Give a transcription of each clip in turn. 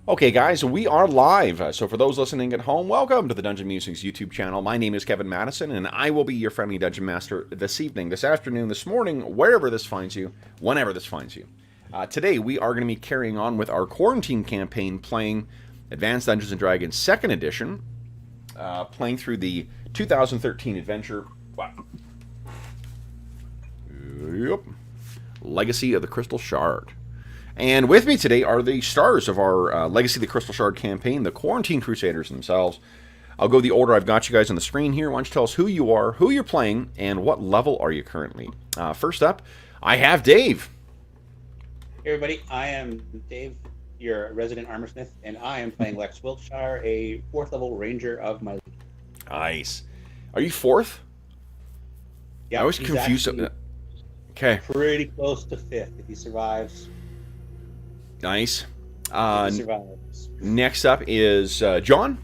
Okay, guys, we are live. So, for those listening at home, welcome to the Dungeon Musings YouTube channel. My name is Kevin Madison, and I will be your friendly dungeon master this evening, this afternoon, this morning, wherever this finds you, whenever this finds you. Today, we are going to be carrying on with our quarantine campaign, playing Advanced Dungeons and Dragons 2nd Edition, playing through the 2013 adventure. Wow. Yep. Legacy of the Crystal Shard. And with me today are the stars of our Legacy of the Crystal Shard campaign, the Quarantine Crusaders themselves. I'll go the order I've got you guys on the screen here. Why don't you tell us who you are, who you're playing, and what level are you currently? First up, I have Dave. Hey everybody, I am Dave, your resident armorsmith, and I am playing Lex Wiltshire, a 4th level ranger of my legion. Nice. Are you 4th? Yeah, I was confused. Okay. Pretty close to 5th if he survives. Nice. If he survives. Next up is John.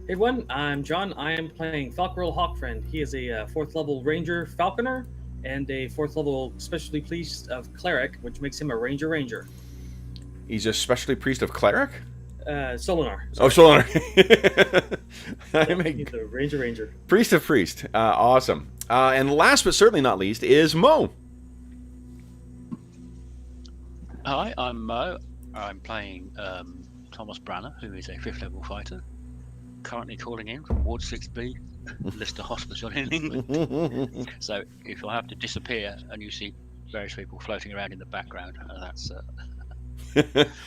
Hey everyone, I'm John. I am playing Falkroll Hawkfriend. He is a 4th level ranger falconer and a 4th level specialty priest of cleric, which makes him a ranger. He's a specialty priest of cleric? Solinar. Oh, Solinar. He's a ranger. Priest of priest. Awesome. And last but certainly not least is Mo. Hi, I'm Mo. I'm playing Thomas Branner, who is a 5th level fighter, currently calling in from Ward 6B, Lister Hospital in England. So if I have to disappear and you see various people floating around in the background, that's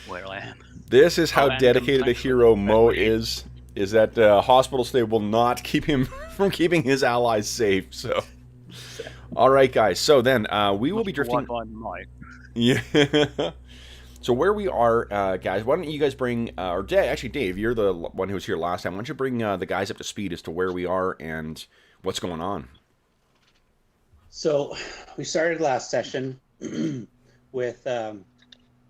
where I am. This is how dedicated a hero Mo is that hospital stay will not keep him from keeping his allies safe. So, all right, guys. So then we will be drifting. Yeah. So where we are, guys, why don't you guys bring, actually, Dave, you're the one who was here last time. Why don't you bring the guys up to speed as to where we are and what's going on? So we started last session with a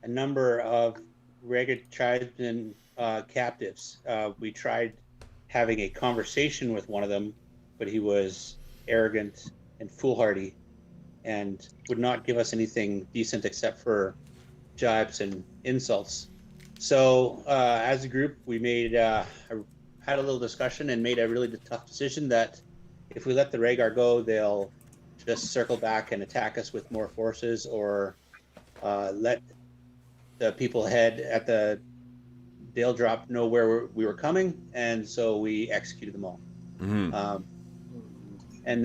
number of ragged tribesmen captives. We tried having a conversation with one of them, but he was arrogant and foolhardy and would not give us anything decent except for jibes and insults. So as a group, we had a little discussion and made a really tough decision that if we let the Rhaegar go, they'll just circle back and attack us with more forces, or let the people ahead at the Dale Drop know where we were coming, and so we executed them all. Mm-hmm. And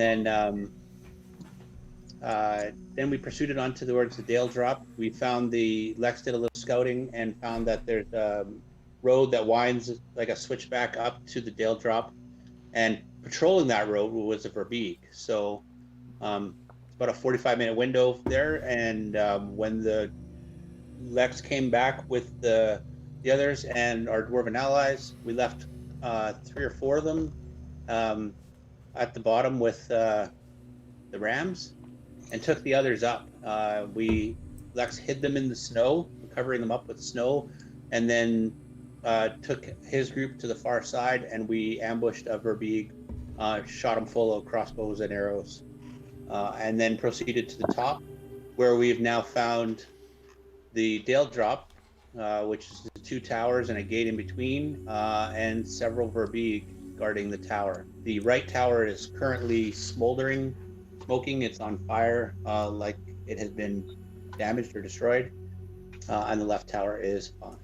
then we pursued it on towards the Dale Drop. We found Lex did a little scouting and found that there's a road that winds like a switchback up to the Dale Drop, and patrolling that road was a Verbeeg. So it's about a 45-minute window there, and when the Lex came back with the others and our Dwarven allies, we left 3 or 4 of them at the bottom with the Rams, and took the others up. Lex hid them in the snow, covering them up with snow, and then took his group to the far side, and we ambushed a Verbeeg, shot him full of crossbows and arrows, and then proceeded to the top, where we've now found the Dale Drop, which is 2 towers and a gate in between, and several Verbeeg guarding the tower. The right tower is currently smoking. It's on fire, like it has been damaged or destroyed, and the left tower is fine.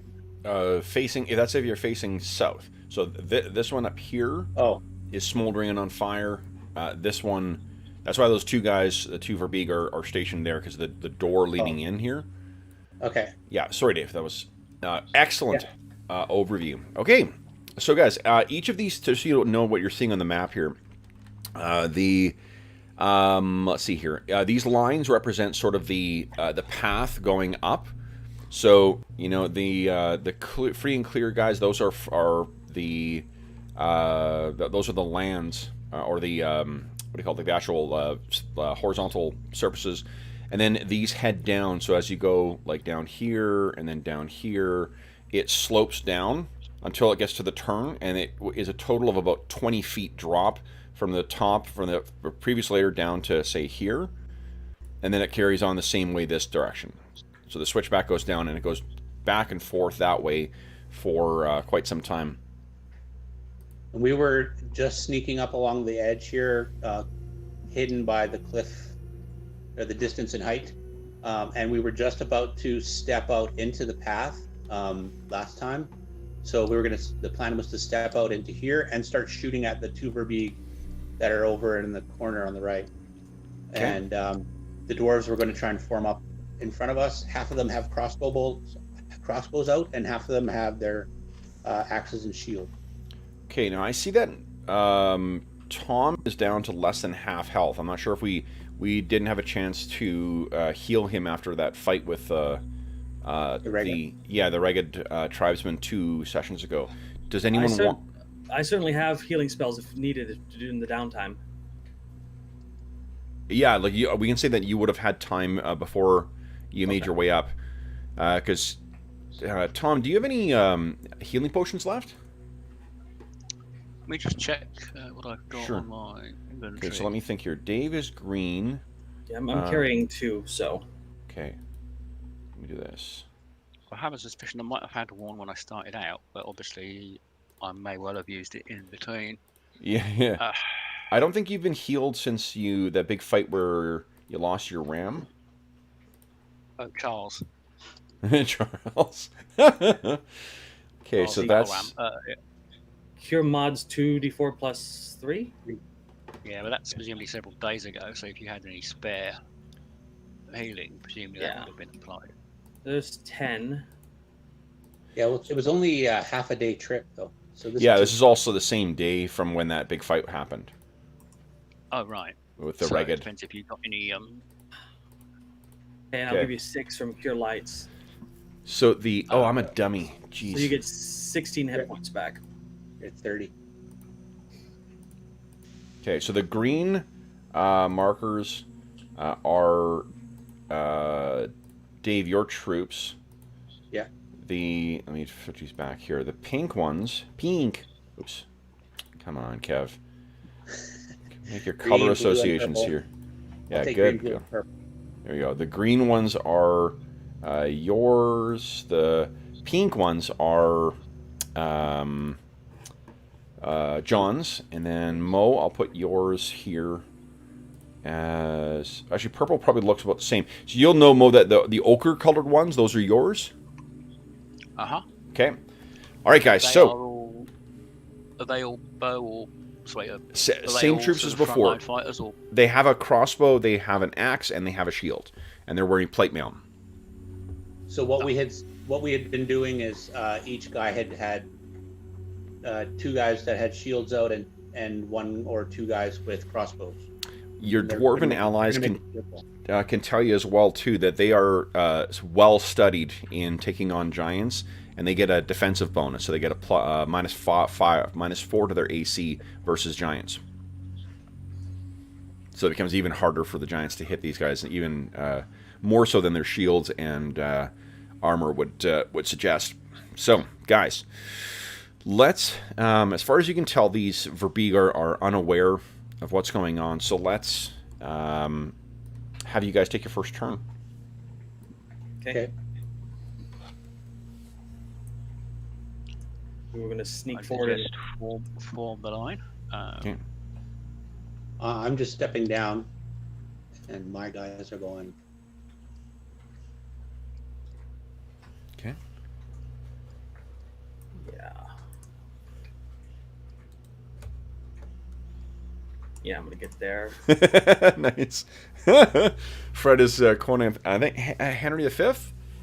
That's if you're facing south. So this one up here is smoldering and on fire. This one, that's why those 2 guys, the 2 Verbeeg, are stationed there, because the door leading in here. Okay. Yeah, sorry, Dave. That was excellent overview. Okay, so guys, each of these, just so you know what you're seeing on the map here, let's see here. These lines represent sort of the path going up. So the free and clear guys. Those are the those are the lands, or the what do you call it? The actual horizontal surfaces. And then these head down. So as you go like down here and then down here, it slopes down until it gets to the turn, and it is a total of about 20 feet drop from the top, from the previous layer down to, say, here, and then it carries on the same way this direction. So the switchback goes down, and it goes back and forth that way for quite some time. And we were just sneaking up along the edge here, hidden by the cliff, or the distance in height. And we were just about to step out into the path last time. So the plan was to step out into here and start shooting at the two verbeeg that are over in the corner on the right. Okay. And the dwarves were going to try and form up in front of us. Half of them have crossbows out, and half of them have their axes and shield. Okay, now I see that Tom is down to less than half health. I'm not sure if we didn't have a chance to heal him after that fight with the ragged tribesman 2 sessions ago. Does anyone want? I certainly have healing spells if needed to do in the downtime. Yeah, like we can say that you would have had time before you made your way up. Because Tom, do you have any healing potions left? Let me just check what I've got on my inventory. Okay, so let me think here. Dave is green. Yeah, I'm carrying 2, so. Okay. Let me do this. I have a suspicion I might have had one when I started out, but obviously I may well have used it in between. Yeah. I don't think you've been healed since that big fight where you lost your ram. Oh, Charles. Charles. Okay, so that's... Cure mods 2d4 plus 3? Yeah, but that's presumably several days ago, so if you had any spare healing, presumably that would have been applied. There's 10. Yeah, well, it was only a half a day trip, though. So this is also the same day from when that big fight happened. Oh, right. With the ragged. It depends if you've got any... And I'll give you 6 from Cure Lights. So I'm a dummy. Jeez. So you get 16 hit points back. It's 30. Okay, so the green markers are Dave, your troops. Yeah. Let me put these back here. The pink ones. Oops. Come on, Kev. Make your color green, associations here. Yeah, good. Green, blue, there you go. The green ones are yours. The pink ones are John's. And then Mo, I'll put yours here. Actually, purple probably looks about the same. So you'll know, Mo, that the ochre colored ones, those are yours. Okay. All right, guys. Are they all bow or same troops as before? Fighters, or? They have a crossbow, they have an axe, and they have a shield, and they're wearing plate mail. So what we had been doing is each guy had 2 guys that had shields out and 1 or 2 guys with crossbows. Your dwarven allies can tell you as well too that they are well studied in taking on giants, and they get a defensive bonus, so they get a -4 to their AC versus giants. So it becomes even harder for the giants to hit these guys, even more so than their shields and armor would suggest. So, guys, let's. As far as you can tell, these verbeeg are unaware of what's going on. So let's have you guys take your first turn. Okay. We're going to sneak forward and form the line. Okay. I'm just stepping down, and my guys are going. Okay. Yeah, I'm going to get there. Nice. Fred is quoting, I think, Henry V?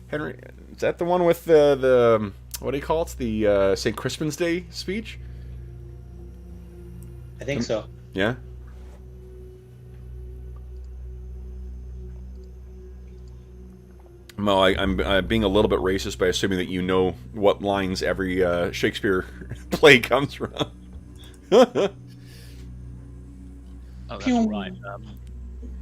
Henry, is that the one with the what do you call it? The St. Crispin's Day speech? I think so. Yeah? Mo, I'm being a little bit racist by assuming that you know what lines every Shakespeare play comes from. Oh, that's all right.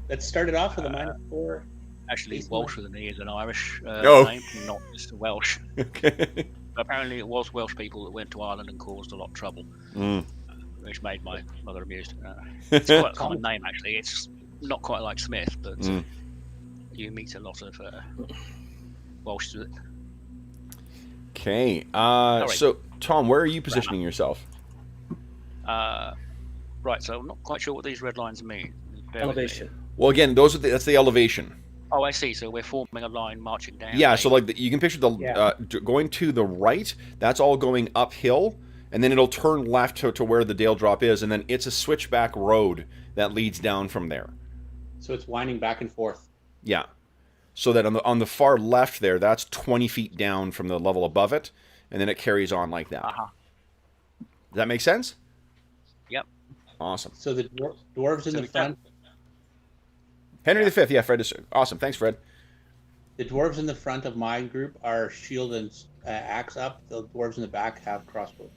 That started off with a -4. Actually, Welsh with an E is an Irish name, not just Welsh. Okay. Apparently, it was Welsh people that went to Ireland and caused a lot of trouble, which made my mother amused. It's quite a common name, actually. It's not quite like Smith, but you meet a lot of Welsh with it. Okay. Sorry. So, Tom, where are you positioning yourself? Right, so I'm not quite sure what these red lines mean. Bear with me. Elevation. Well, again, that's the elevation. Oh, I see. So we're forming a line marching down. Yeah, so maybe. like you can picture the Yeah. going to the right. That's all going uphill, and then it'll turn left to where the Dale drop is, and then it's a switchback road that leads down from there. So it's winding back and forth. Yeah. So that on the far left there, that's 20 feet down from the level above it, and then it carries on like that. Uh-huh. Does that make sense? Yep. Awesome. So the dwarves in So the we front. Henry V. Yeah, Fred is awesome. Thanks, Fred. The dwarves in the front of my group are shield and axe up. The dwarves in the back have crossbows.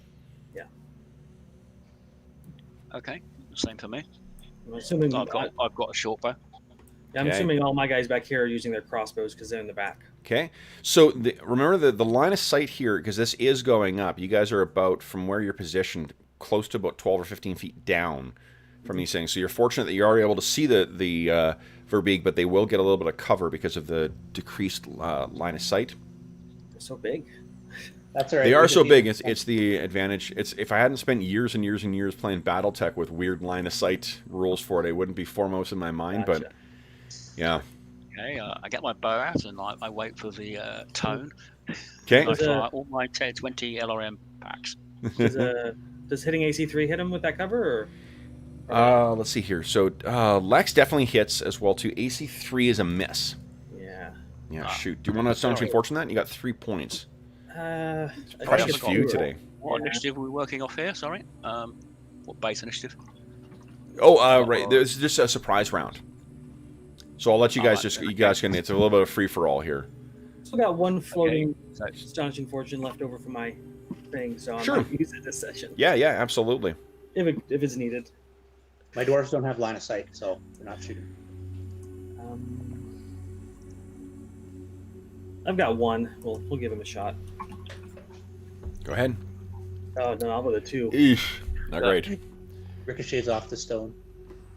Okay. Same for me. I'm assuming I've got a short bow. I'm Okay. assuming all my guys back here are using their crossbows because they're in the back. Okay. So remember the line of sight here, because this is going up. You guys are about, from where you're positioned, close to about 12 or 15 feet down from these things. So you're fortunate that you are able to see the Verbeeg, but they will get a little bit of cover because of the decreased line of sight. They're so big. That's all right. They are We so could big. use- It's the advantage. It's if I hadn't spent years and years and years playing BattleTech with weird line of sight rules for it, it wouldn't be foremost in my mind. Gotcha. But yeah. Okay. I get my bow out and I wait for the tone. Okay. I Was, fire all my 20 LRM packs. Does hitting AC3 hit him with that cover? Let's see here. So Lex definitely hits as well too. AC3 is a miss. Yeah. Yeah, shoot. Do you want to astonishing fortune that? You got 3 points. I Precious think it's few fewer. today. What Yeah. initiative are we working off here? Sorry. What base initiative? Oh, right. There's just a surprise round. So I'll let you guys right. you guys can. It's a little bit of free for all here. Still got one floating So astonishing fortune left over from my thing, so I Sure. might use it this session Yeah, absolutely. if it's needed. My dwarves don't have line of sight, so they're not shooting. I've got one. We'll give him a shot. Go ahead. Oh no, I'll go with a 2. Eesh. Not great. Ricochets off the stone.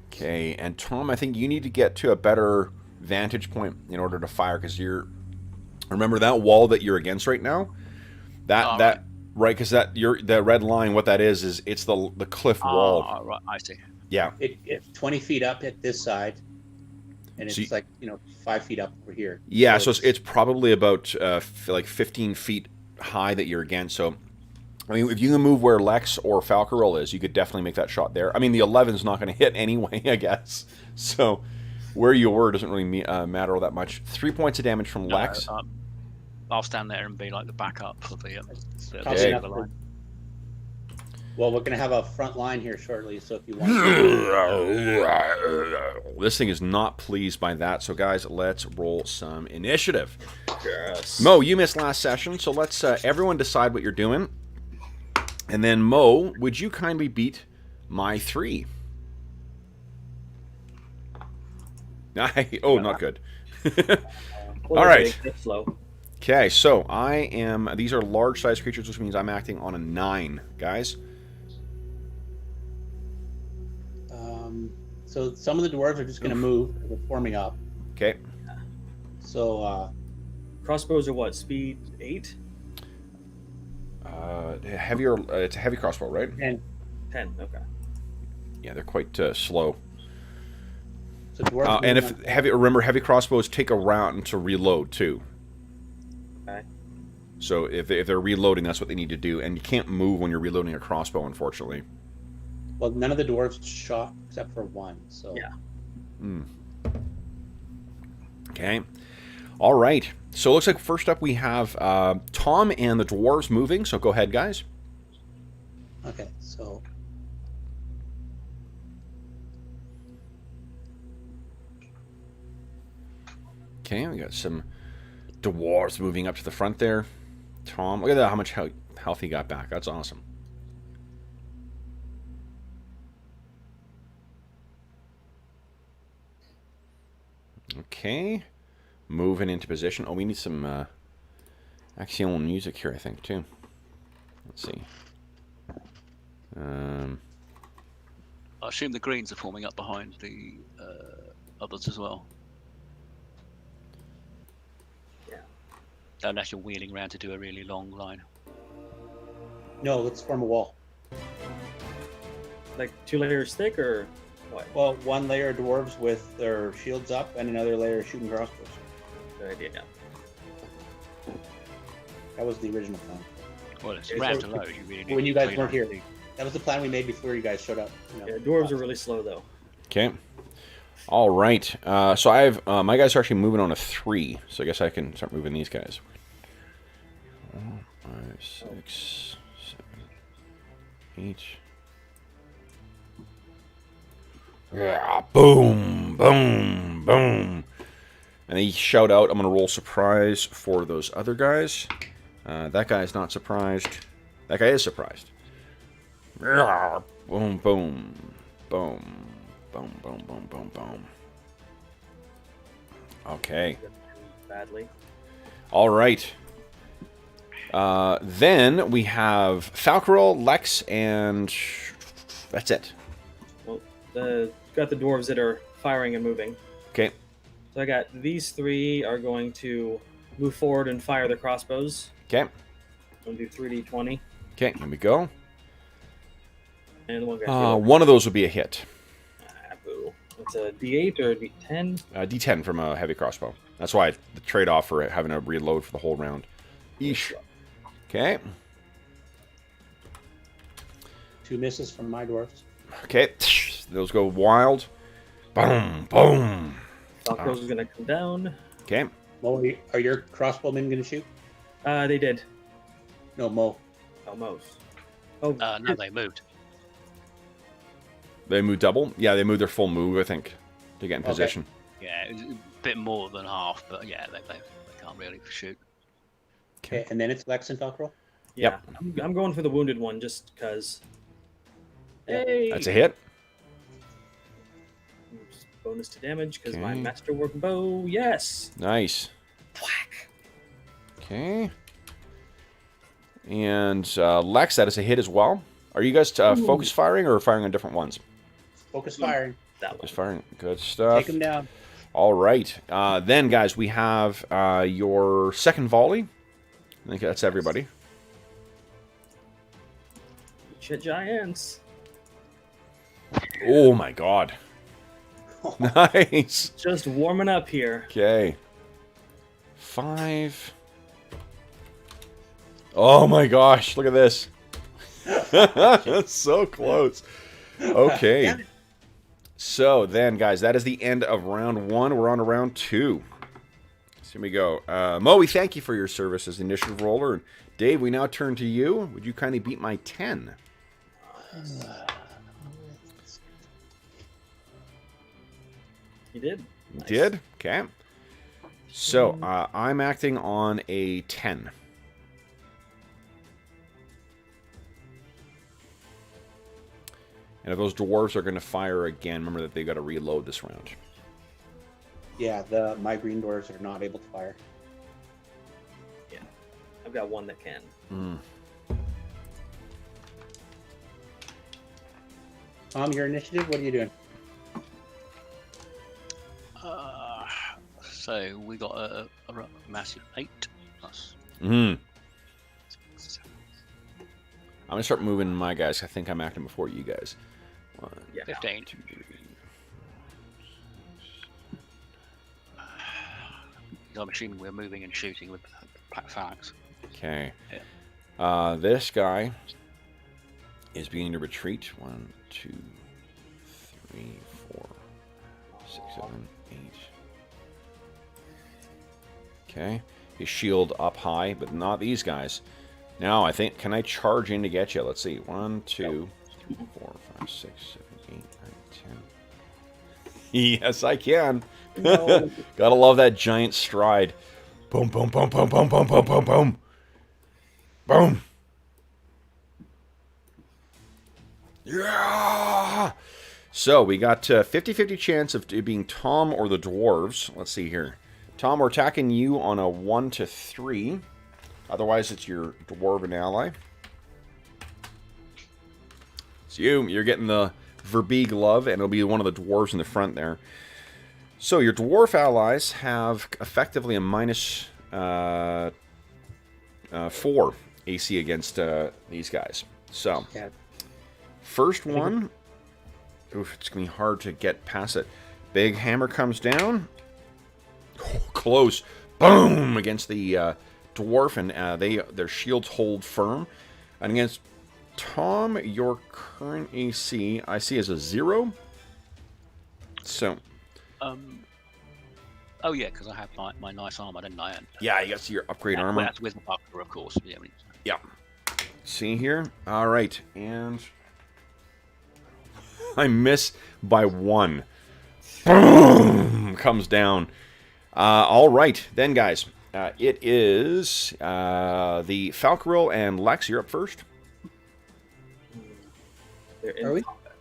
Okay, and Tom, I think you need to get to a better vantage point in order to fire, because remember that wall that you're against right now. That because the red line. What that is it's the cliff wall. right, I see. Yeah. It's 20 feet up at this side, and So it's like 5 feet up over here. Yeah, so it's probably about like 15 feet high that you're against. So, I mean, if you can move where Lex or Falcarol is, you could definitely make that shot there. I mean, the 11's not going to hit anyway, I guess. So, where you were doesn't really matter all that much. 3 points of damage from Lex. I'll stand there and be like the backup for the Probably Okay. enough other for- line. Well, we're going to have a front line here shortly, so if you want This thing is not pleased by that. So, guys, let's roll some initiative. Yes. Mo, you missed last session, so let's everyone decide what you're doing. And then, Mo, would you kindly beat my 3? Not good. All right. Slow. Okay, so these are large sized creatures, which means I'm acting on a 9, guys. So some of the dwarves are just going to move. They're forming up. Okay. So Crossbows are what? Speed 8? Heavier. It's a heavy crossbow, right? and 10. Okay. Yeah, they're quite slow. so dwarves. And move if heavy crossbows take a round to reload too. Okay. So if they're reloading, that's what they need to do, and you can't move when you're reloading a crossbow, unfortunately. well, none of the dwarves shot except for one. So Yeah. Okay. All right. So it looks like first up we have Tom and the dwarves moving. So go ahead, guys. Okay. So Okay, we got some dwarves moving up to the front there. Tom, look at that, how much health he got back. That's awesome. Okay. Moving into position. Oh, we need some axial music here, I think, too. Let's see. I assume the greens are forming up behind the others as well. Unless you're wheeling around to do a really long line. No, let's form a wall. Like 2 layers thick or what? Well, one layer of dwarves with their shields up, and another layer shooting crossbows. Good idea. That was the original plan. Well, it's Yeah, round so to load. You really need when you guys 3 weren't here. lines. That was the plan we made before you guys showed up. You know. Yeah, dwarves are really slow though. Okay. All right. So I have my guys are actually moving on a 3, so I guess I can start moving these guys. 4, 5, 6, 7, 8. Yeah, boom, boom, boom. And they shout out, I'm going to roll surprise for those other guys. That guy's not surprised. That guy is surprised. Yeah, boom, boom, boom, boom, boom, boom, boom, boom. Okay. Badly. All right. Then we have Falcarel, Lex, and that's it. Well, got the dwarves that are firing and moving. Okay. So I got these 3 are going to move forward and fire the crossbows. Okay. I'm going to do 3d20. Okay, here we go. And the one guy. One of those would be a hit. Boo. It's a d8 or a d10. D10 from a heavy crossbow. That's why the trade-off for having to reload for the whole round. Eesh. Okay. 2 misses from my dwarves. Okay. Those go wild. Boom, boom. Falco's going to come down. Okay. Mo, are your crossbowmen going to shoot? They did. No, Mo. Almost. Oh, No, they moved. They move double? Yeah, they move their full move, I think, to get in position. Yeah, it was a bit more than half, but yeah, they can't really shoot. Okay, and then it's Lex and Falcarel? yeah. I'm going for the wounded one just because. Hey! That's a hit. Bonus to damage because my Okay. masterwork bow. Yes. Nice. Whack. Okay. And Lex, that is a hit as well. Are you guys focus firing or firing on different ones? Focus firing. That one. Just firing. Good stuff. Take him down. All right. Then, guys, we have your second volley. I think that's everybody. Shit giants. Oh, my God. Nice. Just warming up here. Okay. 5. Oh, my gosh. Look at this. That's so close. Okay. So then, guys, that is the end of round 1. We're on to round 2. So here we go. Mo, we thank you for your service as the initiative roller. And Dave, we now turn to you. Would you kindly beat my 10? You did. You Nice. did? Okay. So I'm acting on a 10. And if those dwarves are going to fire again, remember that they got to reload this round. Yeah, my green dwarves are not able to fire. Yeah. I've got one that can. Tom, your initiative, what are you doing? So we got a massive 8 plus. I'm going to start moving my guys. I think I'm acting before you guys. 1, Yeah. 15. 2, 3. I'm assuming we're moving and shooting with phalanx. Okay. Yeah. This guy is beginning to retreat. 1, 2, 3, 4, 6, 7, 8. Okay. His shield up high, but not these guys. Now, I think, can I charge in to get you? Let's see. 1, 2, 3, 4, 5, 6, 7, 8, 9, 10. Yes, I can. No. Gotta love that giant stride. Boom, boom, boom, boom, boom, boom, boom, boom, boom. Boom. Yeah. So we got 50-50 chance of it being Tom or the dwarves. Let's see here. Tom, we're attacking you on a 1 to 3. Otherwise, it's your dwarven ally. It's you. You're getting the Verbeeg glove, and it'll be one of the dwarves in the front there. So your dwarf allies have effectively a minus 4 AC against these guys. So, Yeah. first one. Oof, it's going to be hard to get past it. Big hammer comes down. Oh, close. Boom! Against the dwarf, and their shields hold firm. And against Tom, your current AC, I see, is a 0. So... Oh yeah, because I have my nice armor, didn't I? And, yeah, you got your upgrade armor. That's with my buckler, of course. Yeah. Yeah. See here? All right, and I miss by 1. Boom! Comes down. All right, then, guys. It is the Falcaril and Lex. You're up first. They're in Are we? combat.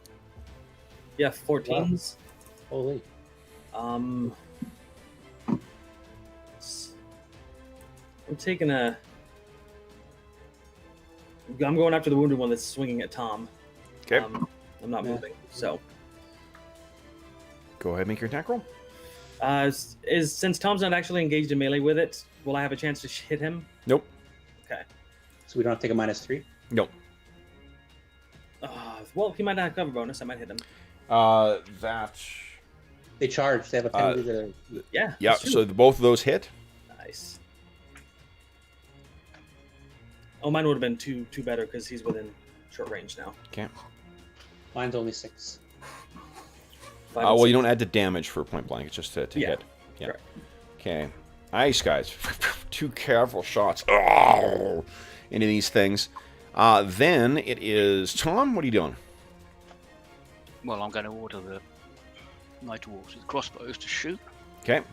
Yeah, 14s. Holy. I'm taking a. I'm going after the wounded one that's swinging at Tom. Okay. I'm not Yeah. moving, so. Go ahead and make your attack roll. Since Tom's not actually engaged in melee with it, will I have a chance to hit him? Nope. Okay. So we don't have to take a -3? Nope. Well, he might not have cover bonus. I might hit him. That... They charge. They have a penalty to... Yeah. Yeah, that's true. so both of those hit. Nice. Oh, mine would have been two better because he's within short range now. Okay. Mine's only 6. Well, you don't add the damage for point blank. It's just to Yeah. hit. Yeah. Correct. Okay. Ice, guys. 2 careful shots. Oh! Into these things. Then it is... Tom, what are you doing? Well, I'm going to order the Night Dwarves with crossbows to shoot. Okay.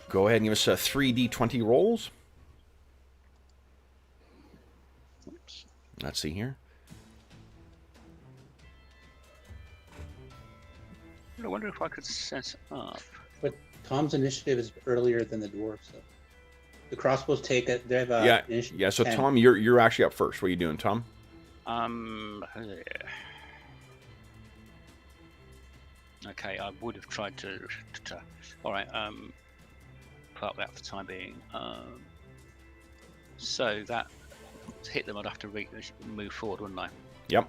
Go ahead and give us 3d20 rolls. Oops. Let's see here. I wonder if I could set up. But Tom's initiative is earlier than the dwarves. So. The crossbows take it. They have a Yeah. initiative Yeah, so 10. Tom, you're actually up first. What are you doing, Tom? Okay, I would have tried to all right, park that for the time being. So that to hit them, I'd have to move forward, wouldn't I? Yep.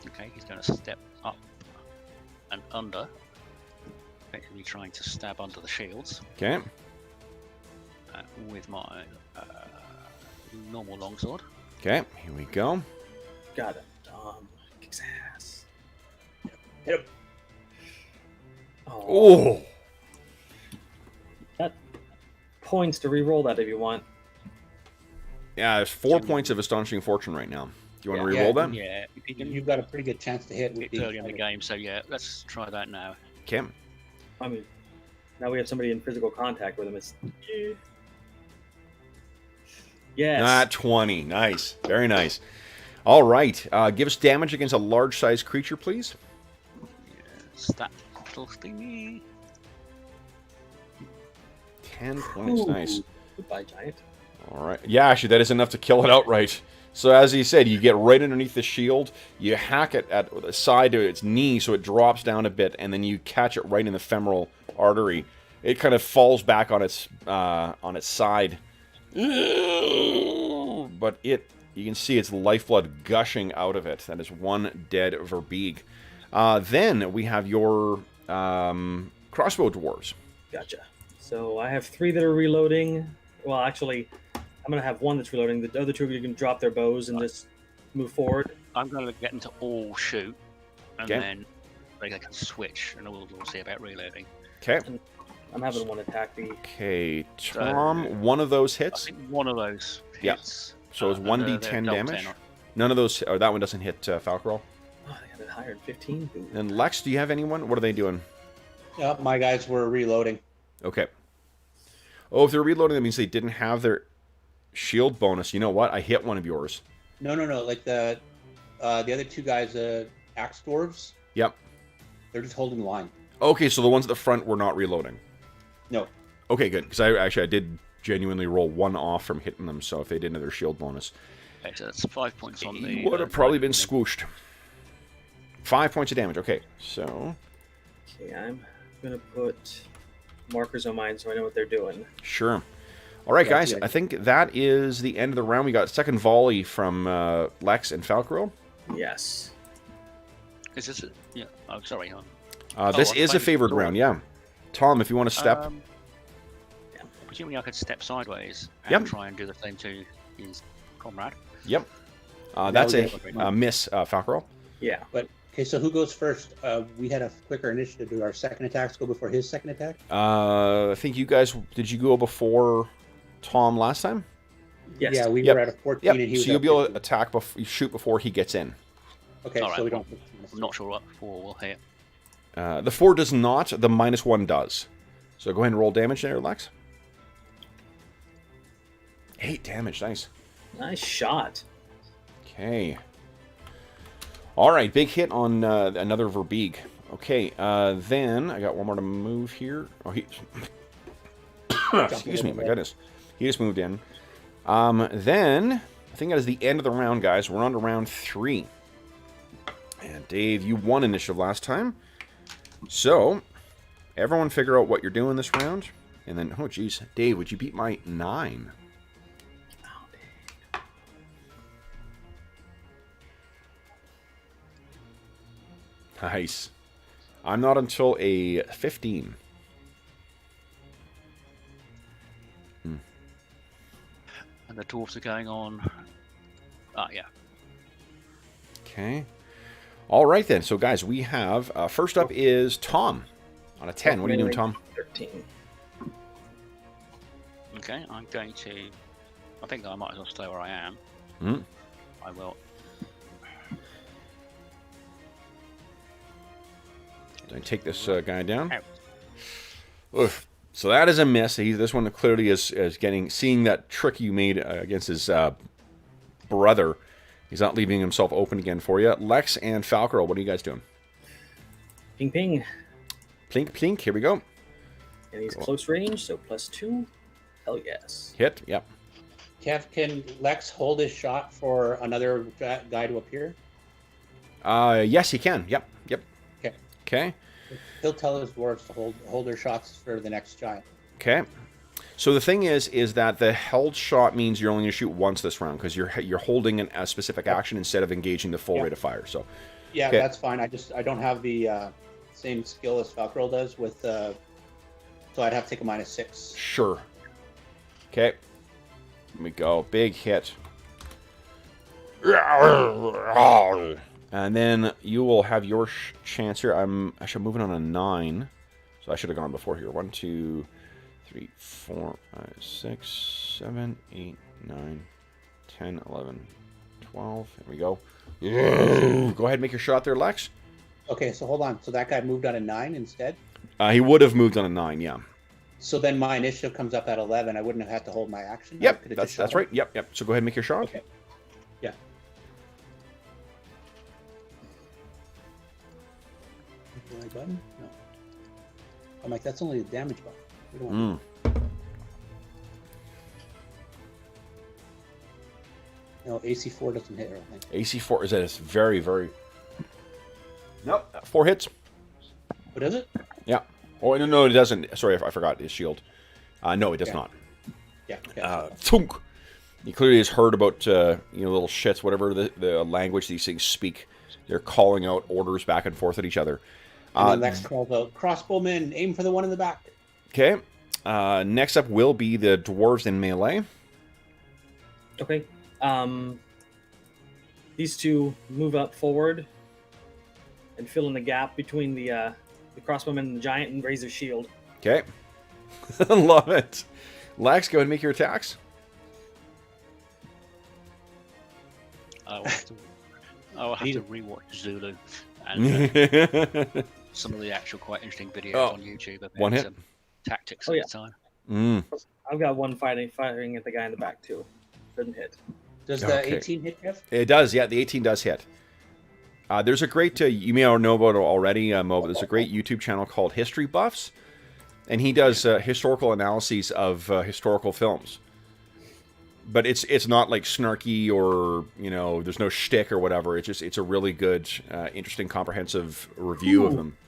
Okay, he's going to step up and under, effectively trying to stab under the shields Okay. with my normal longsword. Okay, here we go. Got it. Tom kicks ass. Hit him. Oh! That points to re-roll that if you want. Yeah, there's 4 points of Astonishing Fortune right now. Do you want to Yeah. re-roll that? Yeah, you can, You've got a pretty good chance to hit with it's early in the game, so yeah, let's try that now. Okay. I mean, now we have somebody in physical contact with him. It's yes. Not 20. Nice. Very nice. All right. Give us damage against a large-sized creature, please. Yes, that little thingy. 10 points. Ooh. Nice. Goodbye, giant. All right. Yeah, actually, that is enough to kill it outright. So as he said, you get right underneath the shield, you hack it at the side of its knee so it drops down a bit, and then you catch it right in the femoral artery. It kind of falls back on its side. But you can see its lifeblood gushing out of it. That is one dead Verbeeg. Then we have your crossbow dwarves. Gotcha. So I have 3 that are reloading. Well, actually, I'm going to have 1 that's reloading. The other 2 are going to drop their bows and just move forward. I'm going to get them to all shoot, and Okay. then they can switch, and we'll see about reloading. Okay. I'm having 1 attack the... Okay, Tom, one of those I hits. think one of those Yeah. hits. So it's 1d10 they're double damage. 10. None of those, or that one doesn't hit Falcaril. Oh, they got it higher than 15. Ooh. And Lex, do you have anyone? What are they doing? Yeah, my guys were reloading. Okay. Oh, if they're reloading, that means they didn't have their shield bonus. You know what? I hit one of yours. No. Like the other 2 guys, axe dwarves. Yep. They're just holding the line. Okay, so the ones at the front were not reloading. No. Okay, good. Because I did genuinely roll 1 off from hitting them, so if they didn't have their shield bonus, Okay, so that's 5 points on the. he would have probably been squooshed. 5 points of damage. Okay, so... Okay, I'm going to put markers on mine so I know what they're doing. Sure. All right, guys. Yeah. I think that is the end of the round. We got second volley from Lex and Falcro. Yes. Is this? Yeah. Oh, sorry. This I'm is a playing favored Dawn. round, yeah. Tom, if you want to step. Presumably I could step sideways and Yep. try and do the same to his comrade. Yep. That's we a miss, Falcro. Yeah. But okay, so who goes first? We had a quicker initiative. Do our second attacks go before his second attack? I think you guys, did you go before Tom last time? Yes. Yeah, we Yep. were at a 14 Yep. and he was So you'll at be able 15. to attack, shoot before he gets in. Okay, All so right, we don't. I'm not sure what 4 will hit. The 4 does not, the -1 does. So go ahead and roll damage there, Lex. 8 damage, nice. Nice shot. Okay. All right, big hit on another Verbeeg. Okay, then I got one more to move here. Oh, he... Excuse me, my goodness. He just moved in. Then, I think that is the end of the round, guys. We're on to round 3. And Dave, you won initiative last time. So, everyone figure out what you're doing this round. And then, oh geez, Dave, would you beat my 9? Nice. I'm not until a 15. And the dwarves are going on. Yeah. Okay. All right then. So guys, we have first up is Tom on a 10. What are you doing, Tom? 13. Okay, I'm going to. I think I might as well stay where I am. Mm. I will. Take this guy down. Out. Oof. So that is a miss. This one clearly is seeing that trick you made against his brother. He's not leaving himself open again for you. Lex and Falcro, what are you guys doing? Ping ping. Plink, plink. Here we go. And he's close range, so +2. Hell yes. Hit. Yep. Kev, can Lex hold his shot for another guy to appear? Yes, he can. Yep. Yep. Okay. Okay. He'll tell his dwarves to hold their shots for the next giant. Okay. So the thing is that the held shot means you're only going to shoot once this round because you're holding a specific action instead of engaging the full rate of fire. So. Yeah, Okay. that's fine. I don't have the same skill as Falcro does with, so I'd have to take a -6. Sure. Okay. Here we go. Big hit. And then you will have your chance here. I'm actually moving on a 9. So I should have gone before here. 1, 2, 3, 4, 5, 6, 7, 8, 9, 10, 11, 12. Here we go. Go ahead and make your shot there, Lex. Okay, so hold on. So that guy moved on a 9 instead? He would have moved on a 9, yeah. So then my initiative comes up at 11. I wouldn't have had to hold my action. I Yep, could have that's just shot right. him. Yep, yep. So go ahead and make your shot. Okay. Yeah. My button? No. I'm like, that's only a damage button. We don't want No, AC4 doesn't hit her, I think. AC4 is that it's very, very... Nope, 4 hits. What is it? Yeah. Oh, no, it doesn't. Sorry, I forgot his shield. No, it does not. Yeah. Okay. Thunk. He clearly has heard about, little shits, whatever the language these things speak. They're calling out orders back and forth at each other. And then Lex calls out, crossbowman, aim for the one in the back. Okay. Next up will be the dwarves in melee. Okay. These two move up forward and fill in the gap between the crossbowman and the giant and raise their shield. Okay. Love it. Lex, go ahead and make your attacks. I'll have to rewatch Zulu and some of the actual quite interesting videos on YouTube about One hit. Tactics Oh, at yeah. the time. I've got one firing at the guy in the back too. Doesn't hit. Does the Okay. 18 hit, Kev? It does, yeah. The 18 does hit. There's a great, you may know about it already, Mo, but there's a great YouTube channel called History Buffs, and he does historical analyses of historical films. But it's not like snarky or, there's no shtick or whatever. It's a really good, interesting, comprehensive review of them.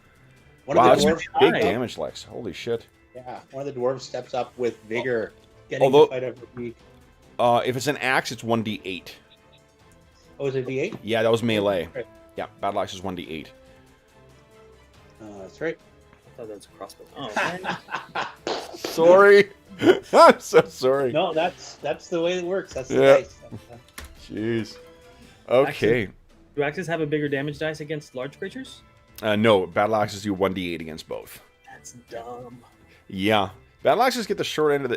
One Wow, of that's the dwarves big Hi. damage, Lex. Holy shit. Yeah, one of the dwarves steps up with vigor, getting Although- to fight a Verbeeg. If it's an axe, it's 1d8. Oh, is it V8? Yeah, that was melee. Right. Yeah, battle axe is 1d8. That's right. I thought that was a crossbow. Oh, man. Sorry. I'm so sorry. No, that's the way it works. That's the Yeah. dice. Jeez. Okay. Do axes have a bigger damage dice against large creatures? No, battle axes do 1d8 against both. That's dumb. Yeah. Battle axes get the short end of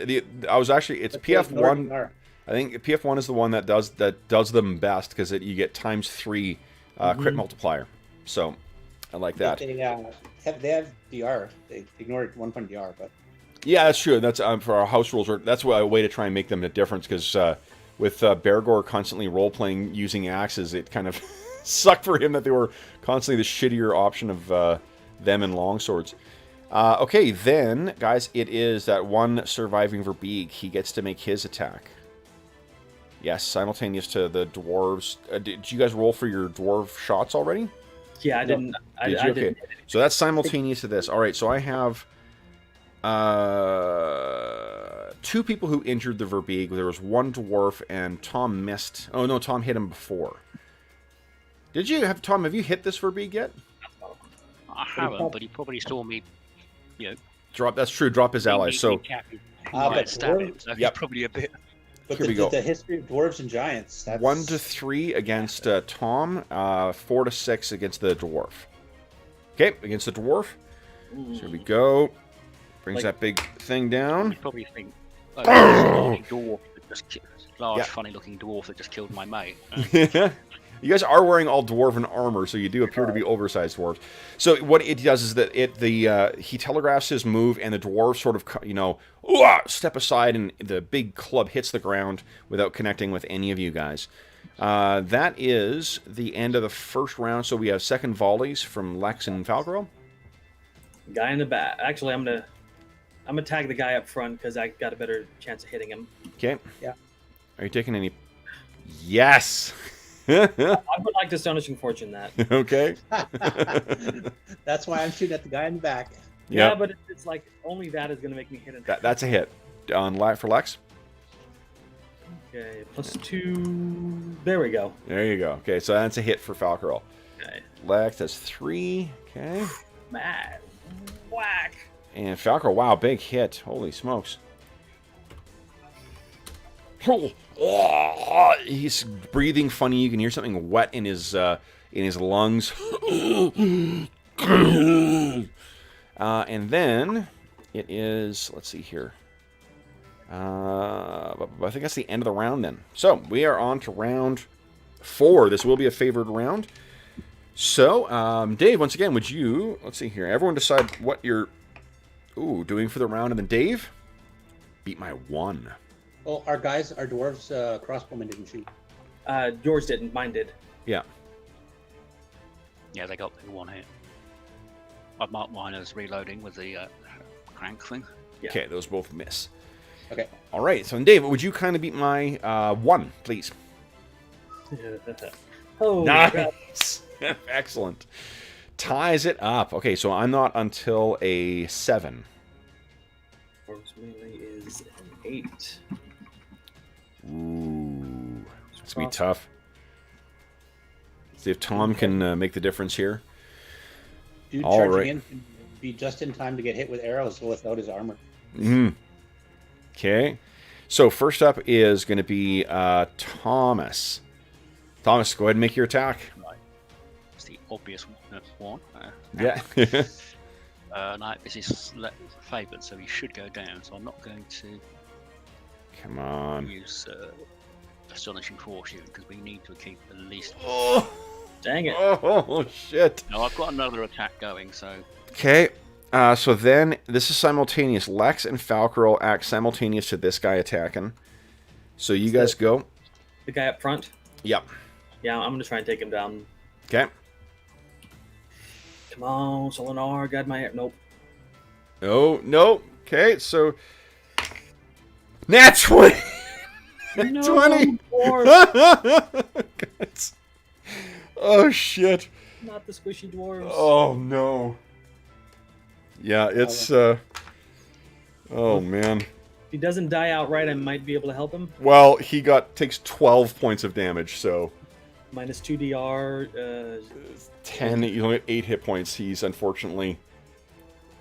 I was actually, it's PF1. I think PF1 is the one that does them best because you get ×3 crit multiplier. So I like that. They have DR. They ignored 1 point DR, but Yeah, that's true. That's for our house rules. That's a way to try and make them a difference because with Beargore constantly role playing using axes, it kind of sucked for him that they were constantly the shittier option of them and longswords. Okay, then guys, it is that one surviving Verbeeg. He gets to make his attack. Yes, simultaneous to the dwarves. Did you guys roll for your dwarf shots already? Yeah, I didn't. I Did you? Okay. didn't. So that's simultaneous to this. All right, so I have 2 people who injured the Verbeeg. There was one dwarf, and Tom missed. Oh no, Tom hit him before. Did you have Tom? Have you hit this Verbeeg yet? I haven't, but he probably saw me. You know, Drop. That's true. Drop his allies. So but stab him. So Yep. he's probably a bit. but Here we go. the history of dwarves and giants. That's... 1 to 3 against Tom. 4 to 6 against the dwarf. Okay, against the dwarf. So here we go. Brings that big thing down. You probably think. Dwarf that just large, funny-looking dwarf that just killed my mate. You guys are wearing all dwarven armor, so you do appear to be oversized dwarves. So what it does is that he telegraphs his move, and the dwarves sort of step aside, and the big club hits the ground without connecting with any of you guys. That is the end of the first round. So we have second volleys from Lex and Falgirl. Guy in the back. Actually, I'm gonna tag the guy up front because I got a better chance of hitting him. Okay. Yeah. Are you taking any? Yes. I would like to Astonishing Fortune that. Okay. That's why I'm shooting at the guy in the back. Yeah, Yep. but it's like only that is gonna make me hit it. That's a hit on for Lex. Okay, +2. There we go. There you go. Okay, so that's a hit for Falgirl. Okay. Lex, that's 3. Okay. Mad. Whack. And Falcor, wow, big hit. Holy smokes. He's breathing funny. You can hear something wet in his lungs. And then it is, let's see here. I think that's the end of the round then. So we are on to round 4. This will be a favored round. So, Dave, once again, would you, let's see here, everyone decide what you're doing for the round, and then Dave, beat my 1. Well, our dwarves crossbowmen didn't shoot. Yours didn't. Mine did. Yeah. Yeah, they got the 1 hit. I've marked mine as reloading with the crank thing. Yeah. Okay, those both miss. Okay. All right, so Dave, would you kind of beat my 1, please? Oh, God. Nice. Excellent. Ties it up. Okay, so I'm not until a 7. Dwarves melee is an 8. Ooh. That's going to be tough. See if Tom can make the difference here. Dude All charging right. in can be just in time to get hit with arrows without his armor. Okay. So first up is going to be Thomas. Thomas, go ahead and make your attack. It's the obvious one. Yeah. No, this is favoured, so he should go down. So I'm not going to Come on. use Astonishing Fortune because we need to keep at least. Oh, Dang it. oh shit. No, I've got another attack going, so Okay. So then, this is simultaneous. Lex and Falcor act simultaneous to this guy attacking. So you guys go. The guy up front? Yep. Yeah, I'm going to try and take him down. Okay. Come on, Solinar. Got my... Nope. Oh, no. Okay, so... Nat 20! No, 20! dwarf. Oh, shit. Not the squishy dwarves. Oh, no. Yeah, it's... Oh man. If he doesn't die outright, I might be able to help him. Well, he takes 12 points of damage, so Minus 2 DR. 10. You only get 8 hit points. He's unfortunately.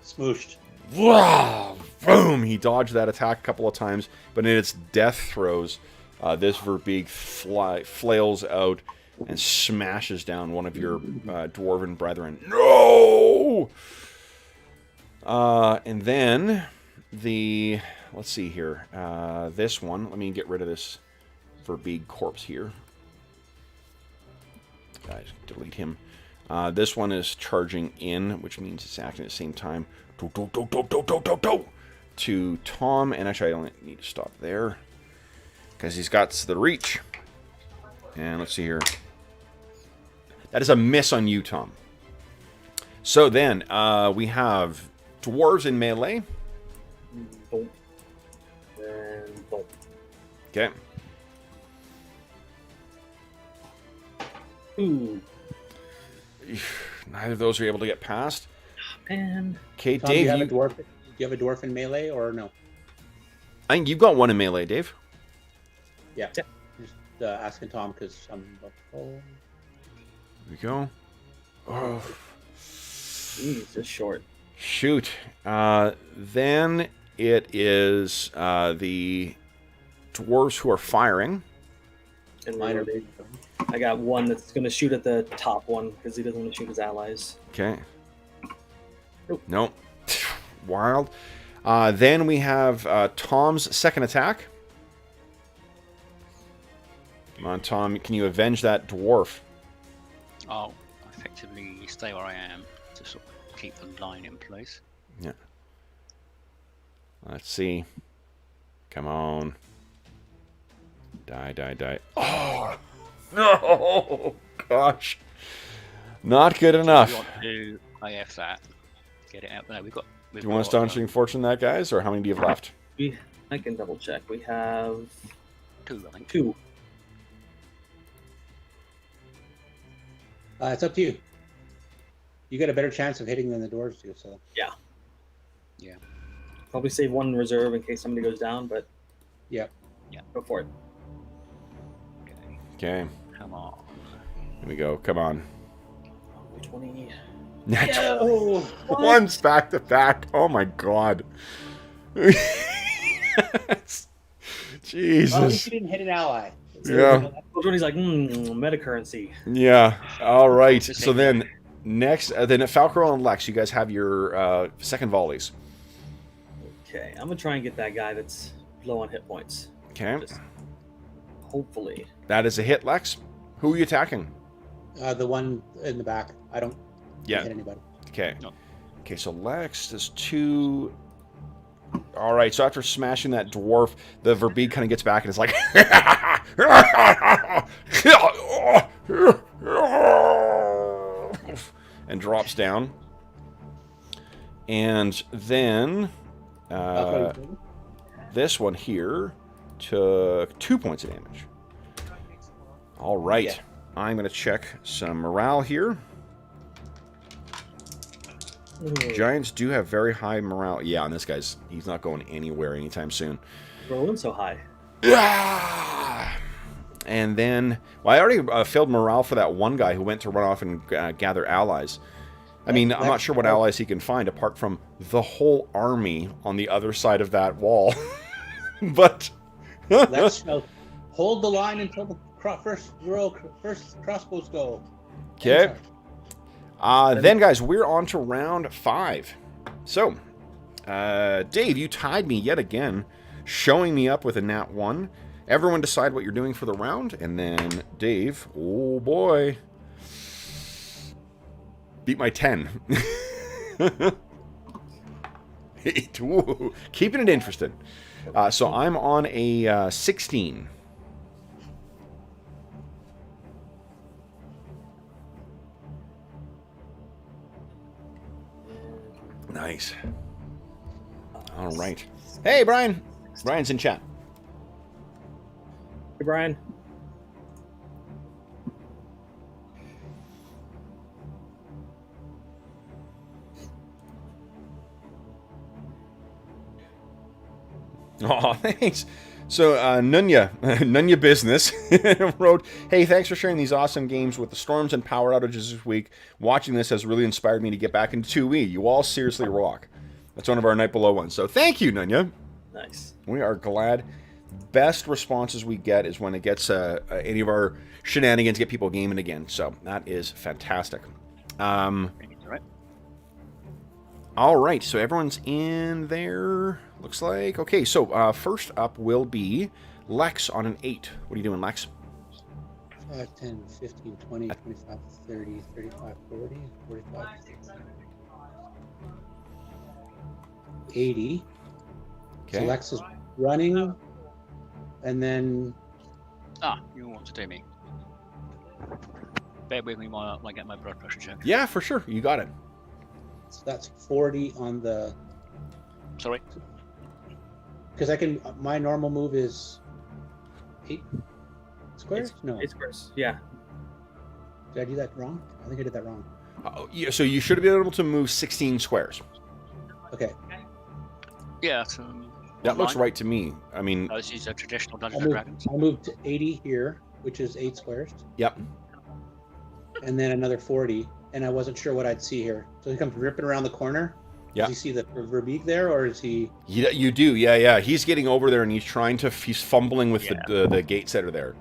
Smooshed. Boom! He dodged that attack a couple of times, but in its death throes, this Verbeeg flails out and smashes down one of your dwarven brethren. No! And then let's see here. This one. Let me get rid of this Verbeeg corpse here. Guys, delete him. This one is charging in, which means it's acting at the same time. To Tom, and actually I don't need to stop there because he's got the reach. And let's see here. That is a miss on you, Tom. So then we have dwarves in melee. Boom. And boom. Okay. Ooh. Neither of those are able to get past. Man. Okay, Tom, Dave. do you have a dwarf in melee or no? I think you've got one in melee, Dave. Yeah. Just asking Tom because I'm. Here we go. Oh. Jeez, just short. Shoot. Then it is the dwarves who are firing. And minor. I got one that's going to shoot at the top one because he doesn't want to shoot his allies. Okay. Nope. Nope. Wild. Then we have Tom's second attack. Come on, Tom. Can you avenge that dwarf? I'll effectively stay where I am to sort of keep the line in place. Yeah. Let's see. Come on. Die, die, die. Oh! No! Gosh. Not good Do enough. you want to AF that? Get it out there. Do you want Astonishing Fortune that, guys? Or how many do you have left? I can double check. We have 2, I think. 2. It's up to you. You got a better chance of hitting than the dwarves do. So Yeah. Yeah. Probably save one in reserve in case somebody goes down, but yeah. go for it. Okay. Okay. Come on. Here we go. Come on. 20. No! One's back to back. Oh my god. Jesus. Well, at least you didn't hit an ally. Yeah. He's like, meta currency. Yeah. All right. So then, next, then at Falcro and Lex, you guys have your second volleys. Okay, I'm gonna try and get that guy that's low on hit points. Okay. Just hopefully. That is a hit, Lex. Who are you attacking? The one in the back. I don't Yeah. hit anybody. Okay. No. Okay, so Lex does 2. All right, so after smashing that dwarf, the Verbeeg kind of gets back and is like, and drops down. And then this one here took 2 points of damage. All right, Yeah. I'm going to check some morale here. Giants do have very high morale. Yeah, and this guy's, he's not going anywhere anytime soon. Rolling so high. Yeah. And then, well, I already filled morale for that one guy who went to run off and gather allies. I mean, I'm not sure what allies he can find apart from the whole army on the other side of that wall. But Let's hold the line until the first crossbows go. okay. Then, guys, we're on to round 5. So, Dave, you tied me yet again, showing me up with a nat 1. Everyone decide what you're doing for the round, and then Dave, oh boy, beat my 10. Ooh, keeping it interesting. So I'm on a 16. Nice. All right. Hey, Brian. Brian's in chat. Hey, Brian. Oh, thanks. So, Nunya Business wrote, "Hey, thanks for sharing these awesome games with the storms and power outages this week. Watching this has really inspired me to get back into 2E. You all seriously rock." That's one of our Night Below ones. So, thank you, Nunya. Nice. We are glad. Best responses we get is when it gets any of our shenanigans get people gaming again. So, that is fantastic. All right, so everyone's in there, looks like. Okay, so first up will be Lex on an 8. What are you doing, Lex? 5, 10, 15, 20, 25, 30, 35, 40, 45, 80. Okay. So Lex is running, and then... You want to do me. Bear with me while I get my blood pressure check. Yeah, for sure. You got it. So that's 40 on the... Sorry? Because I can... My normal move is 8 squares? No. 8 squares, yeah. Did I do that wrong? I think I did that wrong. Yeah, so you should have been able to move 16 squares. Okay. Yeah, that looks right to me. I mean... this is a traditional Dungeons and Dragons. I moved to 80 here, which is 8 squares. Yep. And then another 40, and I wasn't sure what I'd see here. So he comes ripping around the corner. Yeah. Does he see the verbeek there, or is he... You do, yeah. He's getting over there, and he's trying to... He's fumbling with the gates that are there.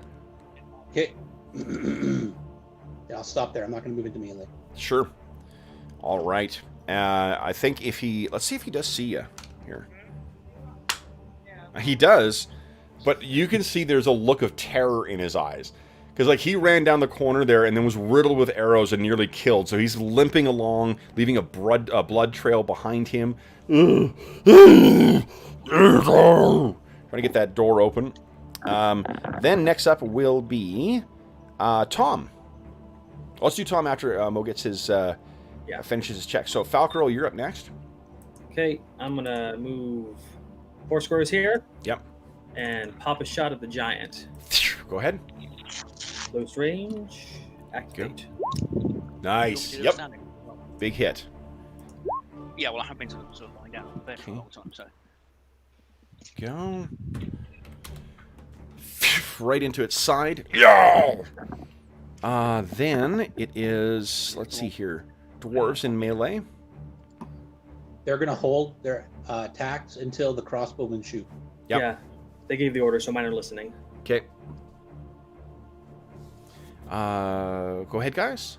Okay. Yeah, I'll stop there. I'm not going to move into melee. Sure. All right. I think if he... Let's see if he does see you here. He does, but you can see there's a look of terror in his eyes. Because, like, he ran down the corner there and then was riddled with arrows and nearly killed. So he's limping along, leaving a blood trail behind him. Trying to get that door open. Then next up will be Tom. Let's do Tom after Mo gets his finishes his check. So Falcarol, you're up next. Okay, I'm gonna move 4 squares here. Yep. And pop a shot at the giant. Go ahead. Close range. Activate. Nice. Yep. Big hit. Yeah, well, I have been sort of lying down there for a long time, so. Go. Right into its side. Yeah. Then it is, let's see here, dwarves in melee. They're going to hold their attacks until the crossbowmen shoot. Yep. Yeah, they gave the order, so mine are listening. Okay. Go ahead, guys.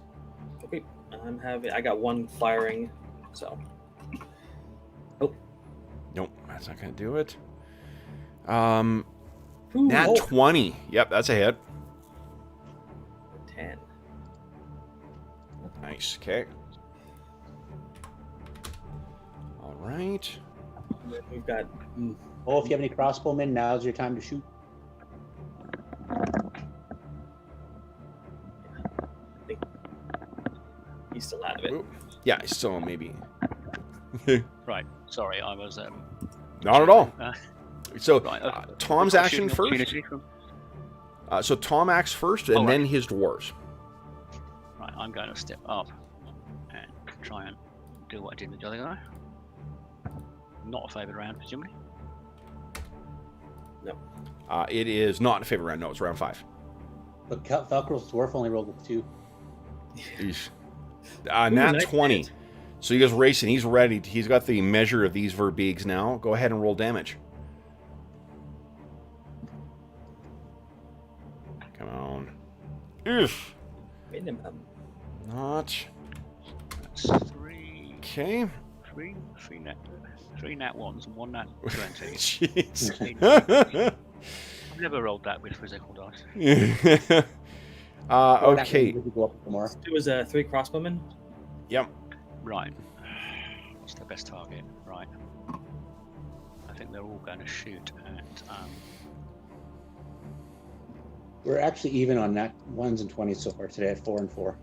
Okay, I got 1 firing, so. Oh. Nope, that's not gonna do it. Ooh, Nat 20. Yep, that's a hit. 10. Nice. Okay. All right. We've got. Oh, if you have any crossbowmen, now's your time to shoot. He's still out of it. Ooh. Yeah, still maybe. Right. Sorry, I was. Not at all. So Right, Tom's action first. So Tom acts first, and then his dwarves. Right, I'm going to step up and try and do what I did with the other guy. Not a favoured round, presumably. No. It is not a favorite round. No, it's round 5. But Falcarol's dwarf only rolled with 2. Nat nice 20. hit. So he goes racing. He's ready. He's got the measure of these verbeegs now. Go ahead and roll damage. Come on. Oof. Minimum. Not. That's 3. Okay. 3 nat 1s and 1 nat 20. Jeez. I've never rolled that with physical dice. Okay. Go up more. It was 3 crossbowmen. Yep. Right. What's the best target? Right. I think they're all going to shoot at. We're actually even on nat 1s and 20s so far today at 4 and 4.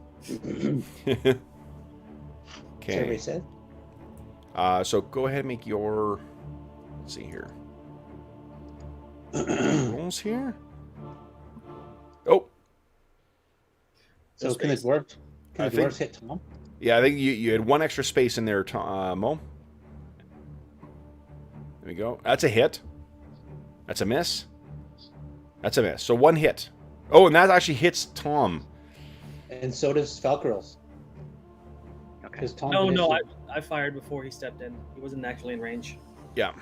Okay. Survey said. So go ahead and make your. Let's see here. Rolls here. Oh. So can the dwarves hit Tom? Yeah, I think you had 1 extra space in there, Mo. There we go. That's a hit. That's a miss. That's a miss. So 1 hit. Oh, and that actually hits Tom. And so does Falcrill's. Okay. Because Tom. No, I fired before he stepped in. He wasn't actually in range. Yeah.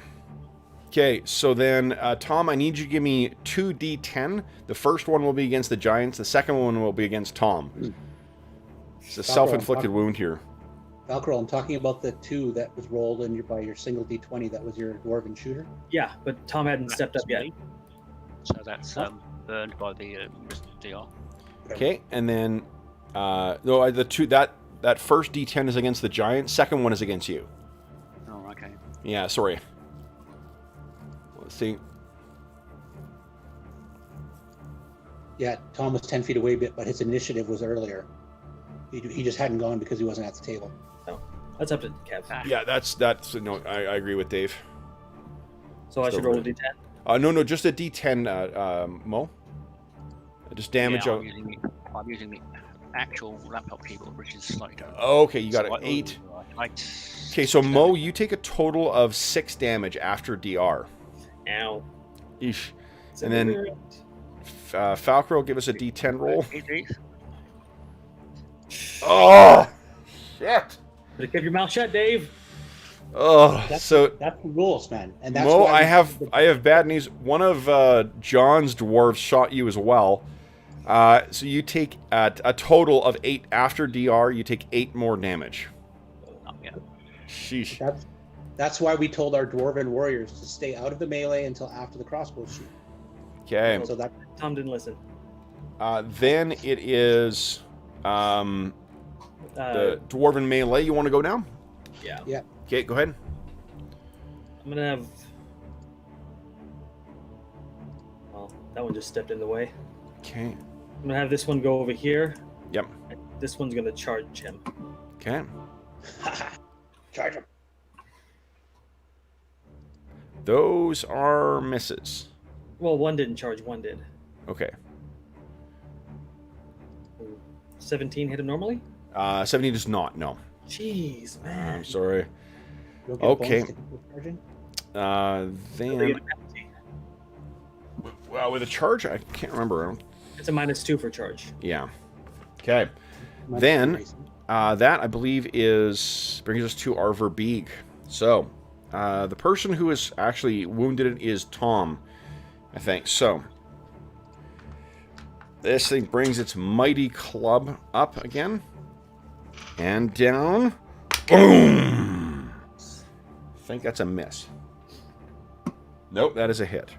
Okay, so then, Tom, I need you to give me 2d10. The first one will be against the Giants. The second one will be against Tom. It's a self-inflicted wound here. Falcrill, I'm talking about the 2 that was rolled by your single d20. That was your dwarven shooter. Yeah, but Tom hadn't stepped up yet. So that's burned by the DR. Okay, and then no, the 2 that first d10 is against the Giant. Second one is against you. Oh, okay. Yeah, sorry. Let's see. Yeah, Tom was 10 feet away, but his initiative was earlier. He just hadn't gone because he wasn't at the table. No, that's up to Kev. Yeah, that's no. I agree with Dave. So I should roll a d10. No, just a d10, Mo. Just damage. Yeah, I'm using the actual laptop keyboard, which is slightly different. Okay, you got it. 8. Right. Okay, so Mo, you take a total of 6 damage after DR. Ow. Eesh. And then Falcro, give us a d10 roll. Oh, shit. Better keep your mouth shut, Dave. Oh, That's the rules, man. And that's Mo, why I have bad news. One of John's dwarves shot you as well. So you take a total of 8 after DR. You take 8 more damage. Oh, yeah. Sheesh. That's why we told our dwarven warriors to stay out of the melee until after the crossbow shoot. Okay. So that Tom didn't listen. Then it is the dwarven melee. You want to go now? Yeah. Yeah. Okay, go ahead. I'm gonna have. Well, that one just stepped in the way. Okay. I'm gonna have this one go over here. Yep. And this one's gonna charge him. Okay. charge him. Those are misses. Well, one didn't charge, one did. Okay. 17 hit him normally? 17 does not, no. Jeez, man. I'm sorry. You'll get a Okay. bonus to charging. They Then... get a penalty. Well, with a charge, I can't remember. It's a -2 for charge. Yeah. Okay. Might Then- be racing. That, I believe, brings us to our Verbeeg. So, the person who is actually wounded is Tom, I think. So, this thing brings its mighty club up again. And down. Boom! I think that's a miss. Nope, that is a hit.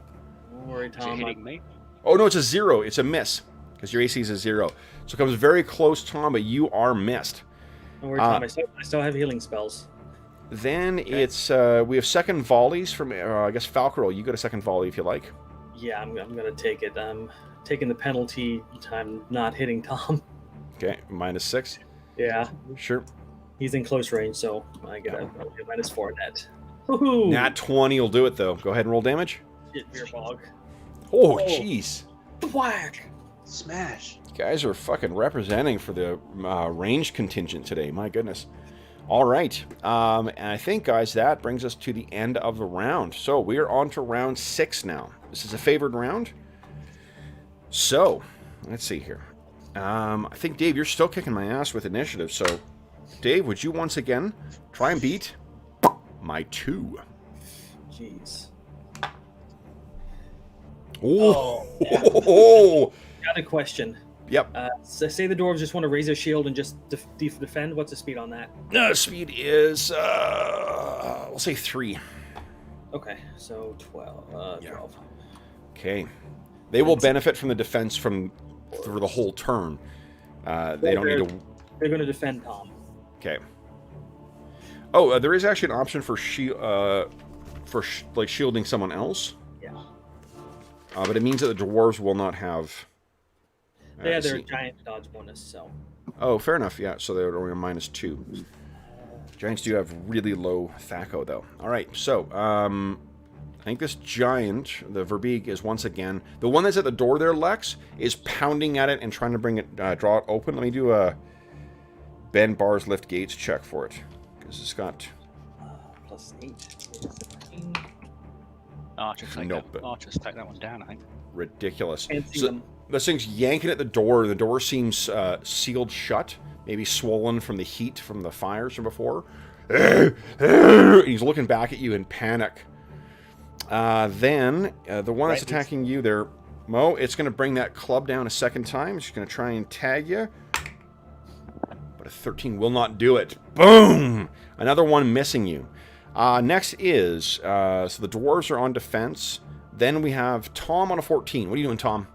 Don't worry, Is it Tom. hitting me? Oh, no, it's a 0. It's a miss. Because your AC is a 0. So it comes very close, Tom, but you are missed. Don't worry, Tom. I still have healing spells. Then it's, we have second volleys from, I guess, Falcarol. You got a second volley if you like. Yeah, I'm gonna take it. I'm taking the penalty time not hitting Tom. Okay, -6. Yeah, Sure. he's in close range, so I get a -4 net. Woohoo! Nat 20 will do it, though. Go ahead and roll damage. Shit, beer bog. Oh, jeez. Whack! Smash. You guys are fucking representing for the range contingent today. My goodness. All right. And I think, guys, that brings us to the end of the round. So we are on to round 6 now. This is a favored round. So, let's see here. I think, Dave, you're still kicking my ass with initiative. So, Dave, would you once again try and beat my 2? Jeez. Oh. Got a question. Yep. Say the dwarves just want to raise their shield and just defend. What's the speed on that? Speed is, we'll say 3. Okay, so 12. Yeah. 12. Okay. They will benefit from the defense for the whole turn. They don't need to... They're going to defend Tom. Okay. Oh, there is actually an option for shielding someone else. Yeah. But it means that the dwarves will not have... They had their see. giant dodge bonus, so. Oh, fair enough. Yeah, so they're only a -2. Giants do have really low THAC0, though. All right, so I think this giant, the Verbeeg, is once again... The one that's at the door there, Lex, is pounding at it and trying to bring it, draw it open. Let me do a bend bars, lift gates check for it. Because it's got... +8 is 15. Archers take, Nope. Archers take that one down, I think. Ridiculous. Can't see So them. this thing's yanking at the door. The door seems sealed shut, maybe swollen from the heat from the fires from before. He's looking back at you in panic. Then the one that's attacking you there, Mo, it's going to bring that club down a second time. It's going to try and tag you. But a 13 will not do it. Boom! Another one missing you. Next is, so the dwarves are on defense. Then we have Tom on a 14. What are you doing, Tom?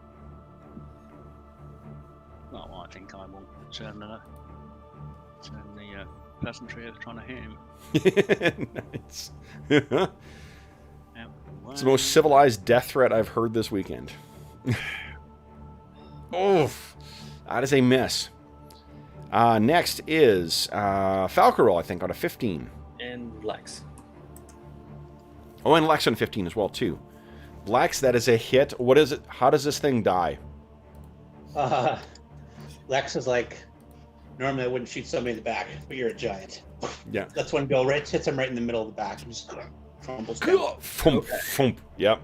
Well, I think I will turn the pleasantry of trying to hit him. Nice. It's the most civilized death threat I've heard this weekend. Oof. That is a miss. Next is Falcarol, I think, on a 15. And Lex. Oh, and Lex on 15 as well, too. Lex, that is a hit. What is it? How does this thing die? Lex is like, normally I wouldn't shoot somebody in the back, but you're a giant. Yeah. That's one go right, hits him right in the middle of the back. And just crumbles down. Thump, thump. Yep.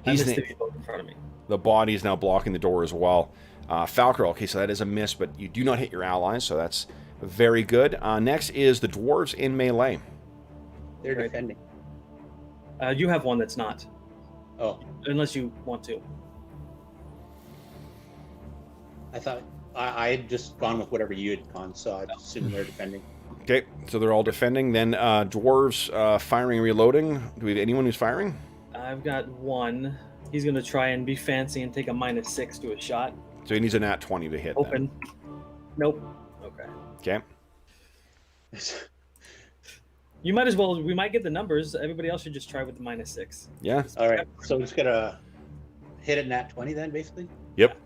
I He's missed it in front of me. the body is now blocking the door as well. Falcarol, okay, so that is a miss, but you do not hit your allies, so that's very good. Next is the dwarves in melee. They're defending. You have one that's not. Oh, Unless you want to. I thought I had just gone with whatever you had gone, so I assumed they're defending. Okay, so they're all defending. Then dwarves firing and reloading. Do we have anyone who's firing? I've got one. He's going to try and be fancy and take a -6 to a shot. So he needs a nat 20 to hit. Open. Nope. Okay. Then. Okay. You might as well. We might get the numbers. Everybody else should just try with the -6. Yeah. All right, so we're just gonna hit it nat 20 then, basically. Yep.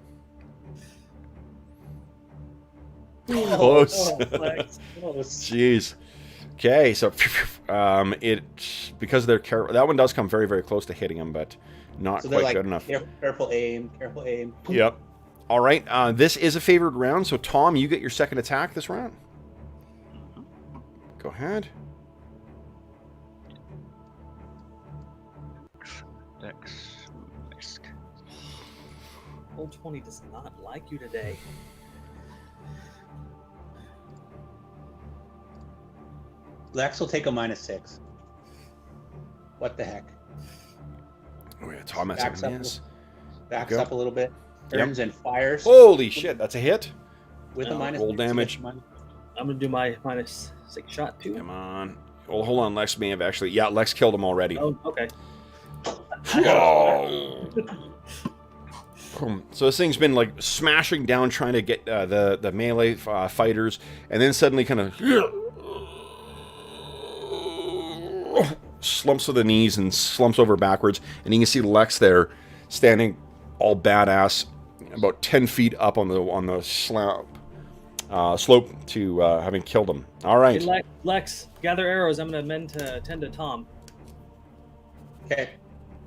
Close. Close. Jeez. Okay, so it because they're careful. That one does come very, very close to hitting him, but not So quite they're like, good enough. careful aim, careful aim. Yep. All right. This is a favored round, so Tom, you get your second attack this round. Go ahead. Dex risk. Old 20 does not like you today. Lex will take a -6. What the heck? Oh yeah, Tom has Backs a up, miss. backs Go. up a little bit, Yep. turns and fires Holy shit, that's a hit. with a minus. Roll damage. I'm gonna do my -6 shot too. Come on. Well, hold on. Lex may have actually. Yeah, Lex killed him already. Oh, okay. Whoa. Boom. So this thing's been like smashing down, trying to get the melee fighters, and then suddenly kind of slumps to the knees and slumps over backwards, and you can see Lex there standing all badass, about 10 feet up on the slope to having killed him. All right. Hey, Lex, gather arrows. I'm gonna tend to Tom. Okay,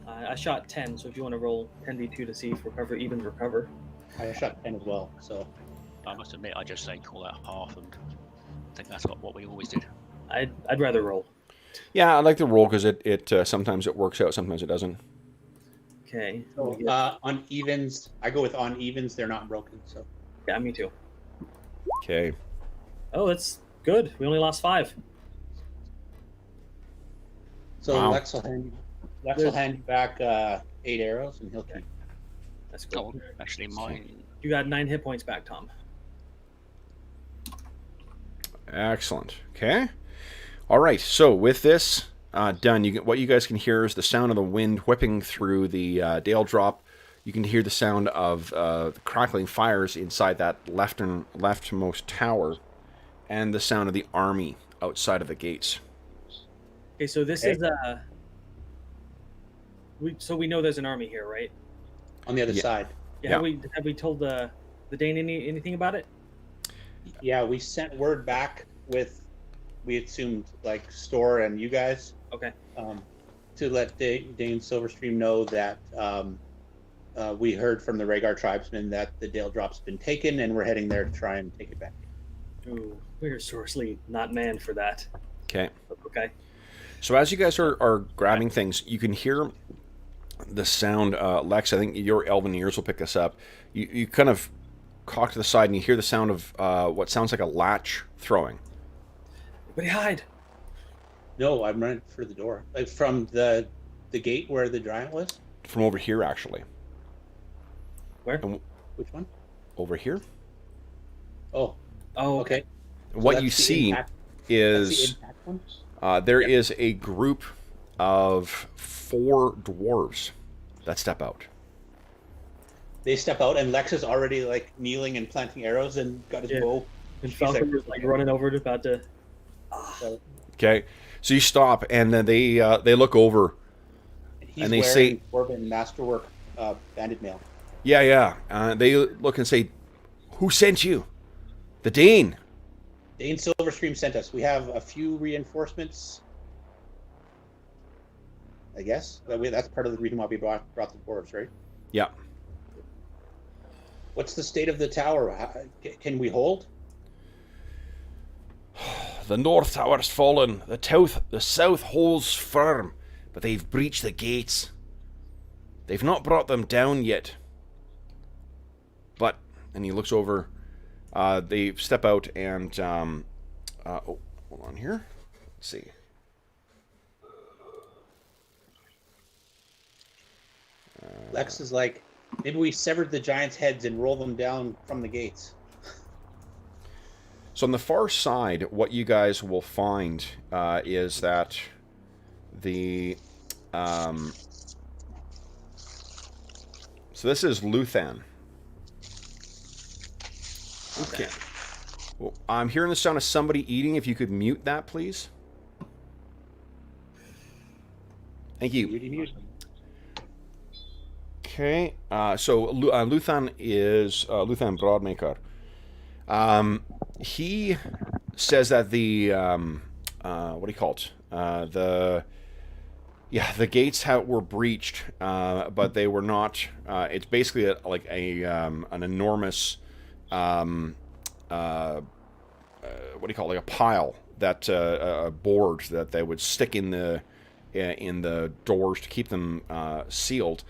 I shot 10, so if you want to roll 10d2 to see if even recover. I shot 10 as well. So I must admit, I just say call that half, and I think that's what we always did. I'd rather roll. Yeah, I like the roll because it sometimes it works out, sometimes it doesn't. Okay. on evens, I go with on evens. They're not broken. So Yeah, me too. Okay. Oh, that's good. We only lost 5. Wow. Wow. Lex will hand you back 8 arrows, and he'll keep. That's good. Oh, actually, mine. You got 9 hit points back, Tom. Excellent. Okay. All right. So with this done, what you guys can hear is the sound of the wind whipping through the dale drop. You can hear the sound of the crackling fires inside that leftmost tower, and the sound of the army outside of the gates. Okay, so this is we know there's an army here, right? On the other Yeah. side. Yeah. Have we told the Dane anything about it? Yeah, we sent word back with, we assumed like Store and you guys, Okay. to let Dane Silverstream know that we heard from the Rhaegar tribesmen that the Dale Drop's been taken, and we're heading there to try and take it back. Ooh, we're sorely not manned for that. Okay. Okay. So as you guys are grabbing things, you can hear the sound, Lex, I think your elven ears will pick this up. You kind of cock to the side and you hear the sound of what sounds like a latch throwing. Everybody hide. No, I'm running for the door. Like from the gate where the giant was? From over here, actually. Where? Which one? Over here. Oh, Oh, okay. What that's you the see impact- that's is the impact one? there is a group of 4 dwarves that step out. They step out, and Lex is already like kneeling and planting arrows and got his Yeah. bow. And She's Falcon was like running over to about to. So Okay, so you stop, and then they look over. he's And they wearing say- Dwarven masterwork banded mail. Yeah. They look and say, "Who sent you?" The Dane. Dane Silverstream sent us. We have a few reinforcements. I guess that's part of the reason why we brought the dwarves, right? Yeah. What's the state of the tower? Can we hold? The north tower's fallen. The south holds firm, but they've breached the gates. They've not brought them down yet. But, and he looks over. They step out and hold on here. Let's see. Lex is like, maybe we severed the giants' heads and roll them down from the gates. So on the far side, what you guys will find is that the so this is Luthan. Okay. Well, I'm hearing the sound of somebody eating. If you could mute that, please. Thank you. Beauty music. Okay. So Luthan is Luthan Broadmaker. He says that the what do you call it? The gates were breached, but they were not. It's basically an enormous what do you call it? Like a pile that a board that they would stick in the doors to keep them sealed.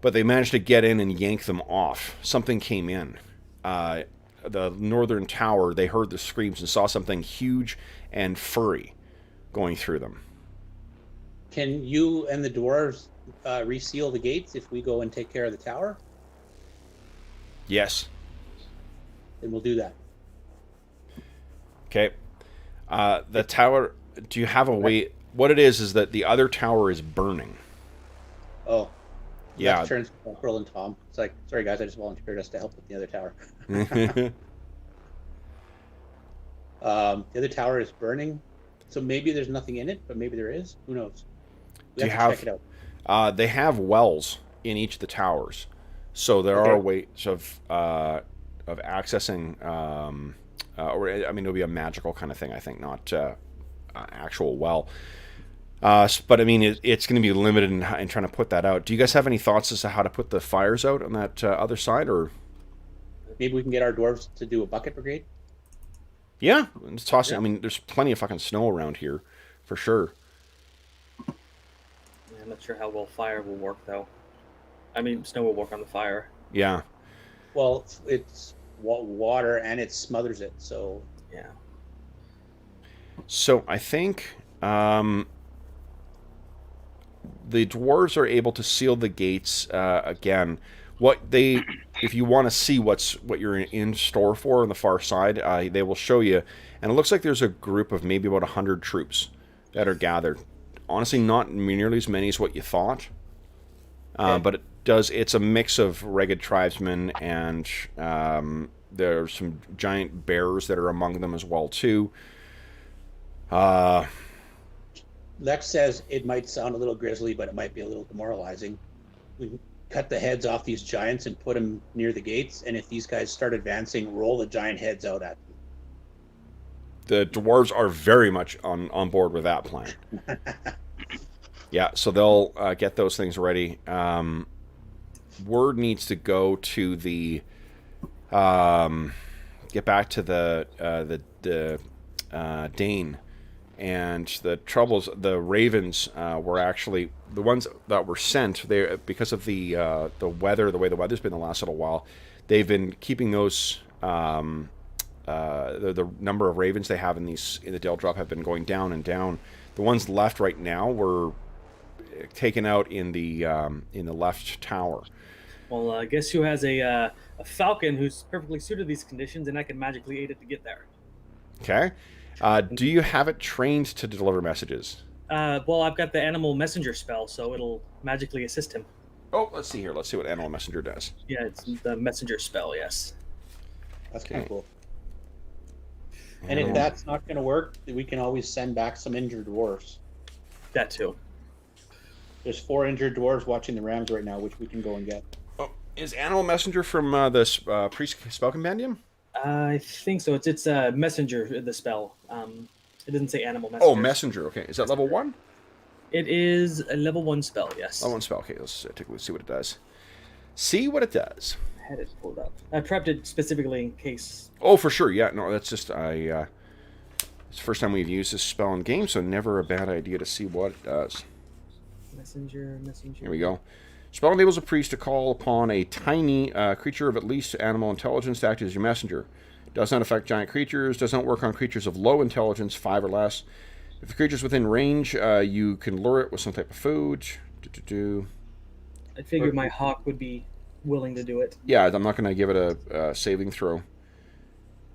But they managed to get in and yank them off. Something came in. The northern tower, they heard the screams and saw something huge and furry going through them. Can you and the dwarves reseal the gates if we go and take care of the tower? Yes. Then we'll do that. Okay. The tower, do you have a way? What it is that the other tower is burning. Oh. Yeah. Lex turns to Pearl and Tom. It's like, sorry guys, I just volunteered us to help with the other tower. The other tower is burning, so maybe there's nothing in it, but maybe there is. Who knows? We Do have you to check it out. They have wells in each of the towers, so there are ways of accessing. Or I mean, it'll be a magical kind of thing, I think, not actual well. But I mean, it's going to be limited in trying to put that out. Do you guys have any thoughts as to how to put the fires out on that other side, or Maybe we can get our dwarves to do a bucket brigade. yeah, it's tossing. I mean, there's plenty of fucking snow around here, for sure. Yeah, I'm not sure how well fire will work though. I mean, snow will work on the fire. Yeah. Well, it's water and it smothers it, so Yeah. So I think the dwarves are able to seal the gates again. If you want to see what you're in store for on the far side, they will show you. And it looks like there's a group of maybe about 100 troops that are gathered. Honestly, not nearly as many as what you thought. But it's a mix of ragged tribesmen, and there are some giant bears that are among them as well too. Lex says it might sound a little grisly, but it might be a little demoralizing. We can cut the heads off these giants and put them near the gates, and if these guys start advancing, roll the giant heads out at them. The dwarves are very much on board with that plan. Yeah, so they'll get those things ready. Word needs to go to the get back to the Dane And the troubles, the ravens were actually the ones that were sent. They because of the weather, the way the weather's been the last little while, they've been keeping those. The number of ravens they have in the Dale Drop have been going down and down. The ones left right now were taken out in the left tower. Well, guess who has a falcon who's perfectly suited to these conditions, and I can magically aid it to get there. Okay. Do you have it trained to deliver messages? Well, I've got the animal messenger spell, so it'll magically assist him. Oh, let's see here. Let's see what Animal Messenger does. Yeah, it's the messenger spell, yes. That's kind Okay. of cool. And if that's not going to work, we can always send back some injured dwarves. That too. There's 4 injured dwarves watching the rams right now, which we can go and get. Oh, is Animal Messenger from the Priest Spell Compendium? I think so. It's a messenger, the spell. It doesn't say animal messenger. Oh, Messenger. Okay. Is that level 1? It is a level 1 spell, yes. Level 1 spell. Okay, let's take a look, see what it does. See what it does. I had it pulled up. I prepped it specifically in case. Oh, for sure. Yeah, no, that's just it's the first time we've used this spell in game, so never a bad idea to see what it does. Messenger. Here we go. Spell enables a priest to call upon a tiny creature of at least animal intelligence to act as your messenger. Does not affect giant creatures. Does not work on creatures of low intelligence, 5 or less. If the creature's within range, you can lure it with some type of food. I figured my hawk would be willing to do it. Yeah, I'm not going to give it a saving throw.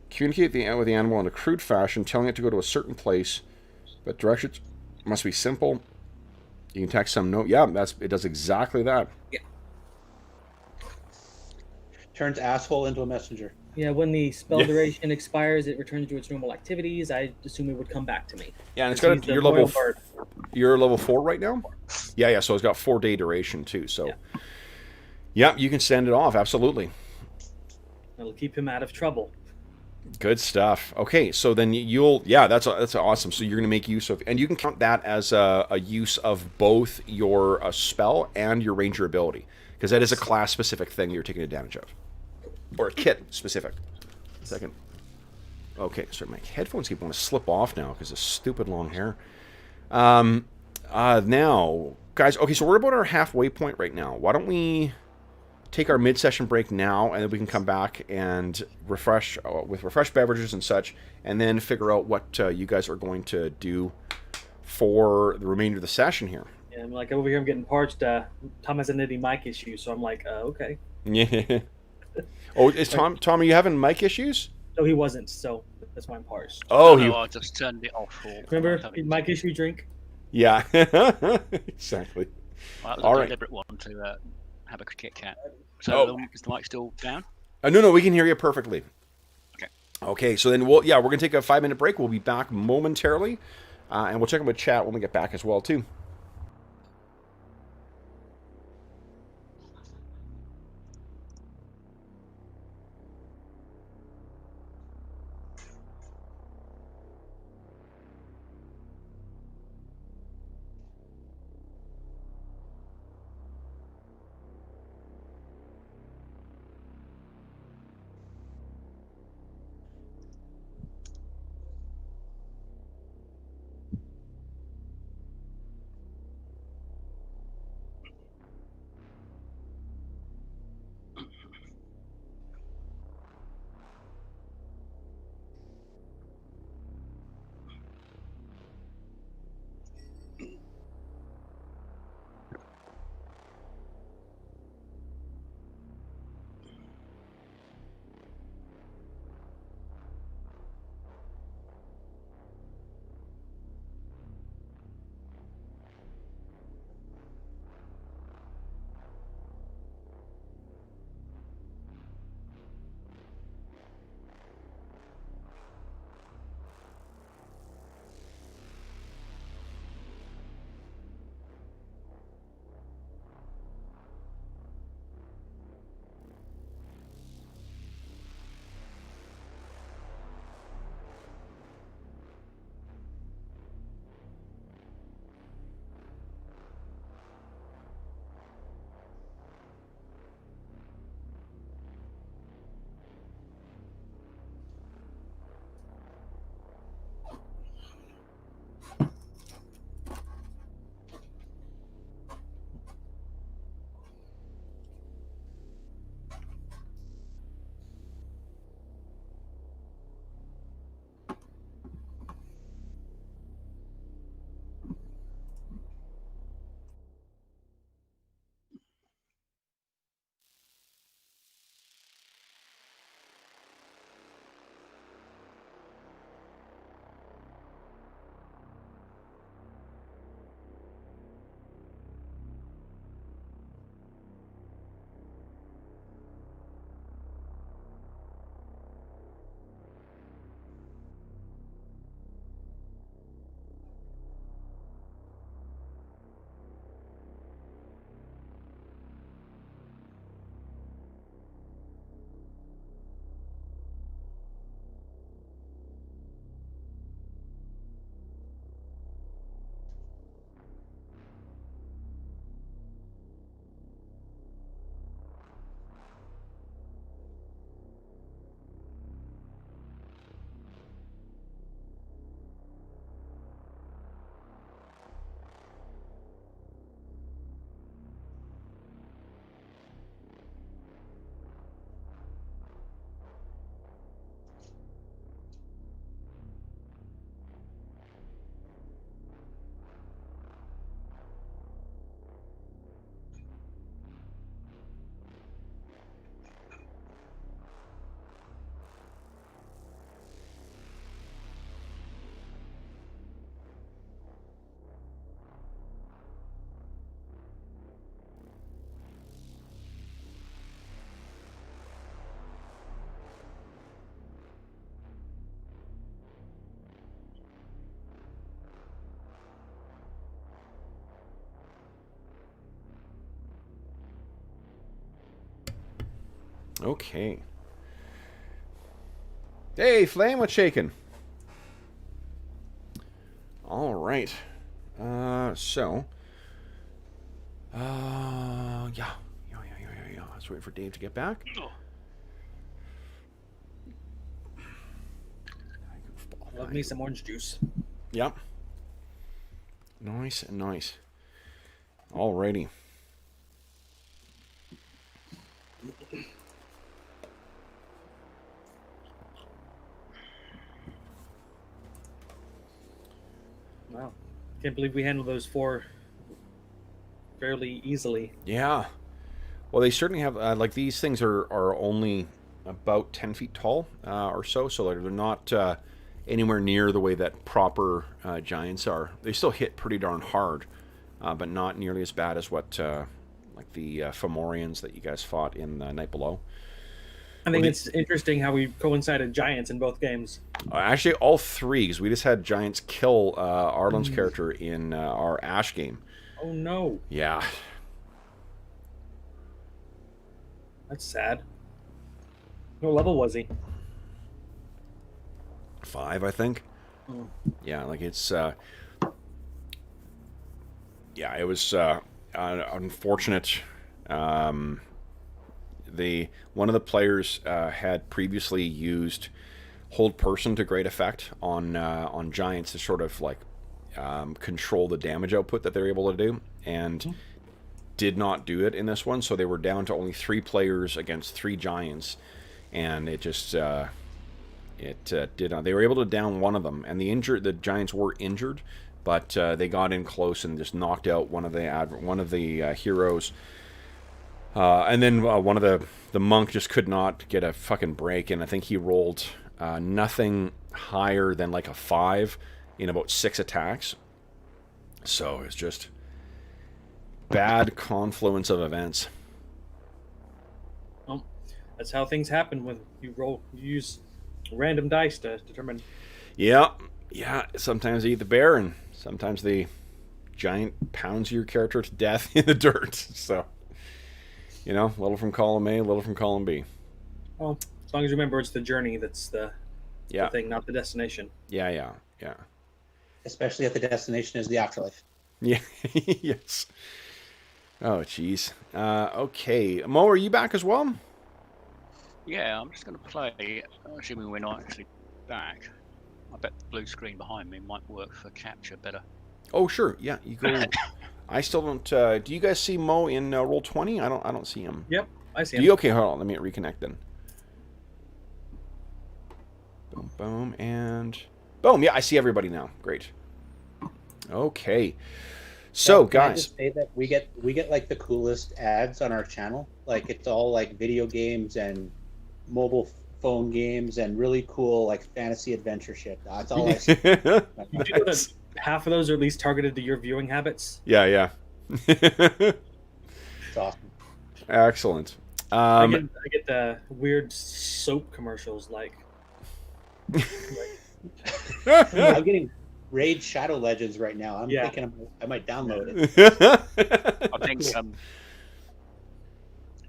Communicate with the animal in a crude fashion, telling it to go to a certain place, but directions must be simple. You can text some note. Yeah, it does exactly that. Yeah. Turns asshole into a messenger. Yeah, when the spell duration expires, it returns to its normal activities. I assume it would come back to me. Yeah, and it's He's got the your loyal level. bard. You're level 4 right now. Yeah. So it's got 4-day duration too. So, yeah, you can send it off. Absolutely. It'll keep him out of trouble. Good stuff. Okay, so then that's awesome. So you're going to make use of, and you can count that as a use of both your spell and your ranger ability, because that is a class specific thing you're taking advantage of, or a kit specific. Second. Okay, so my headphones keep wanting to slip off now because of stupid long hair. Now, guys. Okay, so we're about our halfway point right now. Why don't we take our mid-session break now, and then we can come back and refresh with refreshed beverages and such, and then figure out what you guys are going to do for the remainder of the session here. Yeah, I'm like over here. I'm getting parched. Tom has a nitty mic issue, so I'm like, okay. Yeah. Oh, is Tom? Tom, are you having mic issues? No, he wasn't. So that's why I'm parched. Oh, No, I just turned it off. Remember mic issue drink? Yeah. Exactly. Well, that was All a right. deliberate one to have a Kit Kat. So is the mic still down? No, we can hear you perfectly. Okay. Okay, so then we're going to take a 5-minute break. We'll be back momentarily, and we'll check in with chat when we get back as well, too. Okay. Hey, Flame, what's shaking? All right. Yeah. Let's wait for Dave to get back. Love me some orange juice. Yep. Nice. Alrighty. Wow. Can't believe we handled those 4 fairly easily. Yeah. Well, they certainly have, like, these things are only about 10 feet tall or so they're not anywhere near the way that proper giants are. They still hit pretty darn hard, but not nearly as bad as what, like the Fomorians that you guys fought in Night Below. I think it's interesting how we coincided giants in both games. Actually, all 3, because we just had giants kill Arlen's character in our Ash game. Oh no. Yeah. That's sad. What level was he? 5, I think. Oh. Yeah, like it's... yeah, it was unfortunate. One of the players had previously used hold person to great effect on giants to sort of like control the damage output that they're able to do, and did not do it in this one. So they were down to only 3 players against 3 giants, and it just did not. They were able to down one of them, and the giants were injured, but they got in close and just knocked out one of the heroes. And then one of the monk just could not get a fucking break, and I think he rolled nothing higher than like a 5 in about 6 attacks. So it's just bad confluence of events. Well, that's how things happen when you use random dice to determine. Yeah. Sometimes they eat the bear, and sometimes the giant pounds your character to death in the dirt. So, little from column A, little from column B. Well, as long as you remember it's the journey that's the thing, not the destination. Yeah. Especially if the destination is the afterlife. Yeah. Yes. Oh, jeez. Okay. Mo, are you back as well? Yeah, I'm just going to play, assuming we're not actually back. I bet the blue screen behind me might work for capture better. Oh, sure. Yeah, you go. I still don't. Do you guys see Mo in Roll20? I don't see him. Yep, I see him. Okay, hold on. Let me reconnect then. Boom, and boom. Yeah, I see everybody now. Great. Okay. So, Can I guys, just say that we get like the coolest ads on our channel. Like it's all like video games and mobile phone games and really cool like fantasy adventure shit. That's all I see. You do know that half of those are at least targeted to your viewing habits? Yeah. It's awesome. Excellent. I get the weird soap commercials like I'm getting Raid Shadow Legends right now. I'm thinking I might download it.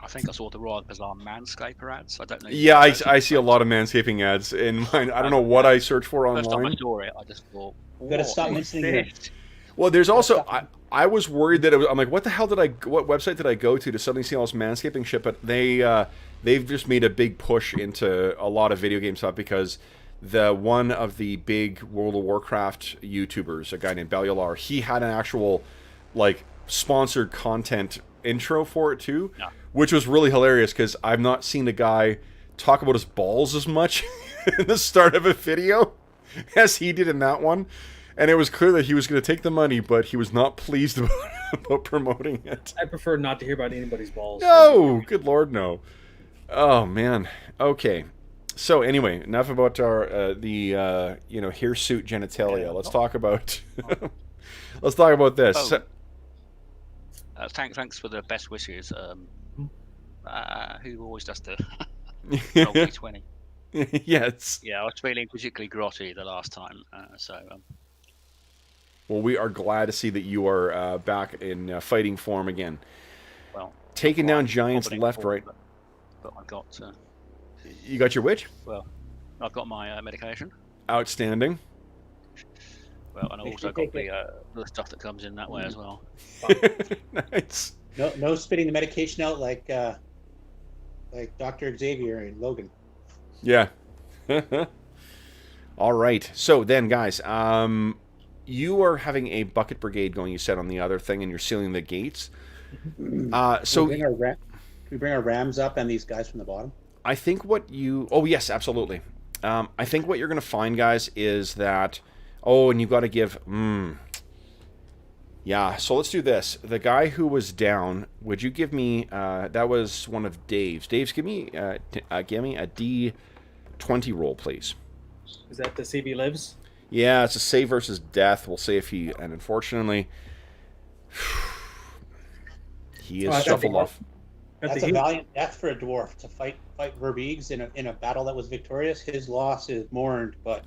I think I saw the Royal Bazaar Manscaper ads. I don't know. Yeah, I see a lot of manscaping ads in mine. I don't know what I search for online. First time I saw it, I just thought, You gotta stop mentioning it. Well, there's also I was worried that I'm like, what website did I go to suddenly see all this manscaping shit? But they've just made a big push into a lot of video game stuff, because one of the big World of Warcraft YouTubers, a guy named Bellular, he had an actual like sponsored content intro for it too, which was really hilarious, because I've not seen a guy talk about his balls as much in the start of a video as he did in that one. And it was clear that he was going to take the money, but he was not pleased about promoting it. I prefer not to hear about anybody's balls. No, good Lord, no. Oh man. Okay. So anyway, enough about our hirsute genitalia. Let's talk about this. Thanks for the best wishes. Who always does the roll d20? Yes. Yeah, I was feeling particularly grotty the last time, Well, we are glad to see that you are back in fighting form again. Well, taking down giants left, right. but I've got You got your witch? well, I've got my medication. Outstanding. Well, and I've Make also sure got you take the stuff that comes in that way as well. Nice. No spitting the medication out like Dr. Xavier and Logan. Yeah. All right. So then, guys, you are having a bucket brigade going, you said, on the other thing, and you're sealing the gates. So Can we bring our rams up and these guys from the bottom? I think what you... Oh, yes, absolutely. I think what you're going to find, guys, is that... Oh, and you've got to give... Yeah, so let's do this. The guy who was down, would you give me... that was one of Dave's. Dave's, give me a D20 roll, please. Is that the CB lives? Yeah, it's a save versus death. We'll see if he... And unfortunately... He is shuffled off. That's a valiant death for a dwarf to fight Verbeegs in a battle that was victorious. His loss is mourned, but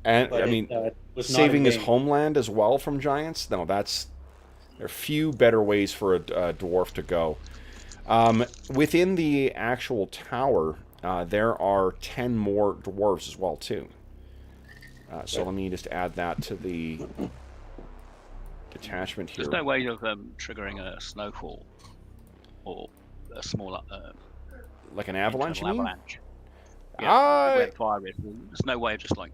I mean, was saving not his homeland as well from giants. No, there are few better ways for a dwarf to go. Within the actual tower, there are 10 more dwarves as well too. So let me just add that to the detachment here. There's no way of triggering a snowfall or a small Like an avalanche, you mean? avalanche. Yeah, where the fire is. There's no way of just like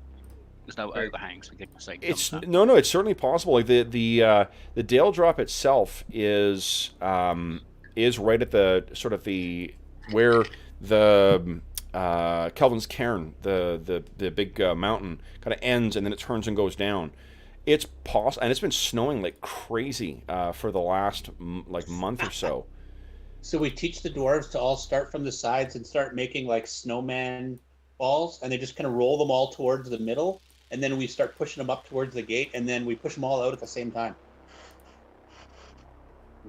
there's no overhangs for goodness sake. It's no, it's certainly possible. Like the Dale drop itself is right at the sort of the where the Kelvin's Cairn, the big mountain, kind of ends and then it turns and goes down. It's possible, and it's been snowing like crazy for the last like month or so. So we teach the dwarves to all start from the sides and start making like snowman balls, and they just kind of roll them all towards the middle, and then we start pushing them up towards the gate, and then we push them all out at the same time.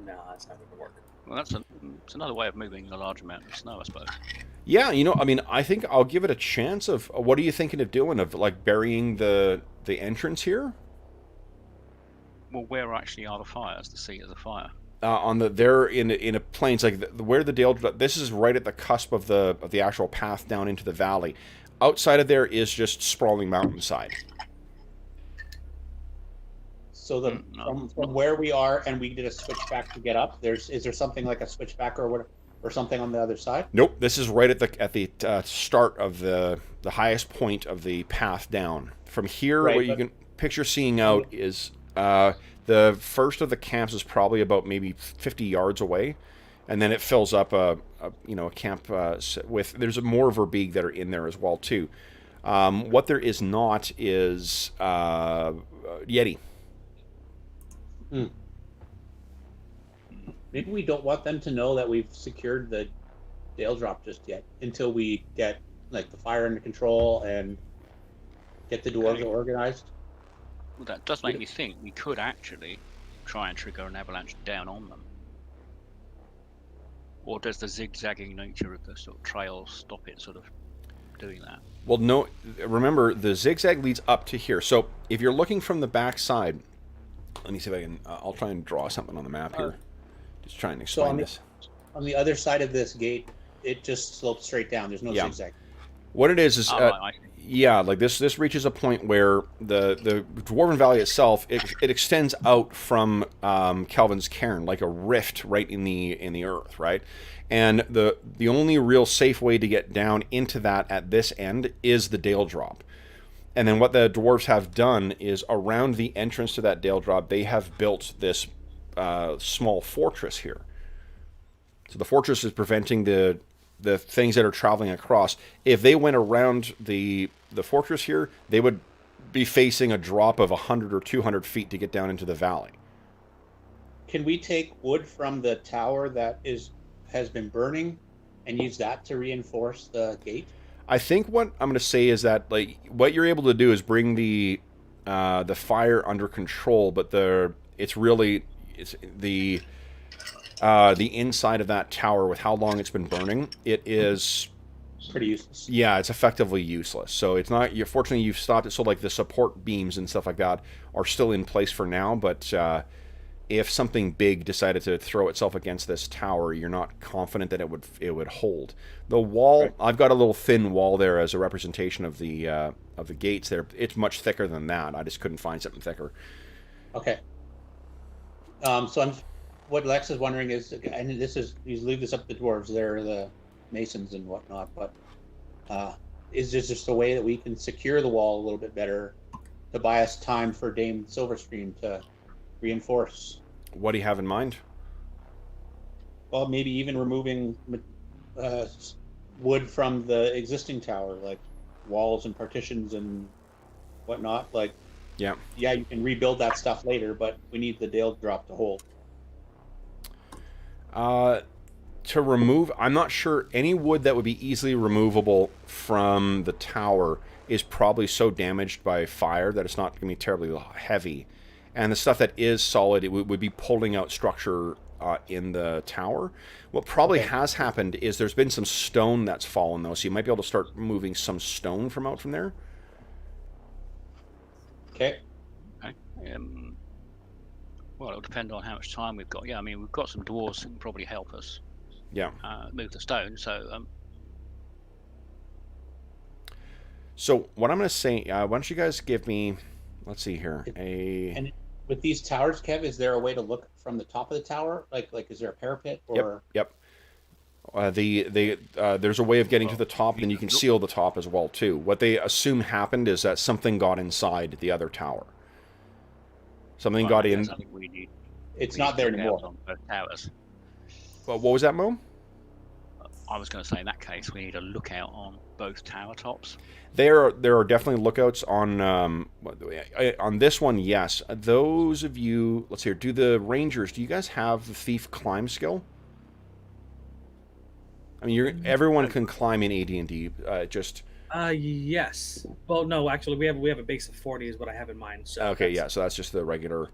No, that's not going to work. Well, it's another way of moving a large amount of snow, I suppose. Yeah, I mean, I think I'll give it a chance of. What are you thinking of doing? Of like burying the entrance here? Well, where actually are the fires? The seat of the fire. They're in a plains like where the Dale. This is right at the cusp of the actual path down into the valley. Outside of there is just sprawling mountainside. So from where we are, and we did a switchback to get up. Is there something like a switchback or something on the other side? Nope. This is right at the start of the highest point of the path down. From here, Right, what you can picture seeing out is. The first of the camps is probably about maybe 50 yards away, and then it fills up a camp with. There's more Verbeeg that are in there as well too. What there is not is Yeti. Maybe we don't want them to know that we've secured the Dale drop just yet until we get like the fire under control and get the dwarves organized. Well, that does make me think we could actually try and trigger an avalanche down on them. Or does the zigzagging nature of the sort of trail stop it sort of doing that? Well, no. Remember, the zigzag leads up to here. So if you're looking from the back side, let me see if I can. I'll try and draw something on the map here. Just trying to explain this. On the other side of this gate, it just slopes straight down. There's no zigzag. What it is yeah, like this reaches a point where the Dwarven Valley itself it extends out from Kelvin's Cairn like a rift right in the earth, right? And the only real safe way to get down into that at this end is the Dale Drop. And then what the dwarves have done is around the entrance to that Dale Drop, they have built this small fortress here. So the fortress is preventing the things that are traveling across. If they went around the fortress here, they would be facing a drop of 100 or 200 feet to get down into the valley. Can we take wood from the tower that has been burning and use that to reinforce the gate? I think what I'm going to say is that like what you're able to do is bring the fire under control, but it's the inside of that tower with how long it's been burning, it is pretty useless. Yeah, it's effectively useless. So it's not. Fortunately, you've stopped it. So like the support beams and stuff like that are still in place for now, but if something big decided to throw itself against this tower, you're not confident that it would hold. The wall, Right. I've got a little thin wall there as a representation of the gates there. It's much thicker than that. I just couldn't find something thicker. Okay. What Lex is wondering is, and this is, you leave this up to the dwarves, they're the masons and whatnot, but is there just a way that we can secure the wall a little bit better to buy us time for Dame Silverstream to reinforce? What do you have in mind? Well, maybe even removing wood from the existing tower, like walls and partitions and whatnot. Like, Yeah. yeah, you can rebuild that stuff later, but we need the Dale drop to hold. To remove, I'm not sure any wood that would be easily removable from the tower is probably so damaged by fire that it's not going to be terribly heavy. And the stuff that is solid, it would be pulling out structure in the tower. What probably has happened is there's been some stone that's fallen, though, so you might be able to start moving some stone from out from there. Okay. Okay. Well, it'll depend on how much time we've got. Yeah, I mean, we've got some dwarves that can probably help us Yeah. move the stone. So, So what I'm going to say, why don't you guys give me, let's see here, And with these towers, Kev, is there a way to look from the top of the tower? Like is there a parapet or? Yep. There's a way of getting to the top, and you can seal the top as well too. What they assume happened is that something got inside the other tower. Something got in. I think we need. It's we not need there to look anymore. out on both towers. What was that, Mo? I was going to say in that case we need a lookout on both tower tops. There are definitely lookouts on this one. Yes, those of you. Let's see here. Do the rangers? Do you guys have the thief climb skill? I mean, everyone can climb in AD&D. Just Yes. Well, no, actually, we have a base of 40 is what I have in mind. So okay. Yeah. So that's just the regular.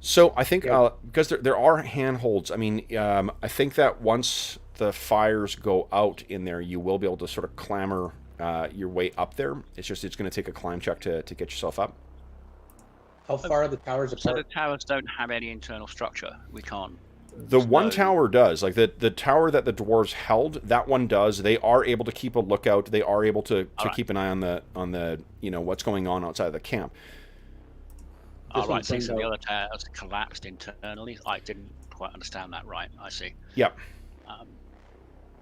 So I think because there are handholds. I mean, I think that once the fires go out in there, you will be able to sort of clamber your way up there. It's going to take a climb check to get yourself up. How far are the towers So apart? the towers don't have any internal structure. We can't. The one No. tower does, like the tower that the dwarves held. That one does. They are able to keep a lookout. They are able to Alright. keep an eye on the what's going on outside of the camp. All This right. one's So saying the no. other towers collapsed internally. I didn't quite understand that right. I see. Yep.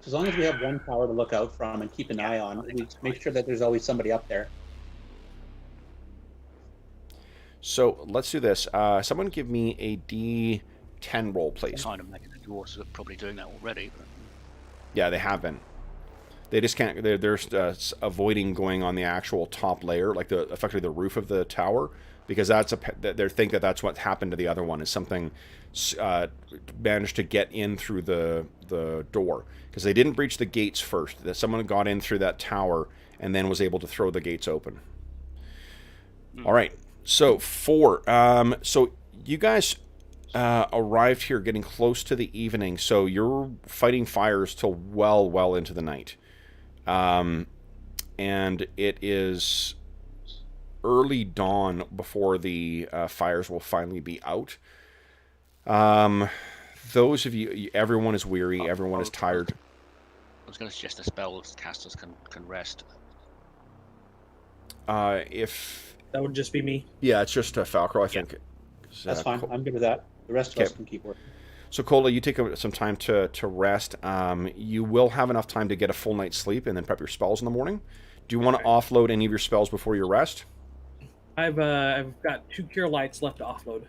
As long as we have one tower to look out from and keep an eye on, we make sure that there's always somebody up there. So let's do this. Someone give me a D10 roll, please. Kind of making the dwarves are probably doing that already. But Yeah, they have been. They just can't. They're avoiding going on the actual top layer, like effectively the roof of the tower, because they think that that's what happened to the other one. Is something managed to get in through the door, because they didn't breach the gates first. That someone got in through that tower and then was able to throw the gates open. All right. So 4. So you guys arrived here getting close to the evening. So you're fighting fires till well into the night. And it is early dawn before the fires will finally be out. Those of you, everyone is weary, everyone is tired. I was going to suggest the spells casters can rest. If that would just be me. yeah, it's just Falcro, I think. That's fine. I'm good with that. The rest of us can keep working. So Cola, you take some time to rest. You will have enough time to get a full night's sleep and then prep your spells in the morning. Do you want to offload any of your spells before your rest? I've got 2 cure lights left to offload.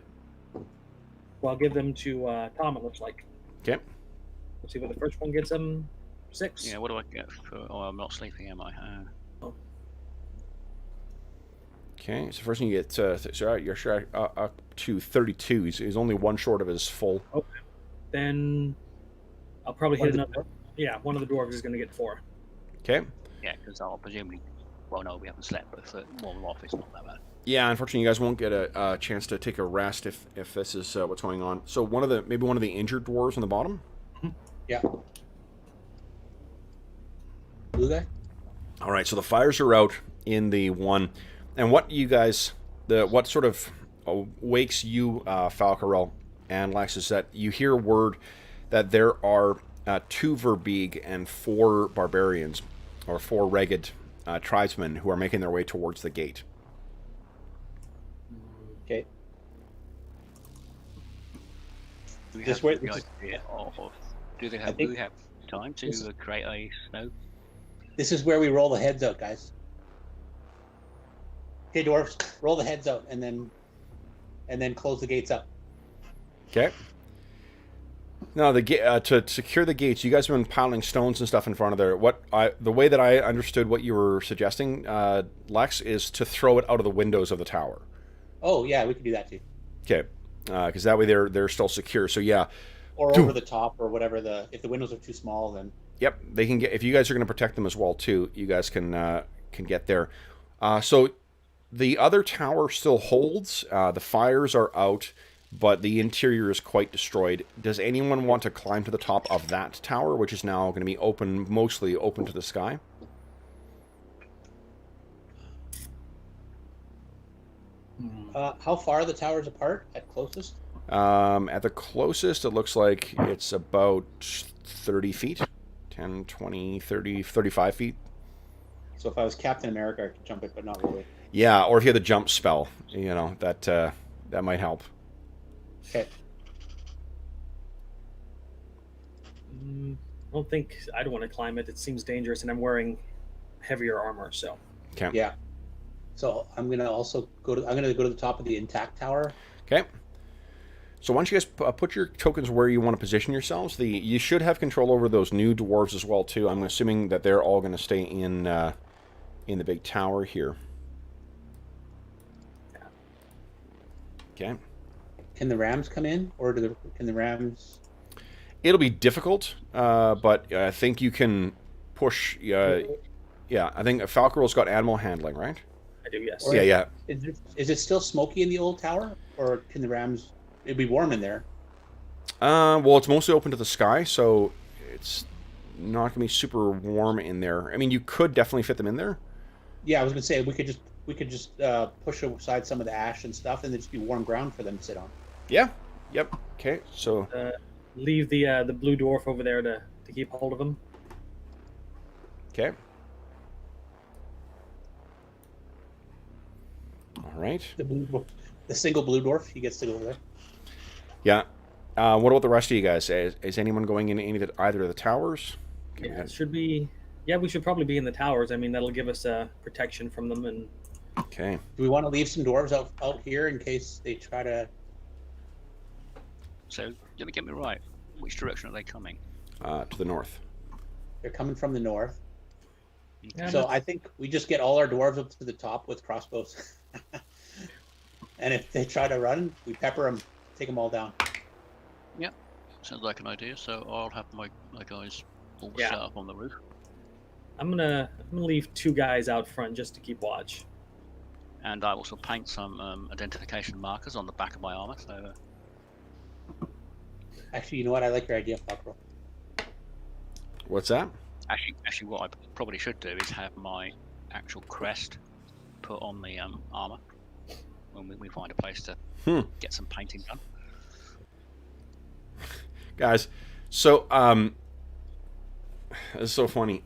So I'll give them to Tom. It looks like. Okay. Let's see what the first one gets him. 6. Yeah. What do I get for? Oh, I'm not sleeping, am I? Okay, so first thing you get, you're sure up to 32. He's only one short of his full. Okay. Then I'll probably One hit of the another. Yeah, one of the dwarves is going to get 4. Okay. Yeah, because I'll presumably. Well, no, we haven't slept, but for one off, it's not that bad. Yeah, unfortunately, you guys won't get a chance to take a rest if this is what's going on. So maybe one of the injured dwarves on the bottom. Yeah. Blue guy? All right, so the fires are out in the one, and what you guys, what sort of wakes you, Falcarel and Lex, is that you hear word that there are 2 Verbeeg and 4 barbarians, or 4 ragged tribesmen who are making their way towards the gate. Okay. Do we Just have wait- the just- idea of, do they have, think do we have time to this- create a snow? This is where we roll the heads out, guys. Okay, dwarves, roll the heads out, and then close the gates up. Okay. Now, to secure the gates, you guys have been piling stones and stuff in front of there. The way that I understood what you were suggesting, Lex, is to throw it out of the windows of the tower. Oh yeah, we can do that too. Okay, because that way they're still secure. So yeah, Or over the top, or whatever. If the windows are too small, then yep, they can get. If you guys are going to protect them as well too, you guys can get there. So the other tower still holds. The fires are out, but the interior is quite destroyed. Does anyone want to climb to the top of that tower, which is now going to be mostly open to the sky? how far are the towers apart at closest? At the closest, it looks like it's about 30 feet. 10, 20, 30, 35 feet. So if I was Captain America, I could jump it, but not really. Yeah, or if you had the jump spell, that might help. Okay. I don't want to climb it. It seems dangerous, and I'm wearing heavier armor. So Okay. Yeah. So I'm gonna go to the top of the intact tower. Okay. So why don't you guys put your tokens where you want to position yourselves? You should have control over those new dwarves as well too. I'm assuming that they're all going to stay in the big tower here. Okay. Can the rams come in, or can the rams? It'll be difficult, but I think you can push. Yeah, I think Falcarel's got animal handling, right? I do, yes. Or- Yeah. Is it still smoky in the old tower, or can the rams? It'd be warm in there. Well, it's mostly open to the sky, so it's not going to be super warm in there. I mean, you could definitely fit them in there. Yeah, I was gonna say we could just push aside some of the ash and stuff, and it'd just be warm ground for them to sit on. Yeah. Yep. Okay. So. Leave the blue dwarf over there to keep hold of him. Okay. All right. The single blue dwarf, he gets to go there. Yeah. What about the rest of you guys? Is anyone going in either of the towers? Okay, Yeah, it should be. Yeah, we should probably be in the towers. I mean, that'll give us protection from them. And Okay. Do we want to leave some dwarves out here in case they try to? So let me get me right. Which direction are they coming? To the north. They're coming from the north. Yeah, So I think we just get all our dwarves up to the top with crossbows. And if they try to run, we pepper them, take them all down. Sounds like an idea. So I'll have my guys all Yeah. set up on the roof. I'm gonna leave 2 guys out front just to keep watch. And I also paint some identification markers on the back of my armor. So Actually, you know what? I like your idea, Falcarel. What's that? actually, what I probably should do is have my actual crest put on the armor when we find a place to get some painting done. Guys, so this is so funny.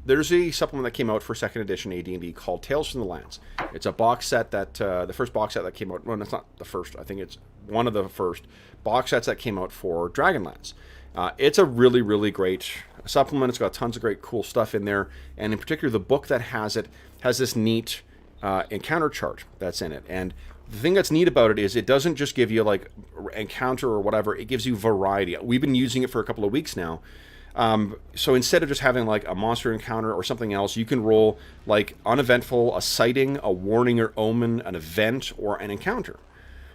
There's a supplement that came out for 2nd edition AD&D called Tales from the Lands. It's a box set that the first box set that came out. Well, it's not the first. I think it's one of the first box sets that came out for Dragonlance. It's a really, really great supplement. It's got tons of great, cool stuff in there, and in particular, the book that has it has this neat encounter chart that's in it. And the thing that's neat about it is it doesn't just give you like encounter or whatever. It gives you variety. We've been using it for a couple of weeks now. So instead of just having like a monster encounter or something else, you can roll like uneventful, a sighting, a warning or omen, an event, or an encounter.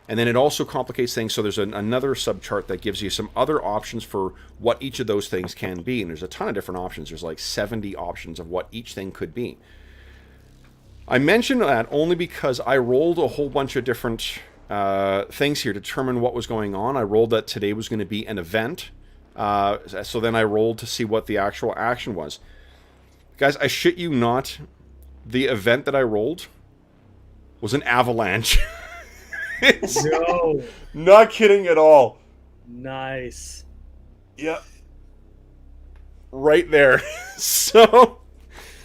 And then it also complicates things. So there's another subchart that gives you some other options for what each of those things can be. And there's a ton of different options. There's like 70 options of what each thing could be. I mention that only because I rolled a whole bunch of different things here to determine what was going on. I rolled that today was going to be an event. So then I rolled to see what the actual action was. Guys, I shit you not, the event that I rolled was an avalanche. It's No. not kidding at all. Nice. Yep. Right there. So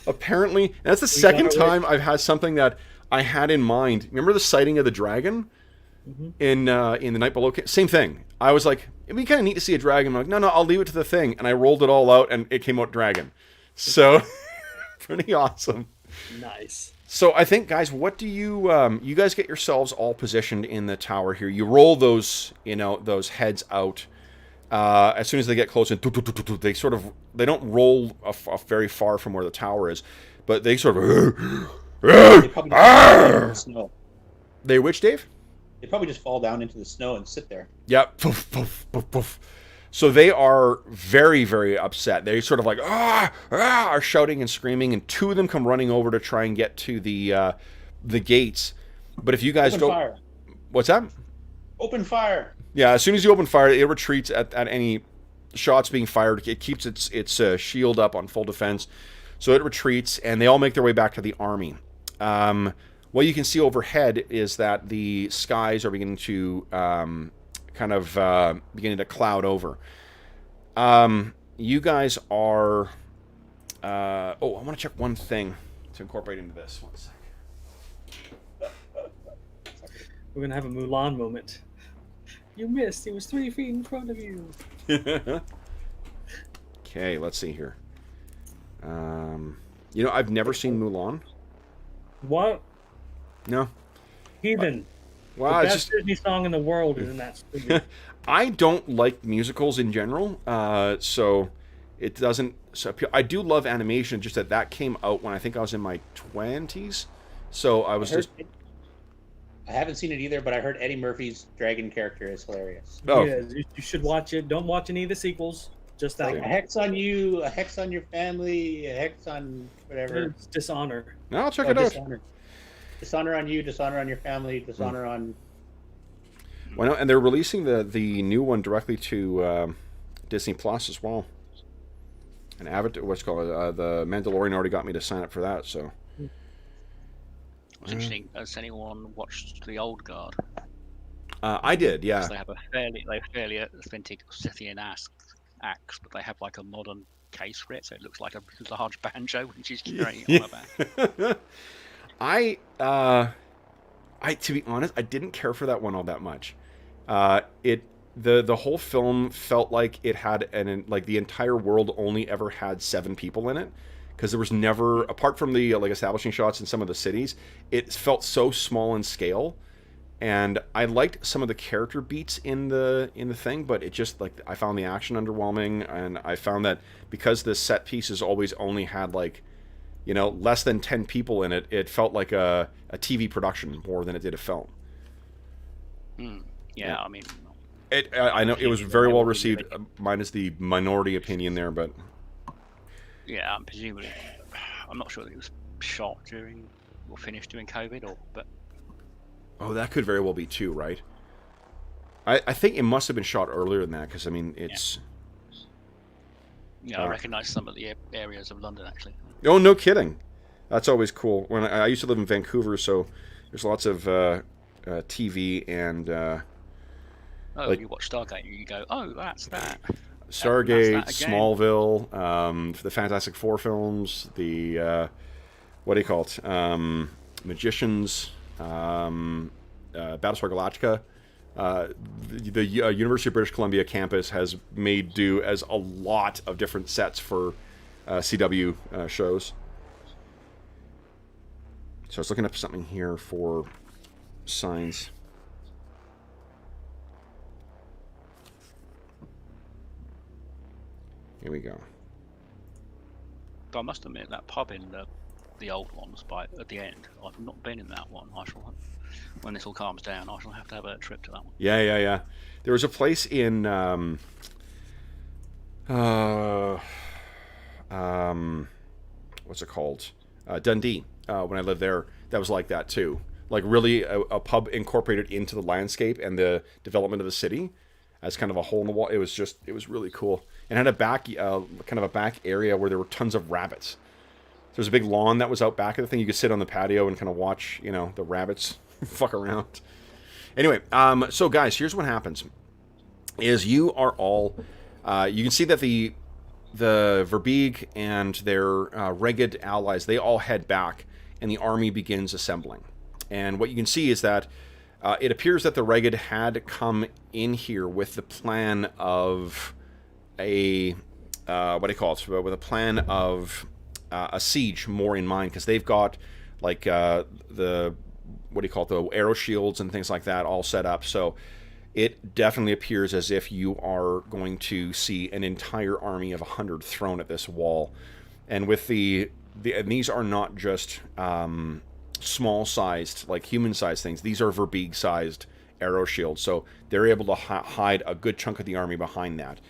apparently, and that's the second time I've had something that I had in mind. Remember the sighting of the dragon in the Night Below? Same thing. I was like, it'd be kind of neat to see a dragon. I'm like, no, I'll leave it to the thing. And I rolled it all out, and it came out dragon. So pretty awesome. Nice. So I think, guys, what do you you guys get yourselves all positioned in the tower here? You roll those, those heads out. As soon as they get close, and they don't roll very far from where the tower is, but they sort of. They probably just fall down into the snow. They which, Dave? They probably just fall down into the snow and sit there. Yep. Poof, poof, poof, poof. So they are very, very upset. They sort of like are shouting and screaming, and two of them come running over to try and get to the gates. But if you guys Open don't, fire. What's that? Open fire. Yeah, as soon as you open fire, it retreats at any shots being fired. It keeps its shield up on full defense, so it retreats, and they all make their way back to the army. What you can see overhead is that the skies are beginning to beginning to cloud over. You guys are. I want to check one thing to incorporate into this. 1 sec. We're gonna have a Mulan moment. You missed. He was 3 feet in front of you. Okay, let's see here. I've never seen Mulan. What? No. Heathen. Well, the it's best just Disney song in the world is in that movie. I don't like musicals in general, so it doesn't. So I do love animation. Just that came out when I think I was in my 20s, so I was I haven't seen it either, but I heard Eddie Murphy's dragon character is hilarious. Oh. Yeah, you should watch it. Don't watch any of the sequels. Just that Like a one. hex on you, a hex on your family, a hex on whatever. It's Dishonor. No, I'll check it out. Dishonor. Dishonor on you, dishonor on your family, dishonor on. Well, no, and they're releasing the new one directly to Disney Plus as well. And Avatar, what's it called the Mandalorian already got me to sign up for that. So. What's interesting? Has anyone watched The Old Guard? I did, yeah. They have a fairly authentic Scythian axe, but they have like a modern case for it, so it looks like a large banjo when she's carrying it on her back. To be honest, I didn't care for that one all that much. The whole film felt like it had the entire world only ever had 7 people in it, because there was never, apart from the establishing shots in some of the cities, it felt so small in scale. And I liked some of the character beats in the thing, but it just I found the action underwhelming, and I found that because the set pieces always only had less than 10 people in it, it felt like a TV production more than it did a film. Yeah, I mean, I know it was very well received. Mine is the minority opinion there, but yeah, presumably, I'm not sure that it was shot during or finished during COVID, but. Oh, that could very well be too, right? I think it must have been shot earlier than that, because I mean it's. Yeah, I recognise some of the areas of London actually. Oh, no kidding! That's always cool. When I used to live in Vancouver, so there's lots of TV and. You watch Stargate and you go, oh, that's that. Stargate, that's that Smallville, the Fantastic Four films, the what do you call it? Magicians, Battlestar Galactica. The University of British Columbia campus has made do as a lot of different sets for CW shows. So I was looking up something here for signs. Here we go. But I must admit that pub in the old ones at the end, I've not been in that one. I shall, when this all calms down, I shall have to have a trip to that one. Yeah. There was a place in what's it called? Dundee. When I lived there, that was like that too. Like really a pub incorporated into the landscape and the development of the city as kind of a hole in the wall. It was really cool. And had a back, kind of a back area where there were tons of rabbits. There was a big lawn that was out back of the thing. You could sit on the patio and kind of watch, the rabbits fuck around. Anyway, so guys, here's what happens: is you are all, you can see that the Verbeeg and their Regid allies, they all head back, and the army begins assembling. And what you can see is that it appears that the Regid had come in here with the plan of a what do you call it? With a plan of a siege more in mind, because they've got like the what do you call it? The arrow shields and things like that all set up. So it definitely appears as if you are going to see an entire army of 100 thrown at this wall. And with and these are not just small-sized, like human-sized things. These are Verbeeg-sized arrow shields. So they're able to hide a good chunk of the army behind that.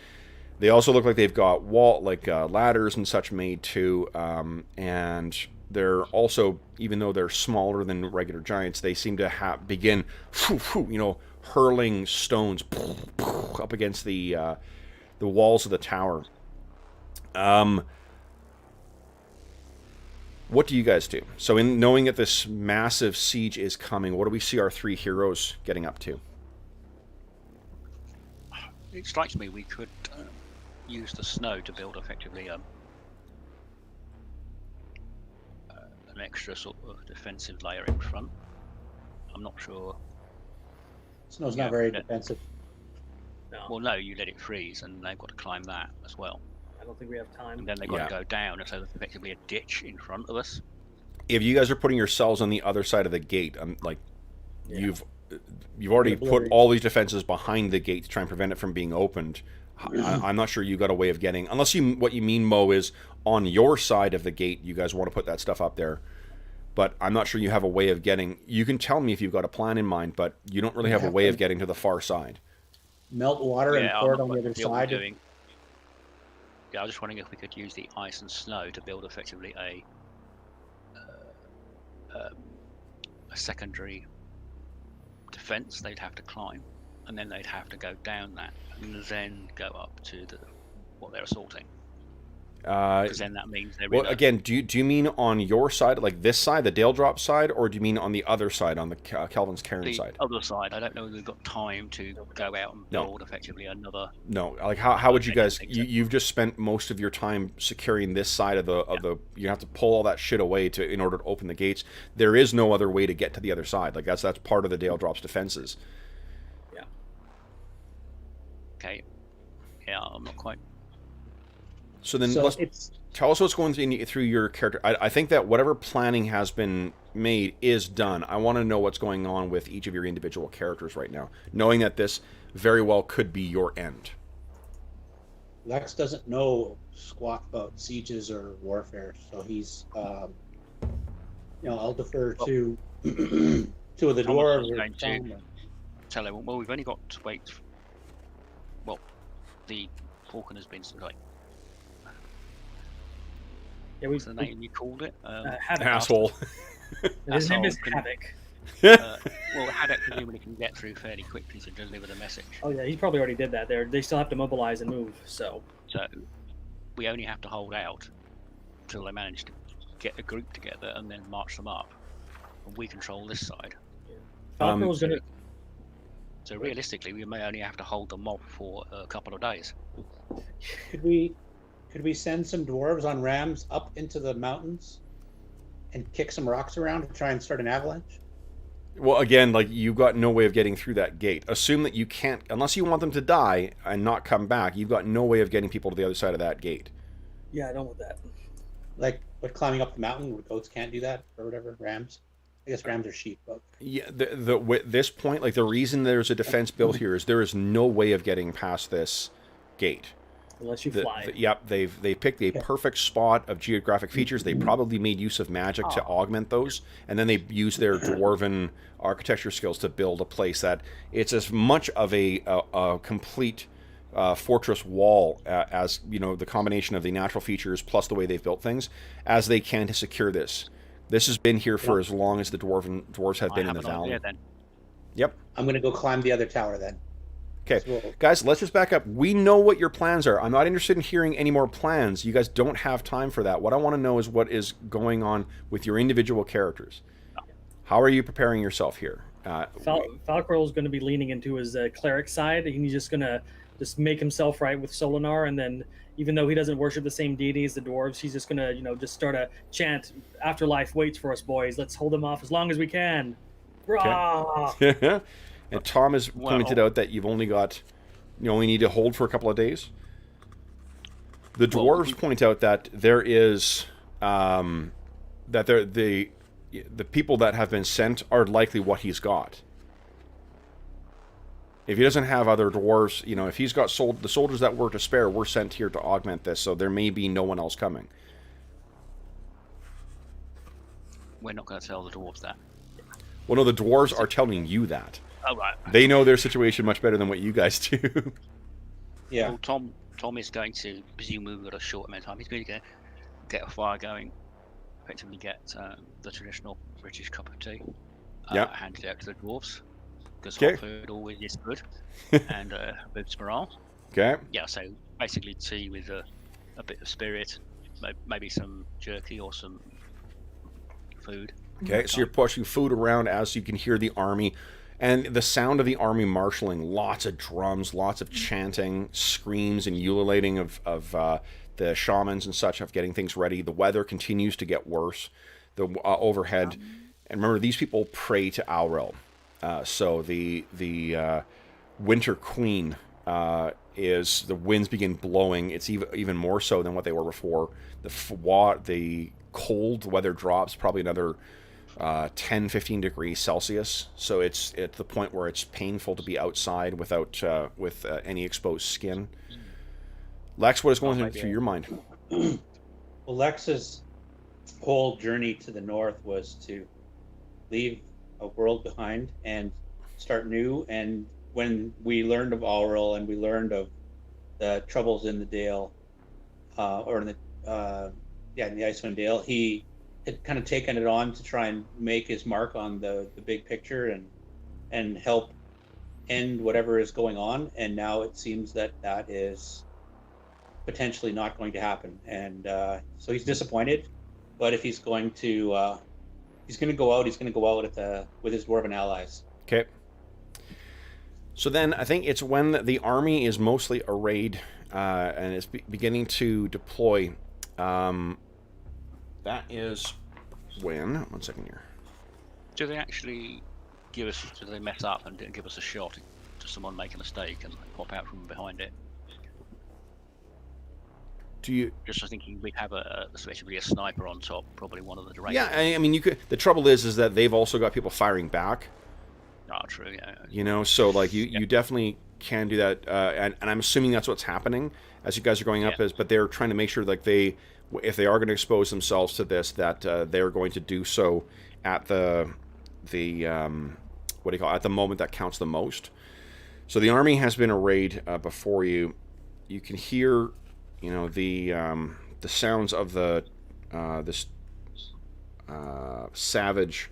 They also look like they've got ladders and such made too. And they're also, even though they're smaller than regular giants, they seem to begin, hurling stones up against the walls of the tower. What do you guys do? So in knowing that this massive siege is coming, what do we see our three heroes getting up to? It strikes me we could use the snow to build effectively an extra sort of defensive layer in front. I'm not sure. Snow's not very defensive. No, Well, no, you let it freeze, and they've got to climb that as well. I don't think we have time. And then they've got to go down, and so there's effectively a ditch in front of us. If you guys are putting yourselves on the other side of the gate, you've already put all these defenses behind the gate to try and prevent it from being opened. I'm not sure you got a way of getting, unless what you mean, Mo, is on your side of the gate, you guys want to put that stuff up there. But I'm not sure you have a way of getting, you can tell me if you've got a plan in mind, but you don't really have a way of getting to the far side. Melt water and pour it on the other side. Yeah, I was just wondering if we could use the ice and snow to build effectively a secondary defense they'd have to climb, and then they'd have to go down that, and then go up to what they're assaulting. Because then that means they're again, do you mean on your side, like this side, the Dale Drop side, or do you mean on the other side, on the Kelvin's Cairn side? The other side. I don't know if we've got time to go out and build effectively another. No, like how would you guys? You've just spent most of your time securing this side of the. You have to pull all that shit away in order to open the gates. There is no other way to get to the other side. Like that's part of the Dale Drop's defenses. Yeah. Okay. Yeah, I'm not quite. So then tell us what's going through your character. I think that whatever planning has been made is done. I want to know what's going on with each of your individual characters right now, knowing that this very well could be your end. Lex doesn't know squat about sieges or warfare, so he's, I'll defer to two of the dwarves. Tell him, well, we've only got to wait. Well, the Falcon has been like. Yeah, what's the name you called it? Havoc. Asshole. His name is Havoc. Well, Haddock presumably can get through fairly quickly to deliver the message. Oh yeah, he probably already did that. They still have to mobilize and move. So we only have to hold out until they manage to get a group together and then march them up, and we control this side. So realistically, we may only have to hold the mob for a couple of days. Could we send some dwarves on rams up into the mountains and kick some rocks around to try and start an avalanche? Well, again, like you've got no way of getting through that gate. Assume that you can't, unless you want them to die and not come back. You've got no way of getting people to the other side of that gate. Yeah, I don't want that. Like, what, climbing up the mountain where goats can't do that or whatever? Rams? I guess rams are sheep, but yeah. At this point, like the reason there's a defense built here is there is no way of getting past this gate. Unless you fly. Yep, they've picked a perfect spot of geographic features. They probably made use of magic to augment those, and then they used their dwarven architecture skills to build a place that it's as much of a complete fortress wall as the combination of the natural features plus the way they've built things as they can to secure this. This has been here for as long as the dwarves have been in the valley. Yep. I'm going to go climb the other tower then. Okay, guys, let's just back up. We know what your plans are. I'm not interested in hearing any more plans. You guys don't have time for that. What I want to know is what is going on with your individual characters. How are you preparing yourself here? Falcor's going to be leaning into his cleric side. He's just going to just make himself right with Solinar, and then even though he doesn't worship the same deity as the dwarves, he's just going to, just start a chant, "Afterlife waits for us, boys. Let's hold them off as long as we can." Okay. And Tom has pointed out that you only need to hold for a couple of days. The dwarves point out that there is the people that have been sent are likely what he's got. If he doesn't have other dwarves, if he's got the soldiers that were to spare were sent here to augment this, so there may be no one else coming. We're not going to tell the dwarves that. Well, no, the dwarves are telling you that. Oh, right. They know their situation much better than what you guys do. Yeah. Well, Tom is going to, presumably we've got a short amount of time, he's going to get a fire going, effectively get the traditional British cup of tea handed out to the dwarves, because hot food always is good, and boosts morale. Okay. Yeah, so basically tea with a bit of spirit, maybe some jerky or some food. Okay, so you're pushing food around as you can hear the army, and the sound of the army marshaling, lots of drums, lots of chanting, screams and ululating of the shamans and such of getting things ready. The weather continues to get worse. The overhead, and remember, these people pray to Auril. So the Winter Queen is, the winds begin blowing. It's even more so than what they were before. The cold weather drops probably another 10-15 degrees Celsius. So it's at the point where it's painful to be outside with any exposed skin. Lex, what is going through your mind? Well, Lex's whole journey to the north was to leave a world behind and start new. And when we learned of Auril and we learned of the troubles in the Dale, in the Icewind Dale, he had kind of taken it on to try and make his mark on the big picture and help end whatever is going on. And now it seems that is potentially not going to happen. And so he's disappointed. But if he's going to go out, he's going to go out with his dwarven allies. Okay. So then I think it's when the army is mostly arrayed and is beginning to deploy. That is when... One second here. Do they actually do they mess up and give us a shot to someone make a mistake and pop out from behind it? Do you... Just thinking we'd have especially a sniper on top, probably one of the directors. Yeah, I mean, you could... The trouble is that they've also got people firing back. Oh, true, yeah. So, like, you definitely can do that, and I'm assuming that's what's happening as you guys are going up, but they're trying to make sure, like, if they are going to expose themselves to this, that they're going to do so at the at the moment that counts the most. So the army has been arrayed before you. You can hear, the sounds of this savage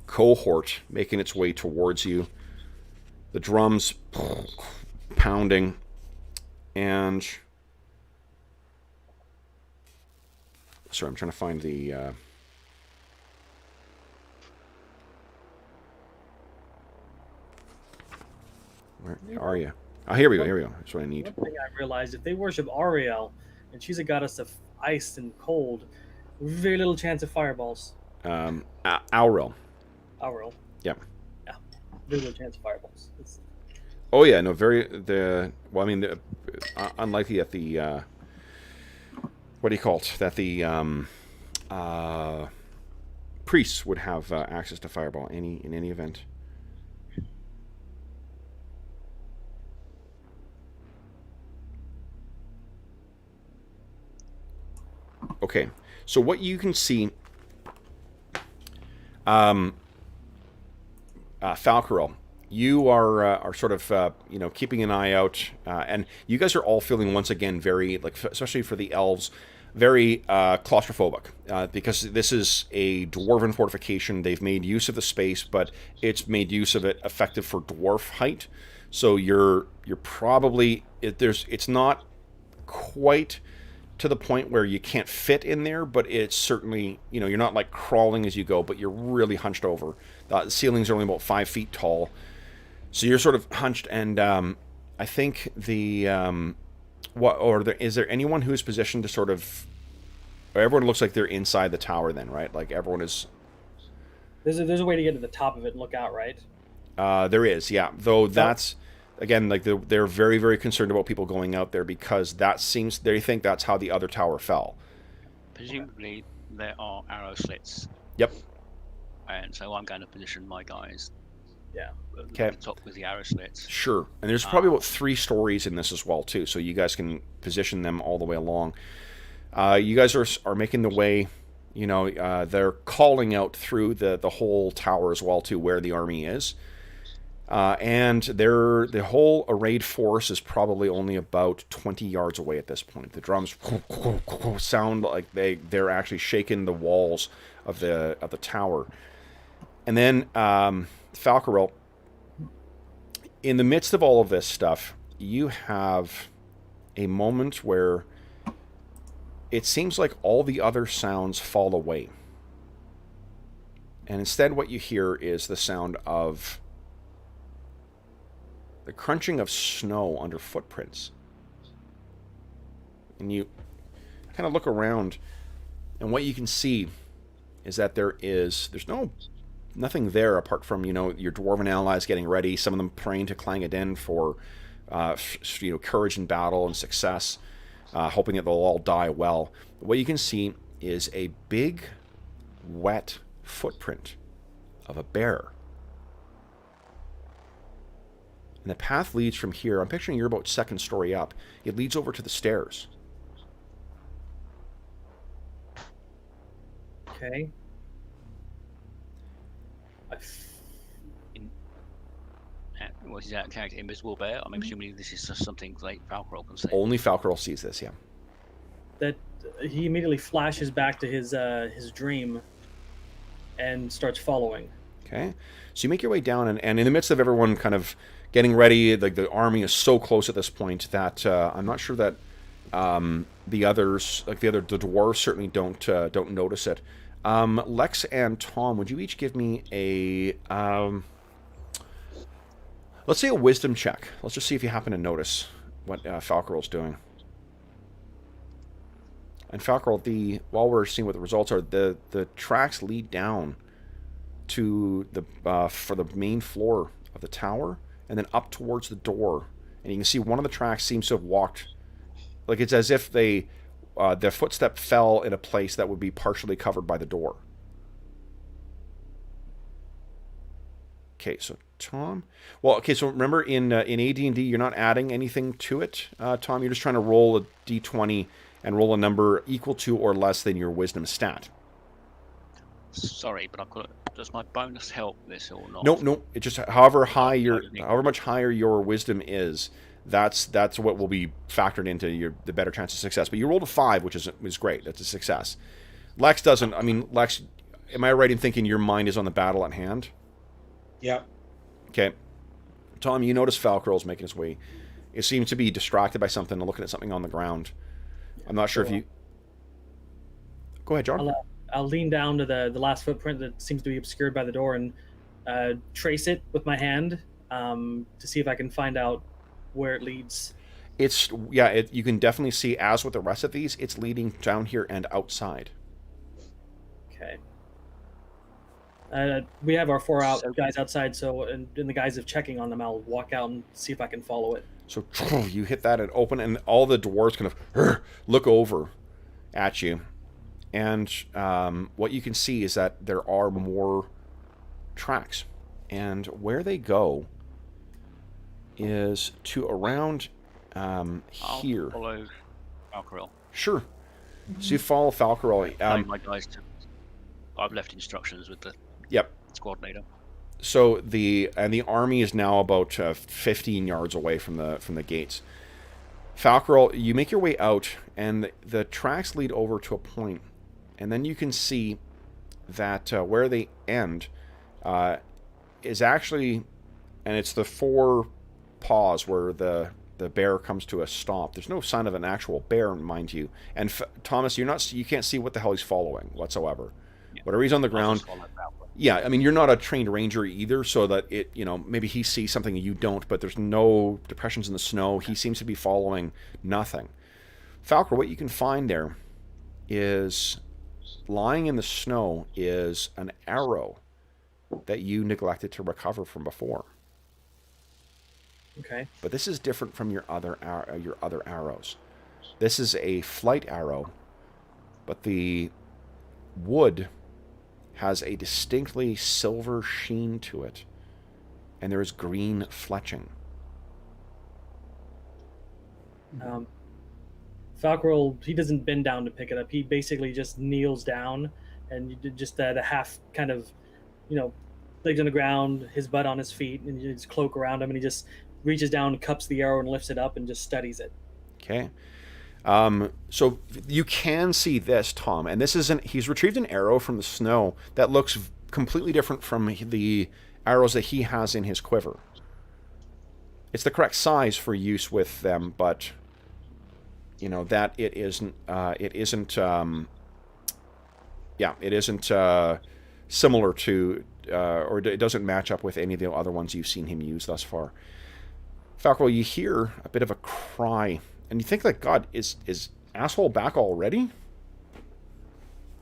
cohort making its way towards you. The drums pounding, and sorry, I'm trying to find the where are you? Oh, here we go. That's what I need. One thing I realized, if they worship Ariel, and she's a goddess of ice and cold, very little chance of fireballs. Auril. Auril. Yeah. Yeah. Very little chance of fireballs. Oh yeah, no, unlikely that the what do you call it? That the priests would have access to fireball in any event. Okay, so what you can see, Falcarel, you are sort of keeping an eye out, and you guys are all feeling once again very, like, especially for the elves, very claustrophobic, because this is a dwarven fortification. They've made use of the space, but it's made use of it effective for dwarf height. So you're probably it's not quite to the point where you can't fit in there, but it's certainly, you know, you're not like crawling as you go, but you're really hunched over. The ceilings are only about 5 feet tall. So you're sort of hunched, and I think is there anyone who's positioned to sort of... Everyone looks like they're inside the tower then, right? Like everyone is... There's a way to get to the top of it and look out, right? There is, yeah. Though that's... Again, like they're very, very concerned about people going out there because they think that's how the other tower fell. Presumably, there are arrow slits. Yep. And so I'm going to position my guys. Yeah. Okay. Top with the arrow slits. Sure. And there's probably about 3 stories in this as well, too. So you guys can position them all the way along. You guys are making the way. You know, they're calling out through the whole tower as well, too, where the army is. And the whole arrayed force is probably only about 20 yards away at this point. The drums sound like they're actually shaking the walls of the tower. And then Falcarel, in the midst of all of this stuff, you have a moment where it seems like all the other sounds fall away. And instead what you hear is the sound of the crunching of snow under footprints. And you kind of look around, and what you can see is that there's nothing there apart from, you know, your dwarven allies getting ready, some of them praying to Clangadin for courage in battle and success, hoping that they'll all die well. But what you can see is a big, wet footprint of a bear. And the path leads from here. I'm picturing you're about 2nd story up. It leads over to the stairs. Okay. What is that character? Invisible bear? I'm assuming this is just something like Falcarel can say. Only Falcarel sees this, yeah. That he immediately flashes back to his dream and starts following. Okay. So you make your way down, and in the midst of everyone kind of getting ready, like the army is so close at this point that I'm not sure that the others, like the dwarves, certainly don't notice it. Lex and Tom, would you each give me a let's say a wisdom check. Let's just see if you happen to notice what Falcarel's doing. And Falcarel, while we're seeing what the results are, the tracks lead down to for the main floor of the tower, and then up towards the door. And you can see one of the tracks seems to have walked, like it's as if their footstep fell in a place that would be partially covered by the door. Okay, so Tom. Well, okay, so remember in AD&D, you're not adding anything to it, Tom. You're just trying to roll a d20 and roll a number equal to or less than your wisdom stat. Sorry, but does my bonus help this or not? No. It just however much higher your wisdom is, that's what will be factored into the better chance of success. But you rolled a 5, which is great. That's a success. Lex doesn't. I mean, Lex, am I right in thinking your mind is on the battle at hand? Yeah. Okay. Tom, you notice Falcarel's making his way. It seems to be distracted by something and looking at something on the ground. I'm not sure if you... Go ahead, John. I'll lean down to the last footprint that seems to be obscured by the door and trace it with my hand to see if I can find out where it leads. You can definitely see, as with the rest of these, it's leading down here and outside. Okay. We have our 4 guys outside, so in the guise of checking on them, I'll walk out and see if I can follow it. So you hit that and open, and all the dwarves kind of look over at you. And what you can see is that there are more tracks. And where they go is to around here. I'll follow Falcarel. Sure. So you follow Falcarel. My guys I've left instructions with the squad leader. So the army is now about 15 yards away from the gates. Falcarel, you make your way out, and the tracks lead over to a point, and then you can see that where they end is actually, and it's the 4 paws where the the bear comes to a stop. There's no sign of an actual bear, mind you. And Thomas, you can't see what the hell he's following whatsoever. Yeah. Whatever he's on the I'll ground. just follow Raffle. Yeah, I mean, you're not a trained ranger either, so that it, maybe he sees something you don't, but there's no depressions in the snow. He seems to be following nothing. Falcor, what you can find there is, lying in the snow, is an arrow that you neglected to recover from before. Okay. But this is different from your other arrows. This is a flight arrow, but the wood has a distinctly silver sheen to it, and there is green fletching. Falcor, he doesn't bend down to pick it up. He basically just kneels down, and you did just the half kind of, legs on the ground, his butt on his feet, and his cloak around him, and he just reaches down, cups the arrow, and lifts it up, and just studies it. Okay. So you can see this, Tom, and he's retrieved an arrow from the snow that looks completely different from the arrows that he has in his quiver. It's the correct size for use with them, but that it isn't similar to, or it doesn't match up with any of the other ones you've seen him use thus far. Falcor, you hear a bit of a cry, and you think that, God, is asshole back already?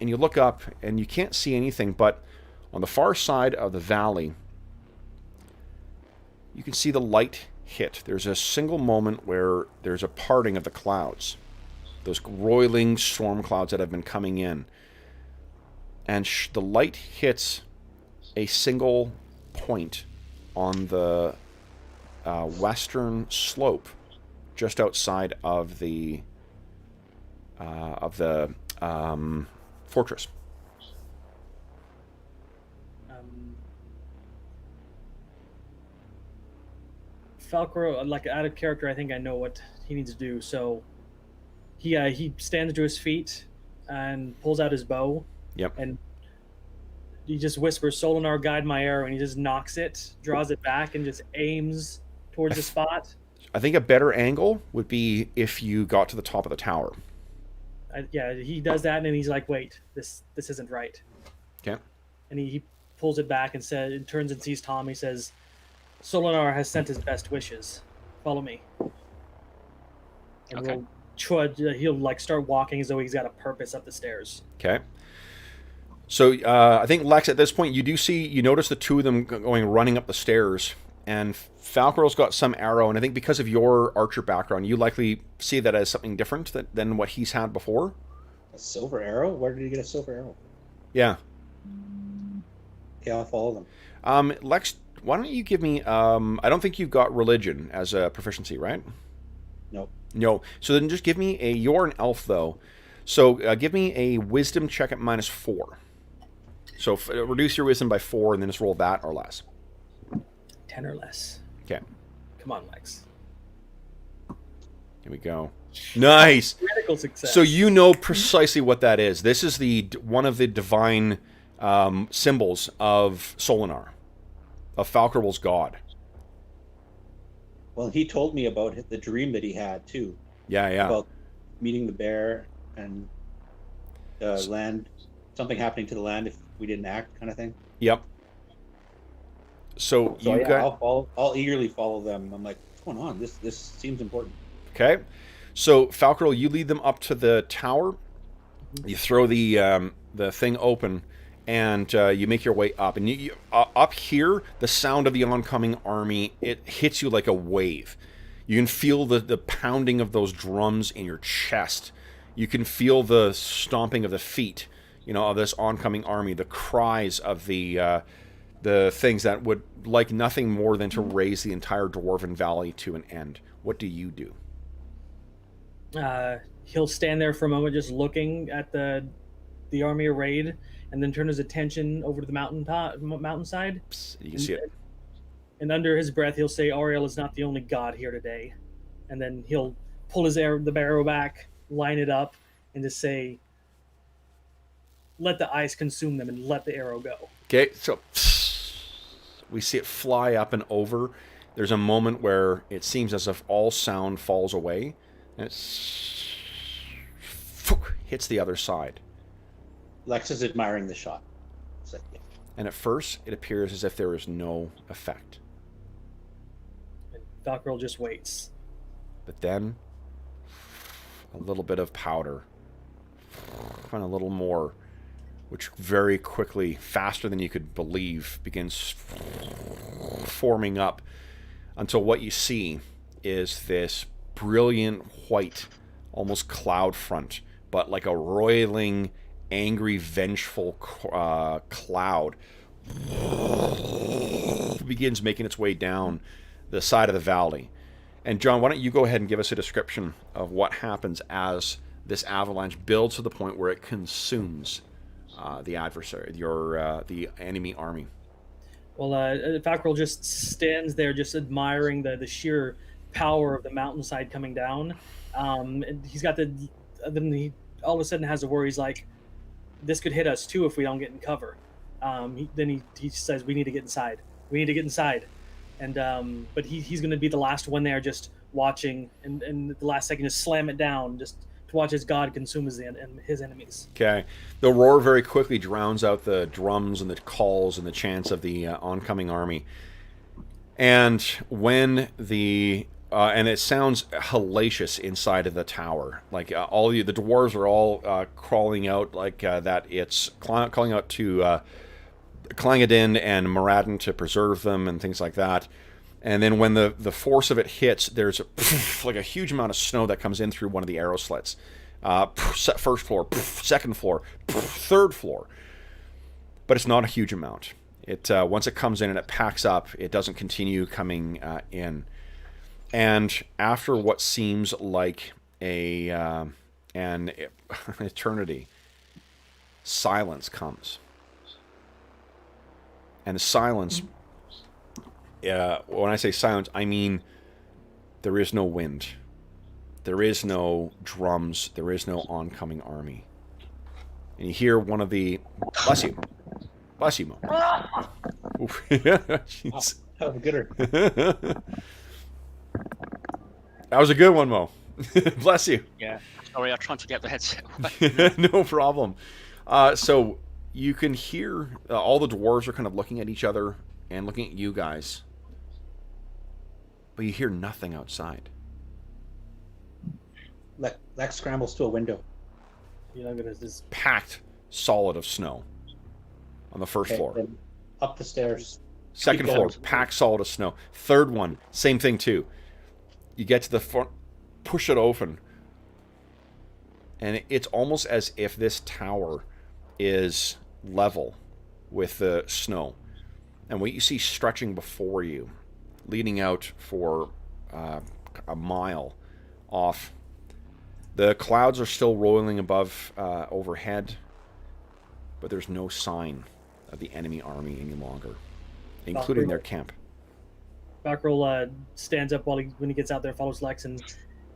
And you look up, and you can't see anything, but on the far side of the valley, you can see the light hit. There's a single moment where there's a parting of the clouds, those roiling storm clouds that have been coming in, and the light hits a single point on the western slope, just outside of the fortress. Falcor, like out of character, I think I know what he needs to do. So he stands to his feet and pulls out his bow. Yep. And he just whispers, "Solinar, guide my arrow," and he just knocks it, draws it back, and just aims towards the spot. I think a better angle would be if you got to the top of the tower. Yeah, he does that, and he's like, "Wait, this isn't right." Okay. And he pulls it back and turns and sees Tom. He says, "Solinar has sent his best wishes. Follow me." And Okay. he'll start walking as though he's got a purpose up the stairs. Okay. So I think, Lex, at this point, you notice the two of them running up the stairs, and Falcor's got some arrow, and I think because of your archer background, you likely see that as something different than what he's had before. A silver arrow? Where did he get a silver arrow? Yeah. Okay, I'll follow them. Lex, why don't you give me... I don't think you've got religion as a proficiency, right? Nope. No. So then just give me you're an elf, though. So give me a wisdom check at -4. So reduce your wisdom by 4, and then just roll that or less. 10 or less. Okay. Come on, Lex. Here we go. Nice. Critical success. So you know precisely what that is. This is one of the divine symbols of Solinar, of Falcorwell's god. Well, he told me about the dream that he had, too. Yeah. About meeting the bear and land, something happening to the land if we didn't act, kind of thing. Yep. So you got... I'll eagerly follow them. I'm like, what's going on? This seems important. Okay. So Falcorwell, you lead them up to the tower. You throw the thing open, and you make your way up. And you up here, the sound of the oncoming army, it hits you like a wave. You can feel the pounding of those drums in your chest. You can feel the stomping of the feet, of this oncoming army, the cries of the things that would like nothing more than to raise the entire Dwarven Valley to an end. What do you do? He'll stand there for a moment just looking at the army arrayed, and then turn his attention over to the mountainside. You can see it. And under his breath, he'll say, "Ariel is not the only god here today." And then he'll pull the arrow back, line it up, and just say, "Let the ice consume them," and let the arrow go. Okay, so we see it fly up and over there's a moment where it seems as if all sound falls away, and it hits the other side. Lex is admiring the shot. So, yeah. And at first, it appears as if there is no effect. And Valkyrie just waits. But then, a little bit of powder, and a little more, which very quickly, faster than you could believe, begins forming up until what you see is this brilliant white, almost cloud front, but like a roiling, angry, vengeful cloud begins making its way down the side of the valley. And John, why don't you go ahead and give us a description of what happens as this avalanche builds to the point where it consumes the adversary, the enemy army. Well, Valkyrie just stands there, just admiring the sheer power of the mountainside coming down. And he's got then he all of a sudden has a worry. He's like, "This could hit us too if we don't get in cover." Then he says, "We need to get inside. We need to get inside." And but he's going to be the last one there, just watching, and the last second just slam it down, just to watch as God consumes his enemies. Okay. The roar very quickly drowns out the drums and the calls and the chants of the oncoming army. And when and it sounds hellacious inside of the tower. Like the dwarves are all crawling out like that. It's calling out to Clangadin and Moradin to preserve them and things like that. And then when the force of it hits, there's like a huge amount of snow that comes in through one of the arrow slits. First floor, second floor, third floor. But it's not a huge amount. It once it comes in and it packs up, it doesn't continue coming in. And after what seems like an eternity, silence comes. And the silence, when I say silence, I mean there is no wind. There is no drums. There is no oncoming army. And you hear one of the... Bless you. Bless you, Mo. Jeez. Oh, gooder. That was a good one, Mo. Bless you. Yeah. Sorry, I'm trying to get the headset away. No problem. So you can hear all the dwarves are kind of looking at each other and looking at you guys. But you hear nothing outside. Lex scrambles to a window. This Packed solid of snow on the first floor. Then up the stairs. Second Keep floor, going. packed solid of snow. Third one, same thing too. You get to the front, push it open, and it's almost as if this tower is level with the snow. And what you see stretching before you, leading out for a mile off, the clouds are still rolling above overhead, but there's no sign of the enemy army any longer, including their camp. Valkyrie stands up when he gets out there, follows Lex, and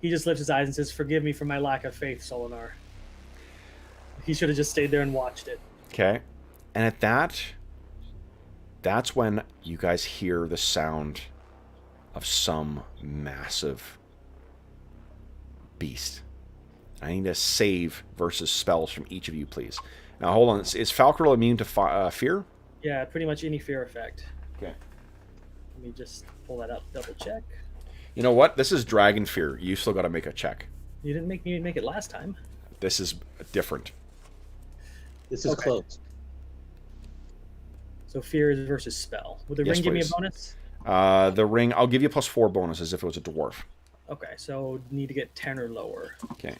he just lifts his eyes and says, "Forgive me for my lack of faith, Solinar." He should have just stayed there and watched it. Okay. And at that's when you guys hear the sound of some massive beast. I need a save versus spells from each of you, please. Now, hold on. Is Falcarel immune to fear? Yeah, pretty much any fear effect. Okay. Let me just pull that up, double check. You know what? This is Dragon Fear. You still got to make a check. You didn't make me make it last time. This is different. This is Okay. close. So fear is versus spell. Would the Yes, ring give me a please. bonus? The ring, I'll give you +4 bonus as if it was a dwarf. Okay, so need to get 10 or lower. Okay.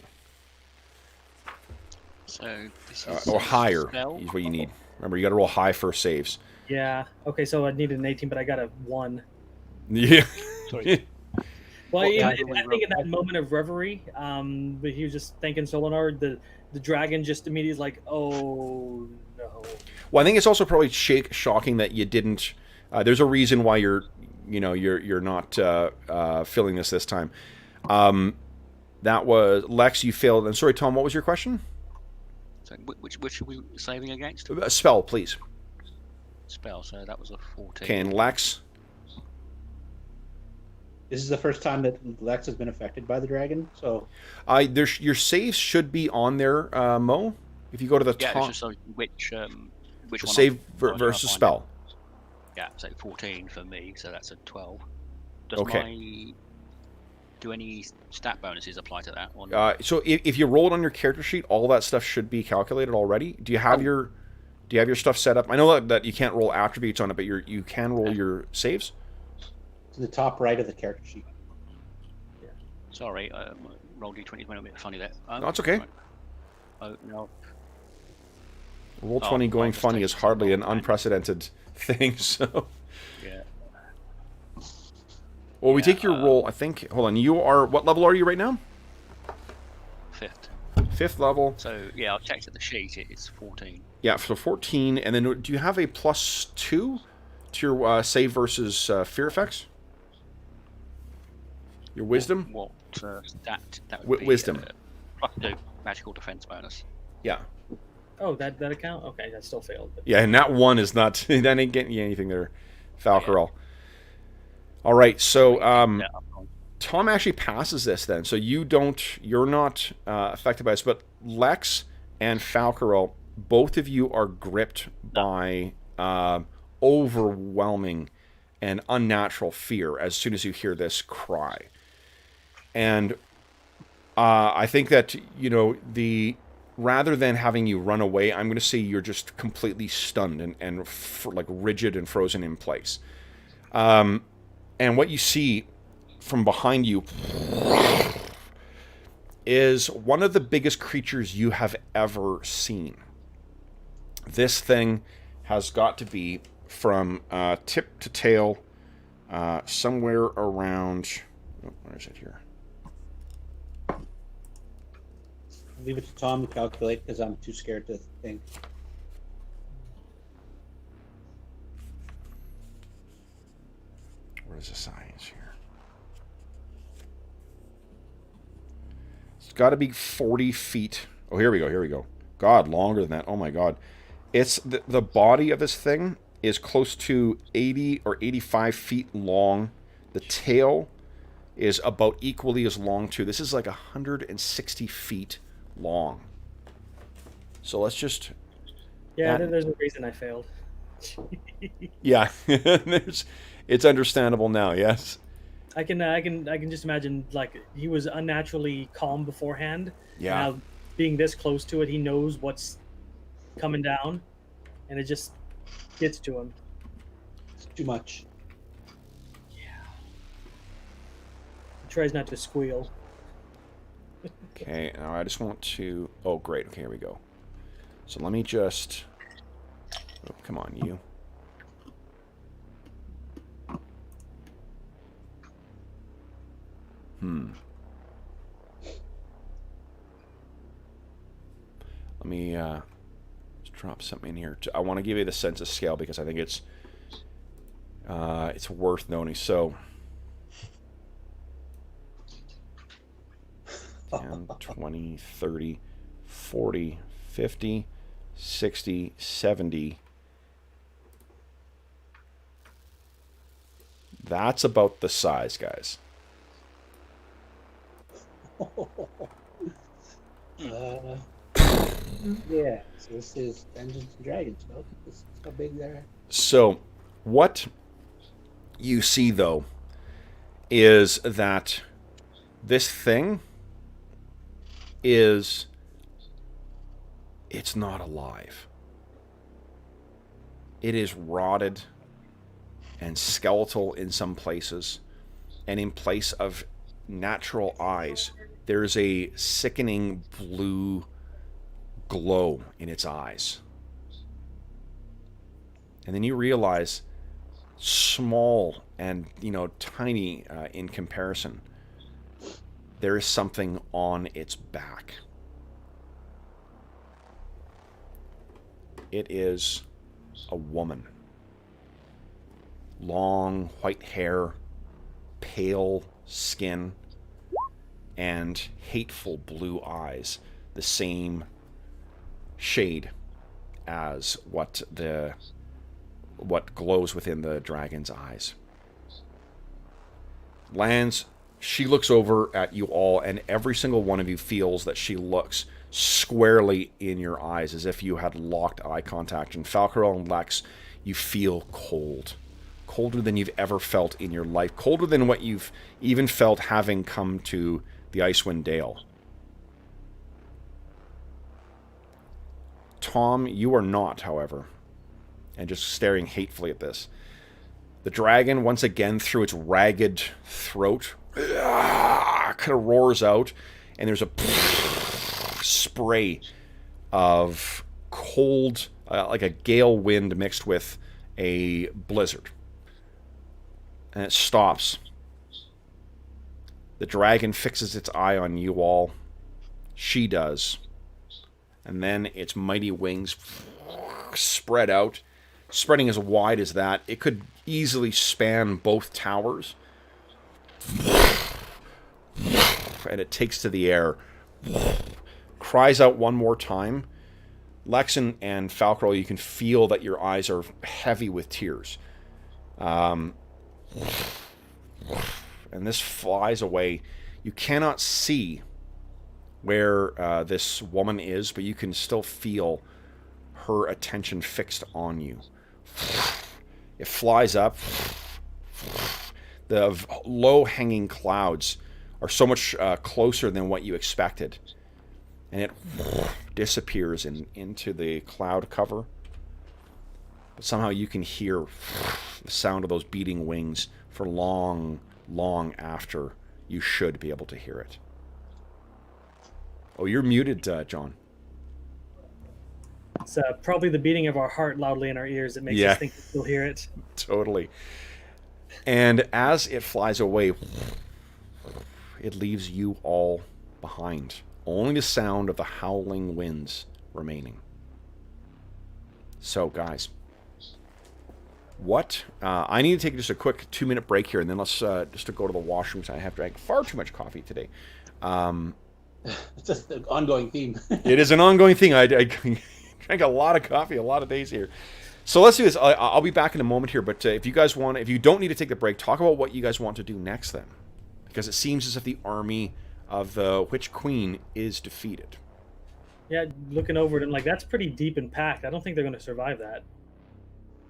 So this is Or higher spell. is what you need. Remember, you got to roll high for saves. Yeah. Okay, so I needed an 18, but I got a 1. Yeah. Sorry. Well, Well, yeah, I I think in that moment of reverie, but he was just thanking Solinar. The dragon just immediately is like, "Oh no!" Well, I think it's also probably shocking that you didn't. There's a reason why you're not filling this time. That was Lex. You failed. I'm sorry, Tom. What was your question? So which are we saving against? A spell, please. Spell. So that was a 14. Okay, and Lex. This is the first time that Lex has been affected by the dragon, so Your saves should be on there, Mo. If you go to the Yeah, top, it's just like which the one? save I'm trying to versus find it. spell. Yeah, so 14 for me, so that's a 12. Does Okay. do any stat bonuses apply to that one? So if you roll it on your character sheet, all that stuff should be calculated already. Do you have your stuff set up? I know that you can't roll attributes on it, but you can roll your saves. to the top right of the character sheet. Sorry, roll d20 went a bit funny there. No, that's okay. Right. Oh no. Roll 20 going I'll just funny take is some hardly an roll, man. unprecedented thing. So, Yeah. well, we Yeah, take your roll. I think. Hold on. You are what level are you right now? 5th. 5th level. So yeah, I've checked at the sheet. It's 14. Yeah, so 14. And then do you have a +2 to your save versus fear effects? Your wisdom? What stat? That would be Wisdom. +2 magical defense bonus. Yeah. Oh, that account? Okay, that still failed. But... Yeah, and that one is not. That ain't getting you anything there, Falcarel. All right, so Yeah, Tom actually passes this then. So you're not affected by this, but Lex and Falcarel, both of you are gripped by overwhelming and unnatural fear as soon as you hear this cry. And I think that, rather than having you run away, I'm going to say you're just completely stunned and like rigid and frozen in place. And what you see from behind you is one of the biggest creatures you have ever seen. This thing has got to be from tip to tail somewhere around... Oh, where is it here? I'll leave it to Tom to calculate because I'm too scared to think. Where's the science here? It's got to be 40 feet. Oh, here we go. God, longer than that. Oh my God. It's the body of this thing is close to 80 or 85 feet long. The tail is about equally as long too. This is like 160 feet long. So let's just... Yeah, there's a reason I failed. Yeah, it's understandable now. Yes. I can just imagine, like, he was unnaturally calm beforehand. Yeah. Now, being this close to it, he knows what's coming down, and it just gets to him. It's too much. He tries not to squeal. Okay, now I just want to... Oh, great. Okay, here we go. So let me just... Oh, come on, you. Let me just drop something in here. I want to give you the census scale because I think it's worth noting. So 10, 20, 30, 40, 50, 60, 70. That's about the size, guys. Yeah, so this is Dungeons and Dragons, folks. This is how big they're. So, what you see, though, is that this thing it's not alive. It is rotted and skeletal in some places, and in place of natural eyes, there's a sickening blue glow in its eyes. And then you realize, small and tiny in comparison, there is something on its back. It is a woman. Long white hair, pale skin, and hateful blue eyes, the same shade as what glows within the dragon's eyes. lands. She looks over at you all, and every single one of you feels that she looks squarely in your eyes, as if you had locked eye contact. And Falcarel and Lex, you feel cold. Colder than you've ever felt in your life. Colder than what you've even felt having come to the Icewind Dale. Tom, you are not, however, and just staring hatefully at this. The dragon, once again, through its ragged throat, kind of roars out, and there's a spray of cold, like a gale wind mixed with a blizzard. And it stops. The dragon fixes its eye on you all. She does. And then its mighty wings spread out, spreading as wide as that. It could easily span both towers. And it takes to the air. Cries out one more time. Lexan and Falcarel, you can feel that your eyes are heavy with tears. And this flies away. You cannot see where this woman is, but you can still feel her attention fixed on you. It flies up. The low-hanging clouds are so much closer than what you expected. And it disappears into the cloud cover. But somehow you can hear the sound of those beating wings for long, long after you should be able to hear it. Oh, you're muted, John. It's probably the beating of our heart loudly in our ears that makes us think we'll hear it. Totally. And as it flies away, it leaves you all behind. Only the sound of the howling winds remaining. So, guys, what? I need to take just a quick 2-minute break here, and then let's just to go to the washroom because I have drank far too much coffee today. It's just an ongoing theme. It is an ongoing thing. I drank a lot of coffee, a lot of days here. So let's do this. I'll be back in a moment here, but if you guys want, if you don't need to take the break, talk about what you guys want to do next then. Because it seems as if the army of the Witch Queen is defeated. Yeah, looking over it, and like, that's pretty deep and packed. I don't think they're going to survive that.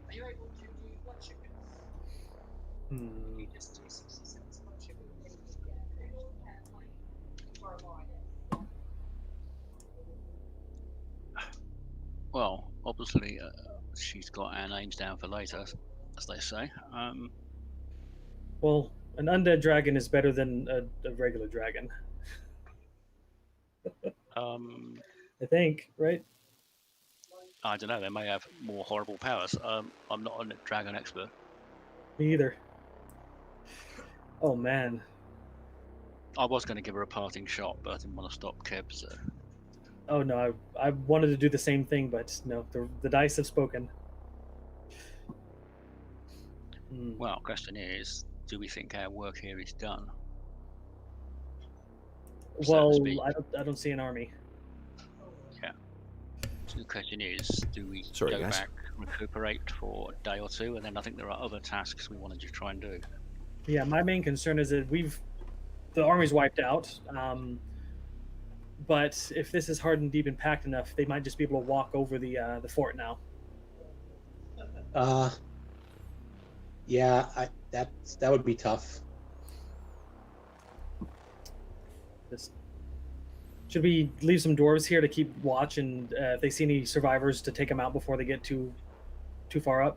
Are you able to do blood sugars? You just do 67 blood sugar for a while. Well, obviously, she's got our names down for later, as they say. Well, an undead dragon is better than a regular dragon. I think, right? I don't know. They may have more horrible powers. I'm not a dragon expert. Me either. Oh man. I was going to give her a parting shot, but I didn't want to stop Keb. So. Oh no, I wanted to do the same thing, but no, the dice have spoken. Well, question is, do we think our work here is done? Well, I don't see an army. Yeah. So the question is, do we go back, recuperate for a day or two, and then I think there are other tasks we wanted to try and do. Yeah, my main concern is that the army's wiped out. But if this is hard and deep and packed enough, they might just be able to walk over the fort now. Yeah, that would be tough. Should we leave some dwarves here to keep watch, and if they see any survivors, to take them out before they get too far up?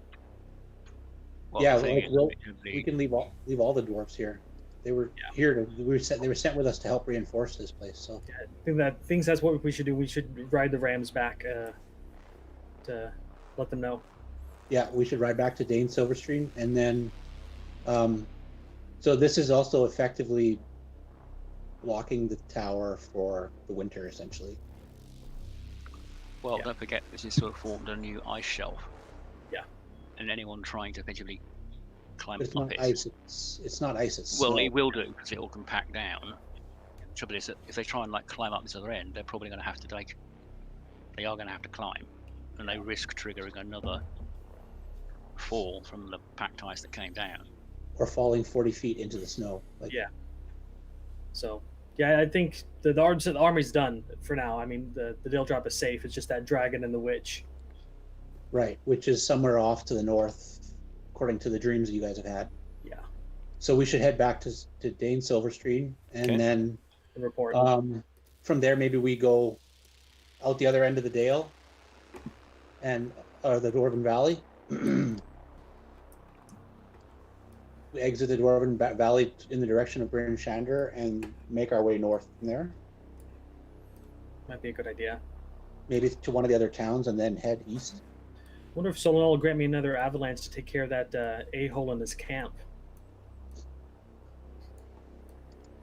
Well, yeah, we can leave all the dwarves here. They were here they were sent with us to help reinforce this place. So I think that's what we should do. We should ride the rams back to let them know. Yeah, we should ride back to Dane Silverstream, and then so this is also effectively blocking the tower for the winter, essentially. Well, don't forget, this is sort of formed a new ice shelf. Yeah. And anyone trying to eventually climb It's up not it. ice. It's not ice. It's well, snow. it will do because it will compact down. Trouble is that if they try and climb up this other end, they're probably going to have to they are going to have to climb, and they risk triggering another fall from the packed ice that came down. or falling 40 feet into the snow. Like, Yeah. So, yeah, I think the army's done for now. I mean, the Dale Drop is safe. It's just that dragon and the witch. right, which is somewhere off to the north, according to the dreams you guys have had. Yeah. So we should head back to Dane Silverstream, and Okay. then And report. from there maybe we go out the other end of the Dale and the Dwarven Valley. We exit the Dwarven Valley in the direction of Bryn Shander and make our way north from there, Might be a good idea. maybe to one of the other towns, and then head east. Wonder if Solonol will grant me another avalanche to take care of that a-hole in his camp.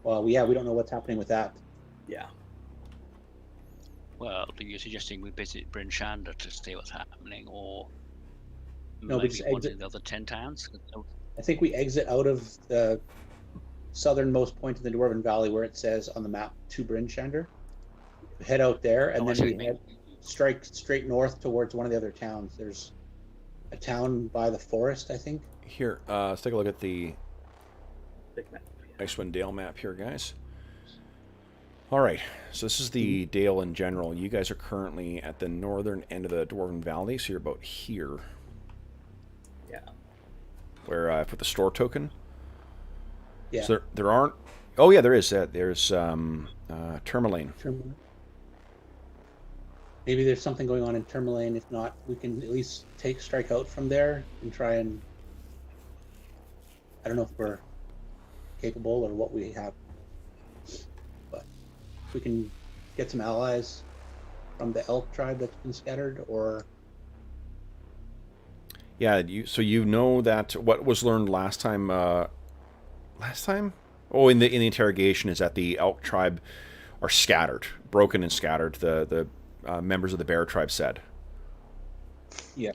Well, yeah, we don't know what's happening with that. Yeah. Well, are you suggesting we visit Bryn Shander to see what's happening, or No, we maybe just one exit. of the other 10 towns? I think we exit out of the southernmost point of the Dwarven Valley where it says on the map to Bryn Shander. Head out there, and Oh, I then see we what you head strike straight north towards one of the other towns. There's a town by the forest, I think. Here, let's take a look at the Big map. Icewind Dale map here, guys. All right, so this is the Dale in general. You guys are currently at the northern end of the Dwarven Valley, so you're about here. Yeah. Where I put the store token. Yeah. So there aren't. Oh yeah, there is. There's Tourmaline. Maybe there's something going on in Tourmaline. If not, we can at least strike out from there and try and. I don't know if we're capable or what we have, but we can get some allies from the elk tribe that's been scattered, or Yeah, so you know that what was learned last time. Last time? Oh, in the interrogation is that the elk tribe are scattered, broken and scattered. The members of the bear tribe said. yeah.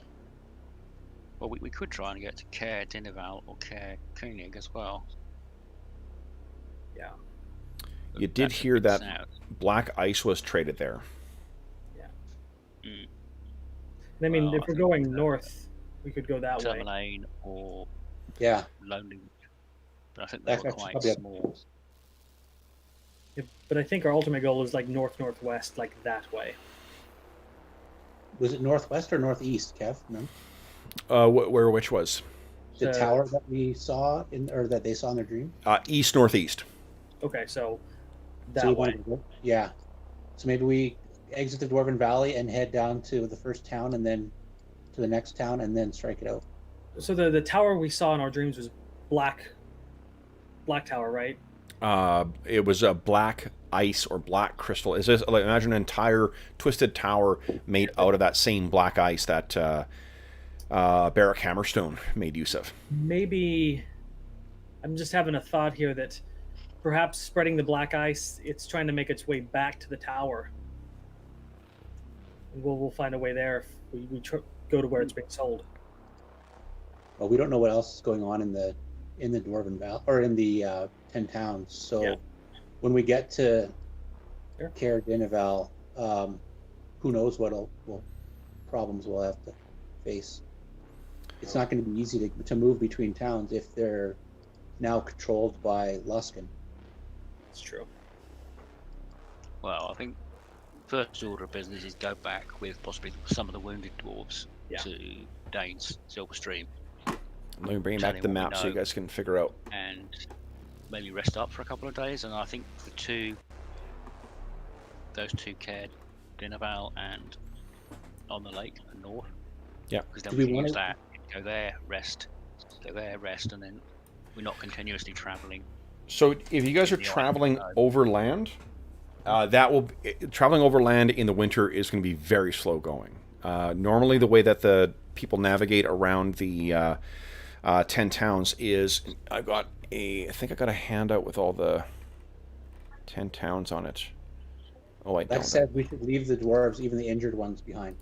Well, we could try and get to Caer Dineval or Caer Koenig as well. Yeah. You did That's a hear bit that south. black ice was traded there. Mm. I mean, Well, if I we're think, going north, we could go that way. Tourmaline or Yeah, Lonely, but I think they That's were actually quite probably small. Yeah, but I think our ultimate goal is like north-northwest, like that way. was it northwest or northeast, Kev? No, Where which was? the So- tower that we saw or that they saw in their dream. East northeast. Okay, so So that we way. wanted to go- Yeah. So maybe we exit the Dwarven Valley and head down to the first town, and then to the next town, and then strike it out. So the tower we saw in our dreams was black tower, right? It was a black ice or black crystal. Is this like, imagine an entire twisted tower made out of that same black ice that Barrack Hammerstone made use of. Maybe I'm just having a thought here that perhaps spreading the black ice, it's trying to make its way back to the tower. And we'll find a way there if we go to where it's being sold. Well, we don't know what else is going on in the Dwarven Valley or in the 10 towns. So Yeah. when we get to Sure. Caer Dineval, who knows what problems we'll have to face. It's not going to be easy to move between towns if they're now controlled by Luskin. It's true. Well, I think first order of business is go back with possibly some of the wounded dwarves Yeah. to Dane's Silverstream Let me bring Tell back you the what we map so you know. guys can figure out. and maybe rest up for a couple of days. And I think those two Caer Dineval and on the lake and north. Yeah. Because then Do we we can use wanna- that, go there, rest, and then we're not continuously travelling. So if you guys are In the traveling island. overland, traveling overland in the winter is going to be very slow going. Normally, the way that the people navigate around the 10 towns is I think I got a handout with all the 10 towns on it. Oh, I That don't. said, we should leave the dwarves, even the injured ones, behind.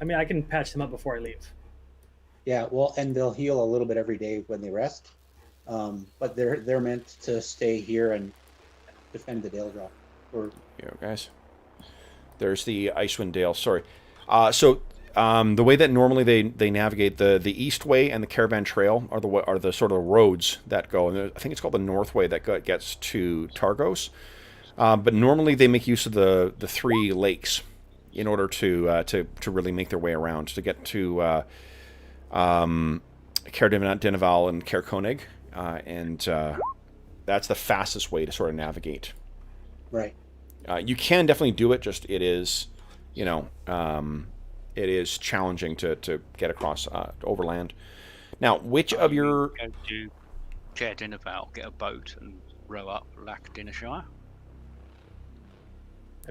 I mean, I can patch them up before I leave. Yeah, well, and they'll heal a little bit every day when they rest. But they're meant to stay here and defend the Dale Drop. Or Here, guys. There's the Icewind Dale. Sorry. So The way that normally they navigate, the East Way and the Caravan Trail are the sort of roads that go. And I think it's called the North Way that gets to Targos. But normally they make use of the three lakes in order to really make their way around to get to Caer Dineval and Caer Konig, and that's the fastest way to sort of navigate. Right. You can definitely do it. Just it is, it is challenging to get across overland. Now, which of your Go to Caer Dineval, get a boat and row up Lac Dinnershire.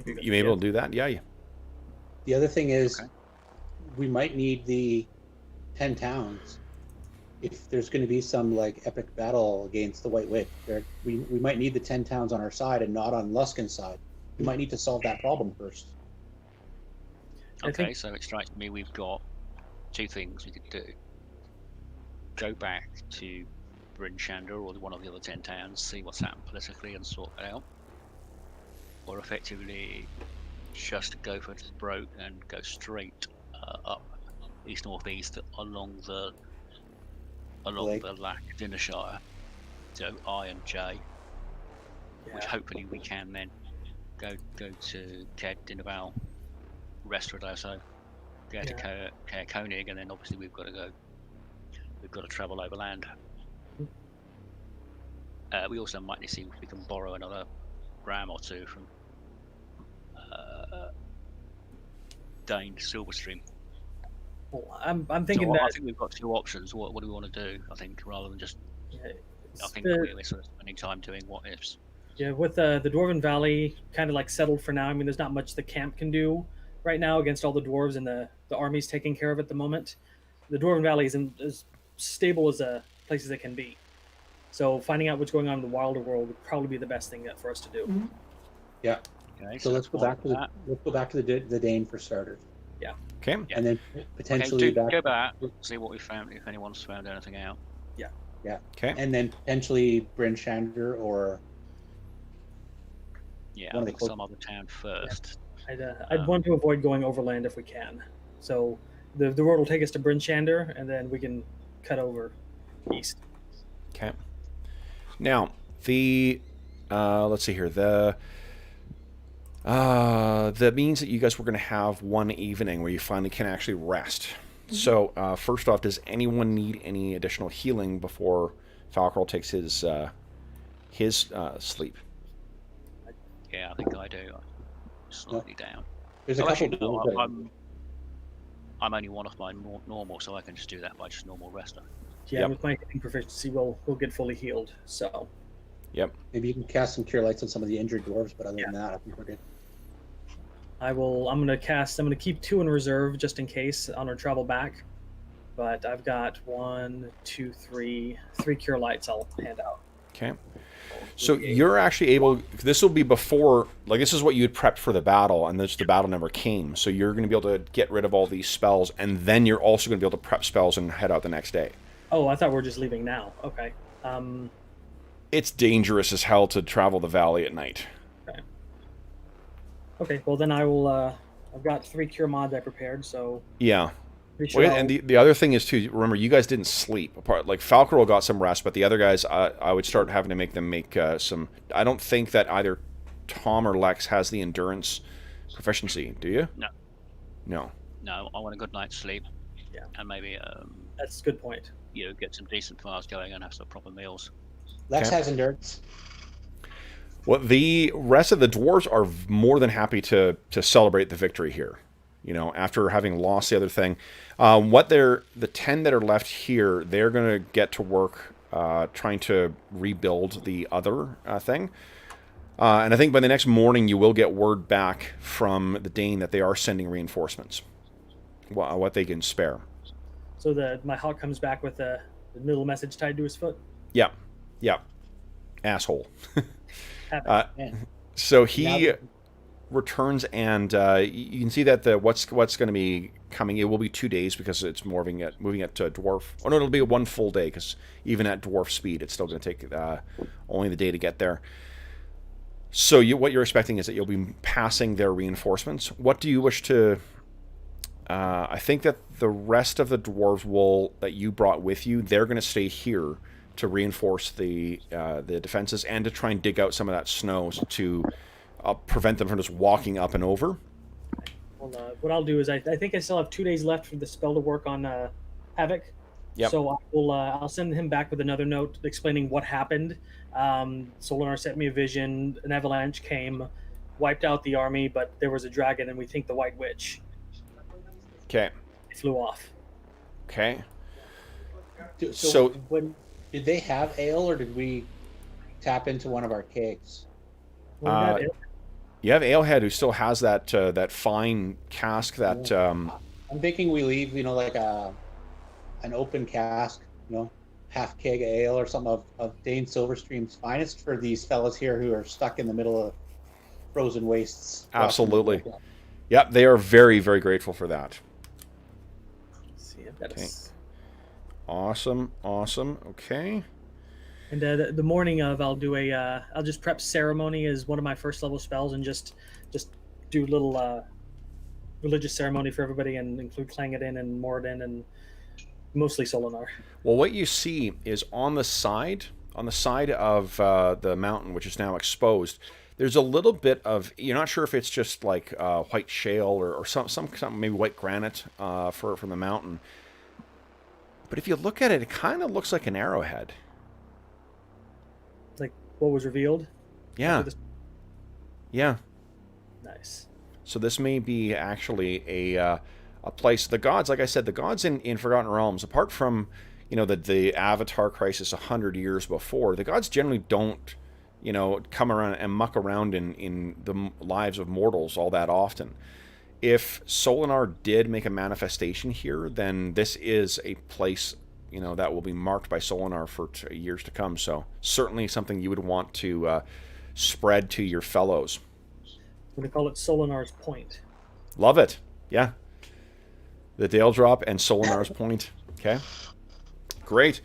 you may be able to do that? Yeah. The other thing is, Okay. we might need the 10 towns. If there's going to be some like epic battle against the White Witch, we might need the 10 towns on our side and not on Luskin's side. We might need to solve that problem first. I Okay, think- so it strikes me we've got two things we could do. Go back to Bryn Shander or one of the other 10 towns, see what's happened politically and sort that out. Or effectively just go for the throat and go straight up east-northeast along the Lake. Lac Dinnershire. So I and J, which Yeah. hopefully we can then go to Caer Dineval, rest for a day or so, go to Caer Konig, and then obviously we've got to travel overland. We also might need to see if we can borrow another ram or two from Dane Silverstream. Well, I'm thinking So I that think we've got two options. What do we want to do? I think rather than just, I it's think the- we're sort of spending time doing what ifs. Yeah, with the Dwarven Valley kind of like settled for now. I mean, there's not much the camp can do right now against all the dwarves and the army's taking care of at the moment. The Dwarven Valley is as stable as a place as it can be. So finding out what's going on in the wilder world would probably be the best thing for us to do. Yeah. Okay, So let's go that's back to one of let's go back to the Dane for starters, Okay. Yeah. and then that. potentially Okay, go back, see what we found, if anyone's found anything out. Okay. and then potentially Bryn Shander or Yeah, One I of the think close- some other town first. I'd want to avoid going overland if we can. So the road will take us to Bryn Shander, and then we can cut over east. Okay. Now the let's see here that means that you guys were going to have one evening where you finally can actually rest. So first off, does anyone need any additional healing before Falcarol takes his sleep? Yeah, I think I do. Slightly down. there's a Oh, couple. actually, no, of things that- I'm only one of my normal, so I can just do that by just normal rester. Yeah, Yep. with my hitting proficiency, we'll get fully healed. So Maybe you can cast some cure lights on some of the injured dwarves, but other than that, I think we're good. I'm gonna keep 2 in reserve just in case on our travel back. But I've got 1, 2, 3 cure lights I'll hand out. Okay. So you're actually able. This will be before, like this is what you had prepped for the battle, and the battle never came. So you're going to be able to get rid of all these spells, and then you're also going to be able to prep spells and head out the next day. Oh, I thought we were just leaving now. Okay. It's dangerous as hell to travel the valley at night. Okay. Well, then I will. I've got 3 cure mods I prepared, so Yeah. pretty sure. Well, I'll- and the other thing is too. Remember, you guys didn't sleep. Apart, like Falcarol got some rest, but the other guys, I would start having to make them make some. I don't think that either Tom or Lex has the endurance proficiency. Do you? No. No. No, I want a good night's sleep. Yeah. And maybe That's a good point. get some decent fires going and have some proper meals. Lex Okay. has endurance. Well, the rest of the dwarves are more than happy to celebrate the victory here. You know, after having lost the other thing, the 10 that are left here, they're going to get to work trying to rebuild the other thing. And I think by the next morning, you will get word back from the Dane that they are sending reinforcements, what they can spare. So my hawk comes back with the middle message tied to his foot. Yeah, yeah, asshole. Happy. Yeah. So Now he that- returns, and you can see that what's going to be coming. It will be 2 days because it's moving it to dwarf. Oh no, it'll be 1 full day because even at dwarf speed, it's still going to take only the day to get there. So what you're expecting is that you'll be passing their reinforcements. What do you wish to I think that the rest of the dwarves that you brought with you, they're going to stay here to reinforce the defenses and to try and dig out some of that snow to prevent them from just walking up and over. Well, what I'll do is I think I still have 2 days left for the spell to work on Havoc. Yep. So I'll send him back with another note explaining what happened. Solinar sent me a vision. An avalanche came, wiped out the army, but there was a dragon, and we think the White Witch. Okay. It flew off. Okay. So did they have ale, or did we tap into one of our kegs? Well, you have Alehead, who still has that fine cask that. I'm thinking we leave, like an open cask, half keg of ale or something of Dane Silverstream's finest for these fellas here who are stuck in the middle of frozen wastes. Absolutely. Yep, they are very, very grateful for that. Let's see if that's... Awesome. Okay. And the morning of, I'll just prep ceremony as one of my first level spells, and just do a little religious ceremony for everybody, and include Clangadin and Moradin and mostly Solinar. Well, what you see is on the side of the mountain, which is now exposed, there's a little bit of, you're not sure if it's just like white shale or some maybe white granite from the mountain. But if you look at it, it kind of looks like an arrowhead. Like what was revealed? Yeah. Yeah. Nice. So this may be actually a place. The gods, like I said, the gods in Forgotten Realms, apart from the Avatar crisis 100 years before, the gods generally don't come around and muck around in the lives of mortals all that often. If Solinar did make a manifestation here, then this is a place that will be marked by Solinar for years to come. So certainly something you would want to spread to your fellows. I'm going to call it Solinar's Point. Love it. Yeah. The Dale Drop and Solinar's Point. Okay. Great.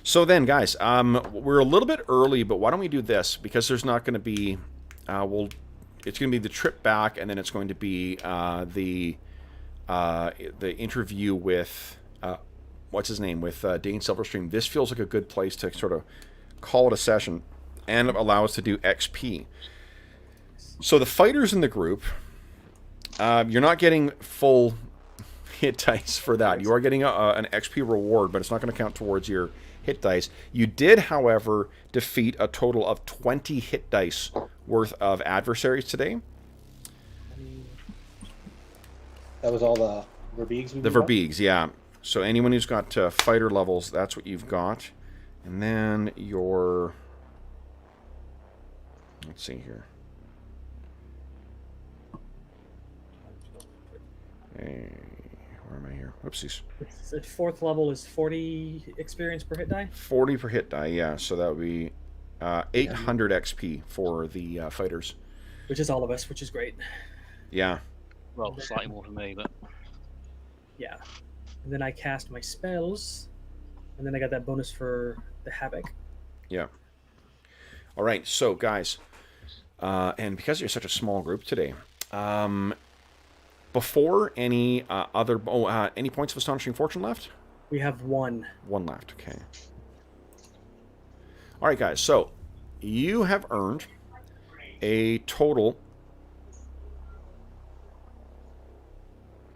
So then, guys, we're a little bit early, but why don't we do this? Because there's not going to be... it's going to be the trip back, and then it's going to be the interview with... what's his name? With Dane Silverstream. This feels like a good place to sort of call it a session and allow us to do XP. So the fighters in the group, you're not getting full hit dice for that. You are getting an XP reward, but it's not going to count towards your hit dice. You did, however, defeat a total of 20 hit dice worth of adversaries today. That was all the Verbeegs? The Verbeegs, yeah. So anyone who's got fighter levels, that's what you've got. And then your... Let's see here. Hey, where am I here? Oopsies. The fourth level is 40 experience per hit die? 40 per hit die, yeah. So that would be 800 XP for the fighters. Which is all of us, which is great. Yeah. Well, slightly more than me, but... Yeah. And then I cast my spells, and then I got that bonus for the Havoc. Yeah. All right, so guys, and because you're such a small group today, before any any points of Astonishing Fortune left? We have one. One left, okay. All right, guys, so you have earned a total...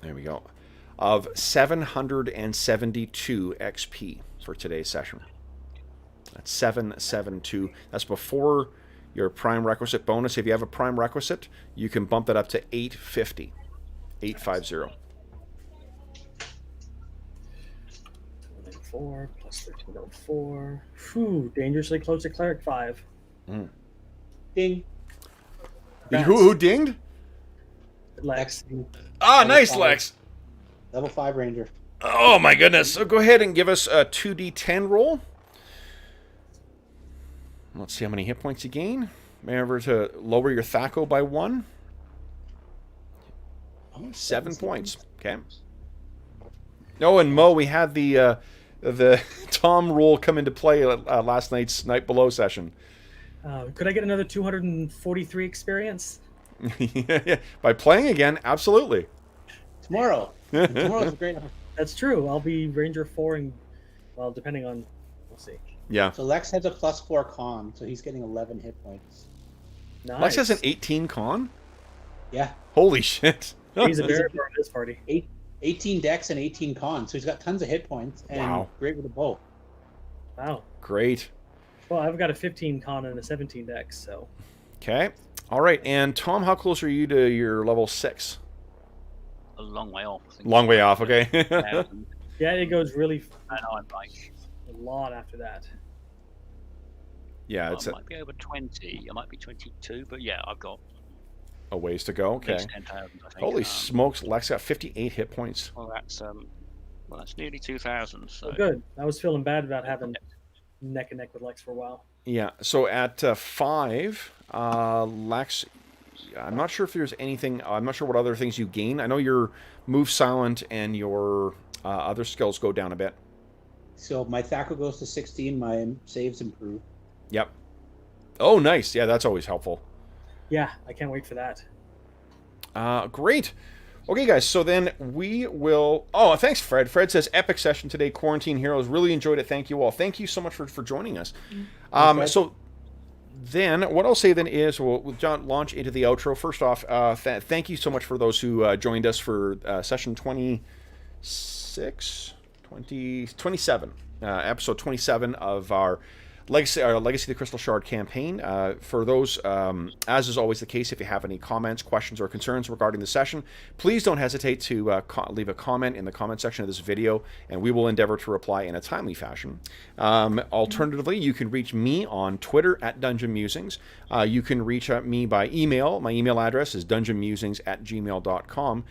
There we go. Of 772 XP for today's session. That's 772. That's before your prime requisite bonus. If you have a prime requisite, you can bump that up to 850. 850. 4 plus 1304. Whew, dangerously close to Cleric 5. Mm. Ding. Who dinged? Lex. Ah, nice, Lex. Level 5 Ranger. Oh, my goodness. So go ahead and give us a 2d10 roll. Let's see how many hit points you gain. Remember to lower your THAC0 by 1. 7 points. Okay. Oh, and Mo, we had the Tom rule come into play last night's Night Below session. Could I get another 243 experience? Yeah. By playing again, absolutely. Tomorrow. Tomorrow's a great. That's true. I'll be Ranger 4 and, well, depending on, we'll see. Yeah. So Lex has a +4 con, so he's getting 11 hit points. Nice. Lex has an 18 con? Yeah, Holy shit. He's a very part of this party. 18 dex and 18 con, so he's got tons of hit points and Wow. great with a bow. Wow. Great. Well, I've got a 15 con and a 17 dex, so. Okay. All right. And Tom, how close are you to your level 6? A long way off. I think. Long way off, okay. 1,000, Yeah, it goes really and I'm like, a lot after that. Yeah, I it's might be over 20. I might be 22, but yeah, I've got a ways to go. at Okay. least 10,000. I think. Holy smokes, Lex got 58 hit points. Well, that's nearly 2,000. So Oh, good. I was feeling bad about having neck and neck with Lex for a while. Yeah, so at 5, Lex, I'm not sure if there's anything, I'm not sure what other things you gain. I know your move silent and your other skills go down a bit. So my Thacker goes to 16, my saves improve. Yep. Oh, nice. Yeah, that's always helpful. Yeah, I can't wait for that. Great. Okay, guys, so then we will... Oh, thanks, Fred. Fred says, epic session today, Quarantine Heroes. Really enjoyed it. Thank you all. Thank you so much for joining us. So then, what I'll say then is, we'll launch into the outro. First off, thank you so much for those who joined us for session 27, episode 27 of our Legacy of the Crystal Shard campaign. For those, as is always the case, if you have any comments, questions, or concerns regarding the session, please don't hesitate to leave a comment in the comment section of this video, and we will endeavor to reply in a timely fashion. Alternatively, you can reach me on Twitter at Dungeon Musings. You can reach me by email. My email address is dungeonmusings@gmail.com.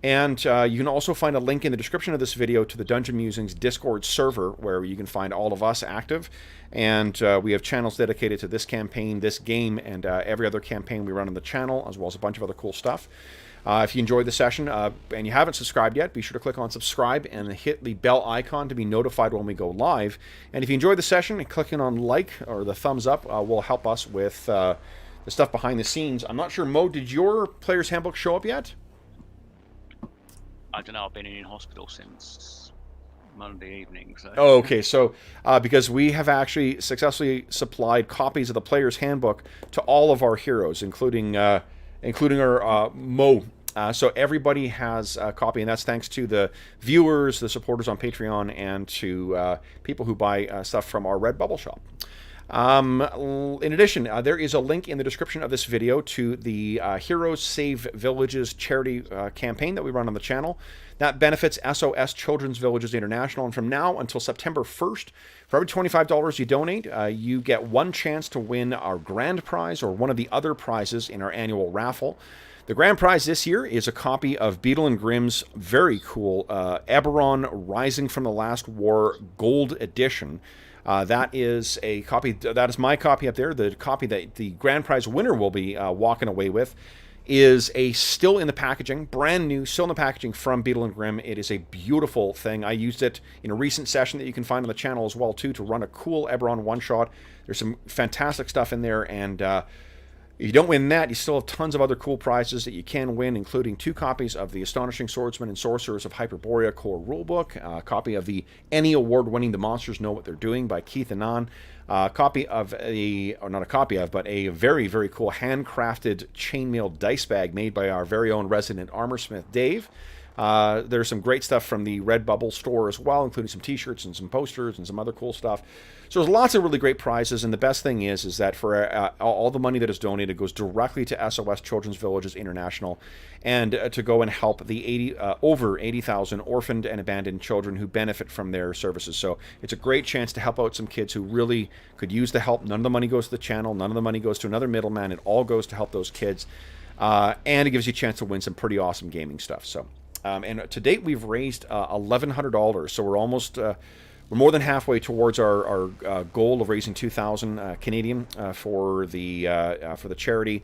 And you can also find a link in the description of this video to the Dungeon Musings Discord server, where you can find all of us active. And we have channels dedicated to this campaign, this game, and every other campaign we run on the channel, as well as a bunch of other cool stuff. If you enjoyed the session and you haven't subscribed yet, be sure to click on subscribe and hit the bell icon to be notified when we go live. And if you enjoyed the session, clicking on like or the thumbs up will help us with the stuff behind the scenes. I'm not sure, Mo, did your player's handbook show up yet? I don't know. I've been in hospital since Monday evening. So. Oh, okay. So, because we have actually successfully supplied copies of the player's handbook to all of our heroes, including our Mo. So everybody has a copy, and that's thanks to the viewers, the supporters on Patreon, and to people who buy stuff from our Redbubble shop. In addition, there is a link in the description of this video to the Heroes Save Villages charity campaign that we run on the channel. That benefits SOS Children's Villages International, and from now until September 1st, for every $25 you donate, you get one chance to win our grand prize or one of the other prizes in our annual raffle. The grand prize this year is a copy of Beadle and Grimm's very cool Eberron Rising from the Last War Gold Edition. That is a copy. That is my copy up there. The copy that the grand prize winner will be walking away with is a still in the packaging, brand new, still in the packaging from Beadle and Grimm. It is a beautiful thing. I used it in a recent session that you can find on the channel as well too to run a cool Eberron one shot. There's some fantastic stuff in there, and if you don't win that, you still have tons of other cool prizes that you can win, including 2 copies of the Astonishing Swordsmen and Sorcerers of Hyperborea core rulebook, a copy of the Emmy Award-winning The Monsters Know What They're Doing by Keith Annan, a copy of not a copy of, but a very, very cool handcrafted chainmail dice bag made by our very own resident armorsmith, Dave. There's some great stuff from the Redbubble store as well, including some t-shirts and some posters and some other cool stuff. So there's lots of really great prizes, and the best thing is that for all the money that is donated goes directly to SOS Children's Villages International, and to go and help the over 80,000 orphaned and abandoned children who benefit from their services. So it's a great chance to help out some kids who really could use the help. None of the money goes to the channel. None of the money goes to another middleman. It all goes to help those kids, and it gives you a chance to win some pretty awesome gaming stuff. So. And to date, we've raised $1,100, so we're almost we're more than halfway towards our goal of raising 2,000 Canadian for the charity.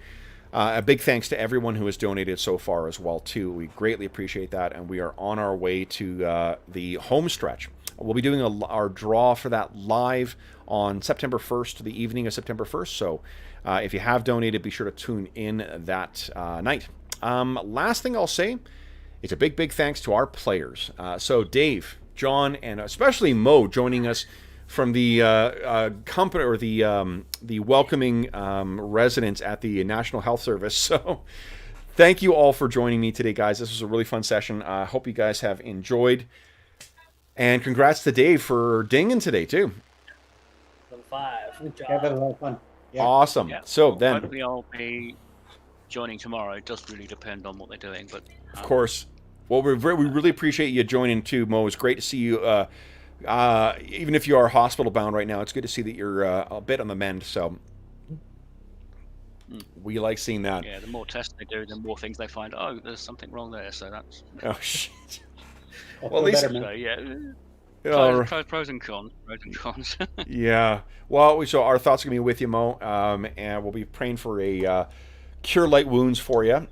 A big thanks to everyone who has donated so far as well too. We greatly appreciate that, and we are on our way to the home stretch. We'll be doing our draw for that live on September 1st, the evening of September 1st. So if you have donated, be sure to tune in that night. Last thing I'll say it's a big, big thanks to our players. So Dave, John, and especially Mo joining us from the company or the welcoming residents at the National Health Service. So thank you all for joining me today, guys. This was a really fun session. I hope you guys have enjoyed. And congrats to Dave for dinging today, too. Level 5. Good job. Yeah, that was a lot of fun. Yeah. Awesome. Yeah. So then, Hopefully I'll be joining tomorrow. It does really depend on what they're doing, but of course, well, we really appreciate you joining, too, Mo. It's great to see you. Even if you are hospital bound right now, it's good to see that you're a bit on the mend. So we like seeing that. yeah, the more tests they do, the more things they find. Oh, there's something wrong there. So that's Oh, shit. Well, at least- better, man. so yeah. Yeah, Pros and cons. Pros and cons. yeah. Well, so our thoughts are going to be with you, Mo, and we'll be praying for a cure light wounds for you.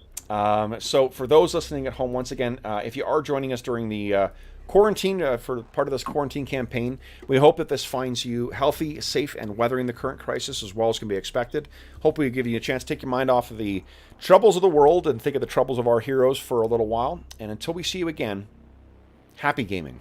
So for those listening at home, once again, if you are joining us during the quarantine, for part of this quarantine campaign, we hope that this finds you healthy, safe, and weathering the current crisis as well as can be expected. Hopefully, give you a chance to take your mind off of the troubles of the world and think of the troubles of our heroes for a little while. And until we see you again, happy gaming.